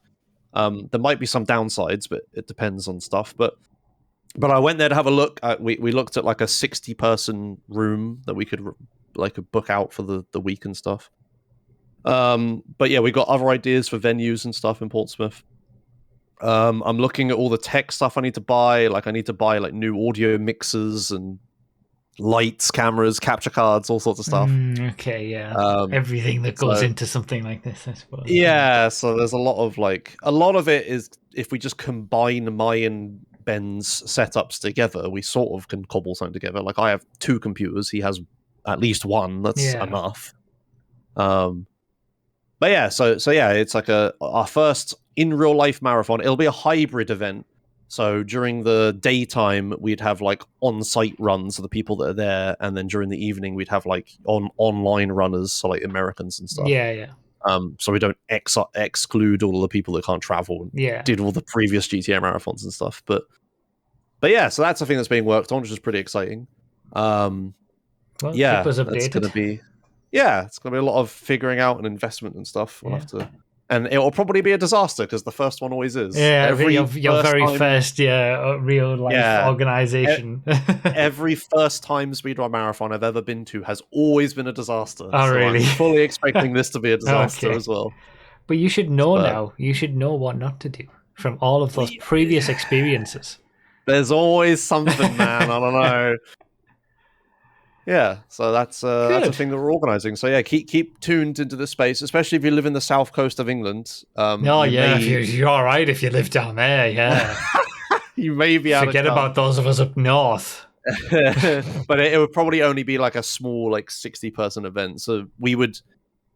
There might be some downsides, but it depends on stuff. But I went there to have a look. We looked at like a 60-person room that we could book out for the week and stuff. But yeah, we got other ideas for venues and stuff in Portsmouth. I'm looking at all the tech stuff I need to buy. Like I need to buy like new audio mixers and lights, cameras, capture cards, all sorts of stuff. Okay, yeah. Everything that goes into something like this, I suppose. Yeah, so there's a lot of it is if we just combine my and Ben's setups together, we sort of can cobble something together. Like I have 2 computers, he has at least 1. That's enough. But yeah, so yeah, it's like our first in real life marathon. It'll be a hybrid event. So during the daytime, we'd have like on-site runs of the people that are there, and then during the evening, we'd have like online runners, so like Americans and stuff. Yeah. So we don't exclude all of the people that can't travel. And did all the previous GTA marathons and stuff. But yeah, so that's a thing that's being worked on, which is pretty exciting. Well, yeah, keep us updated. It's gonna be a lot of figuring out and investment and stuff. We'll have to. And it will probably be a disaster because the first one always is. Yeah, your very first real life organization. Every first time speedrun marathon I've ever been to has always been a disaster. Oh, really? I'm fully expecting this to be a disaster as well. But you should know now. You should know what not to do from all of those previous experiences. There's always something, man. I don't know. Yeah, so that's a thing that we're organising. So yeah, keep tuned into this space, especially if you live in the south coast of England. You're all right if you live down there. Yeah, you may be able forget about those of us up north. But it would probably only be like a small, like 60-person event. So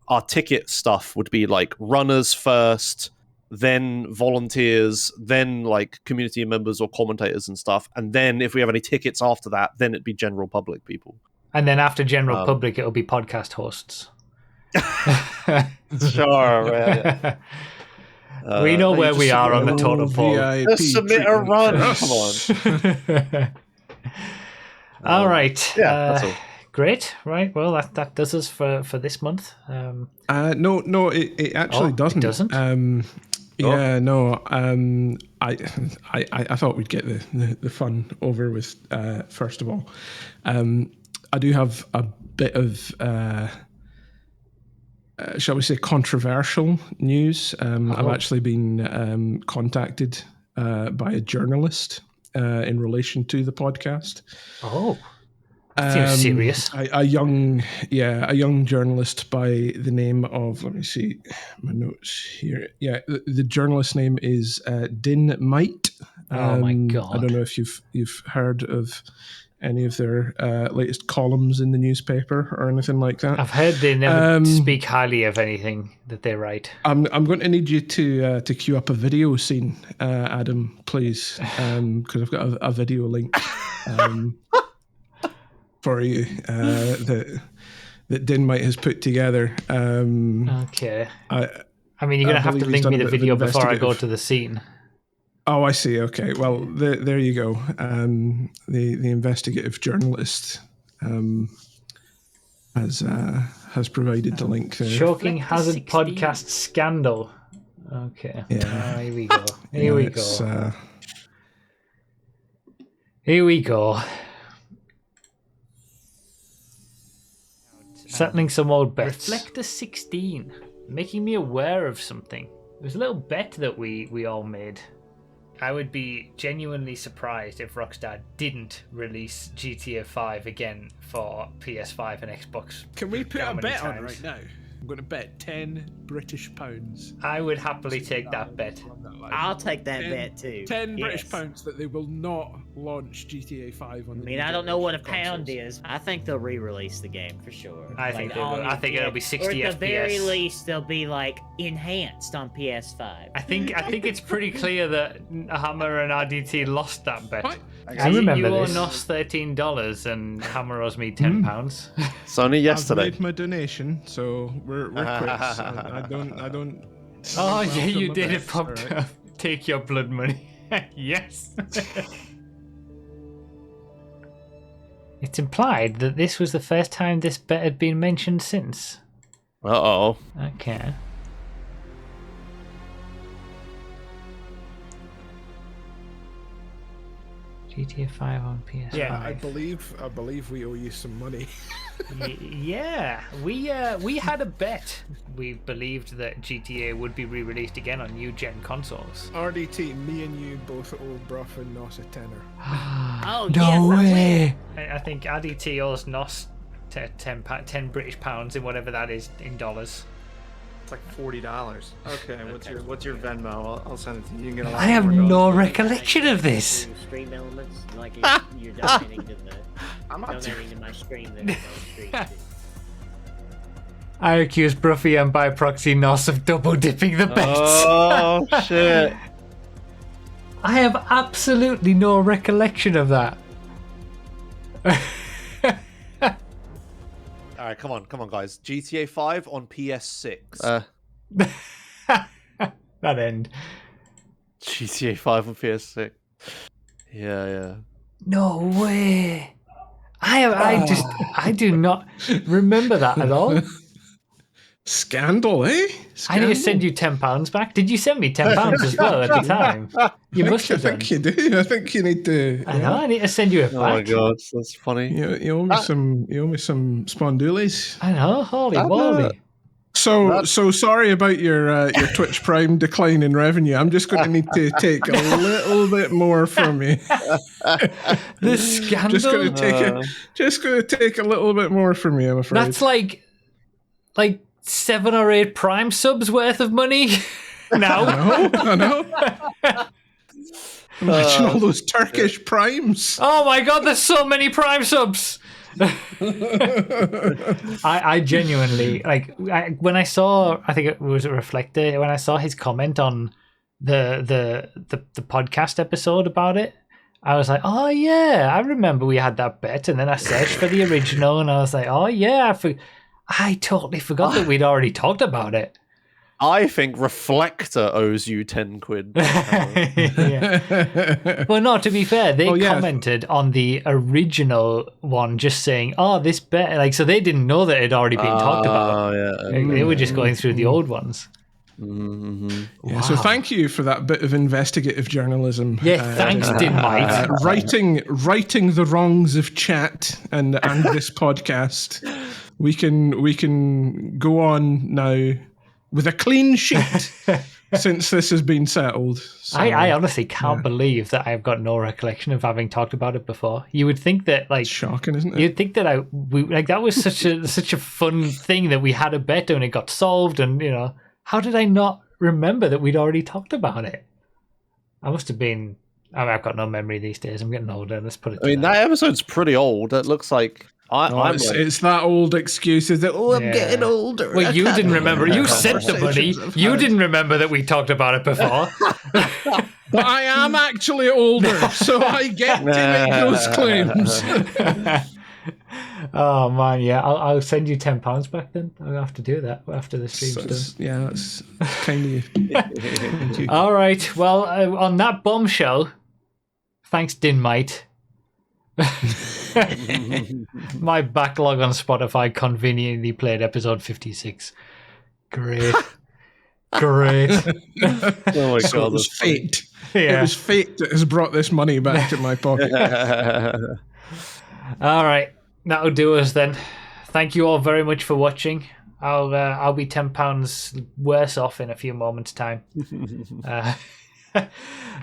our ticket stuff would be like runners first, then volunteers, then like community members or commentators and stuff, and then if we have any tickets after that, then it'd be general public people. And then after general public, it'll be podcast hosts. Sure. Yeah. We know where we are on the totem pole. Just submit a run. Come on. All right. Yeah, that's all. Great. Right. Well, that does us for this month. No, it actually doesn't. It doesn't? Yeah, no. I thought we'd get the fun over with first of all. I do have a bit of, shall we say, controversial news. I've actually been contacted by a journalist in relation to the podcast. Oh, seems serious. A young journalist by the name of, let me see my notes here. Yeah, the journalist's name is Din Might. Oh my god! I don't know if you've heard of any of their latest columns in the newspaper or anything like that. I've heard they never speak highly of anything that they write. I'm going to need you to queue up a video scene, Adam, please, because I've got a video link for you that Din Might has put together. Okay. I mean, you're going to have to link me the video before I go to the scene. Oh, I see. Okay. Well, there you go. The investigative journalist has provided the link there. Shocking Hazard podcast scandal. Okay. Yeah. Here we go. Here we go. Settling some old bets. Reflector 16, making me aware of something. It was a little bet that we all made. I would be genuinely surprised if Rockstar didn't release GTA 5 again for PS5 and Xbox. Can we put a bet on right now? I'm going to bet £10 I would happily take that bet. I'll take that bet too. 10 British pounds that they will not launch GTA 5 on the I mean, I don't know what a pound is. I think they'll re-release the game for sure. I think they will. I think it'll be 60 or at the very FPS. least, they'll be like enhanced on PS5. I think it's pretty clear that Hammer and RDT lost that bet. What? I remember you owe Nos $13 and Hammer owes me £10. It's only yesterday. I've made my donation, so we're quits. I don't. Oh yeah, you my did it, best, Pop. alright. Take your blood money. Yes. It's implied that this was the first time this bet had been mentioned since. Uh-oh. Okay. GTA 5 on PS5. Yeah, I believe we owe you some money. Yeah, we had a bet. We believed that GTA would be re-released again on new gen consoles. RDT, me and you both owe Broughy and Nos a tenner. Oh, No yes, way! I think RDT owes Nos 10 British pounds in whatever that is in dollars. It's like $40. Okay, what's your Venmo? I'll send it to you. You can get a lot I have more no going. recollection of this. Stream elements, like you're donating to the. I'm not donating to my stream. There's no stream. I accuse Broughy and by proxy Nos of double dipping the bets. Oh, shit. I have absolutely no recollection of that. All right, come on, guys. GTA 5 on PS6. That end. GTA 5 on PS6. Yeah. No way. I do not remember that at all. Scandal, eh? I need to send you £10 back. Did you send me £10 as well at the time? You must have done. I think you do. I think you need to. I know. I need to send you it back. Oh my god, that's funny. You owe me some. You owe me some spondoolies. I know. Holy moly. So sorry about your Twitch Prime decline in revenue. I'm just going to need to take a little bit more from you. The scandal. Just going to take a little bit more from you. I'm afraid. That's like 7 or 8 Prime subs worth of money. Now. I know. Imagine all those Turkish Primes. Oh my god, there's so many Prime subs. I genuinely when I saw, I think it was a Reflector, when I saw his comment on the podcast episode about it, I was like, oh yeah, I remember we had that bet, and then I searched for the original and I was like, oh yeah, I totally forgot that we'd already talked about it. I think Reflector owes you 10 quid. Yeah. Well, no, to be fair, they commented on the original one just saying, oh, this bet, so they didn't know that it had already been talked about. Yeah. They were just going through the old ones. Mm-hmm. Yeah, Wow. so thank you for that bit of investigative journalism. Yeah, thanks, Dinmite. Righting the wrongs of chat and this podcast. We can go on now with a clean sheet since this has been settled. So, I honestly can't believe that I've got no recollection of having talked about it before. You would think that, it's shocking, isn't it? You'd think that that was such a fun thing that we had a bet and it got solved, and how did I not remember that we'd already talked about it? I must have been. I've got no memory these days. I'm getting older. Let's put it. That episode's pretty old. It looks like it's that old excuse. Is that I'm getting older? Well, you didn't remember. You sent the money. You didn't remember that we talked about it before. But I am actually older, so I get to make those claims. Oh man, yeah. I'll send you £10 back then. I'll have to do that after the stream's done. Yeah, that's kind of you. All right. Well, on that bombshell, thanks, Dinmite. My backlog on Spotify conveniently played episode 56. Great. oh my So god, it was fate. Yeah. It was fate that has brought this money back to my pocket. All right, that'll do us then. Thank you all very much for watching. I'll be £10 worse off in a few moments' time.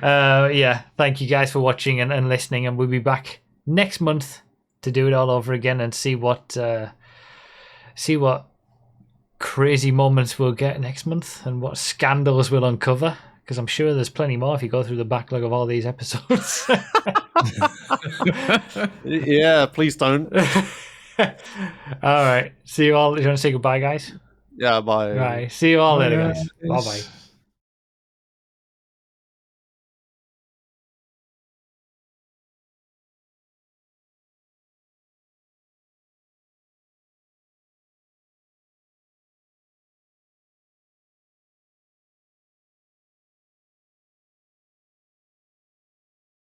Yeah, thank you guys for watching and listening, and we'll be back next month to do it all over again and see what crazy moments we'll get next month and what scandals we'll uncover, because I'm sure there's plenty more if you go through the backlog of all these episodes. Yeah, please don't. All right. See you all. Do you want to say goodbye, guys? Yeah, bye. Right. See you all later, guys. Bye, Bye guys. bye.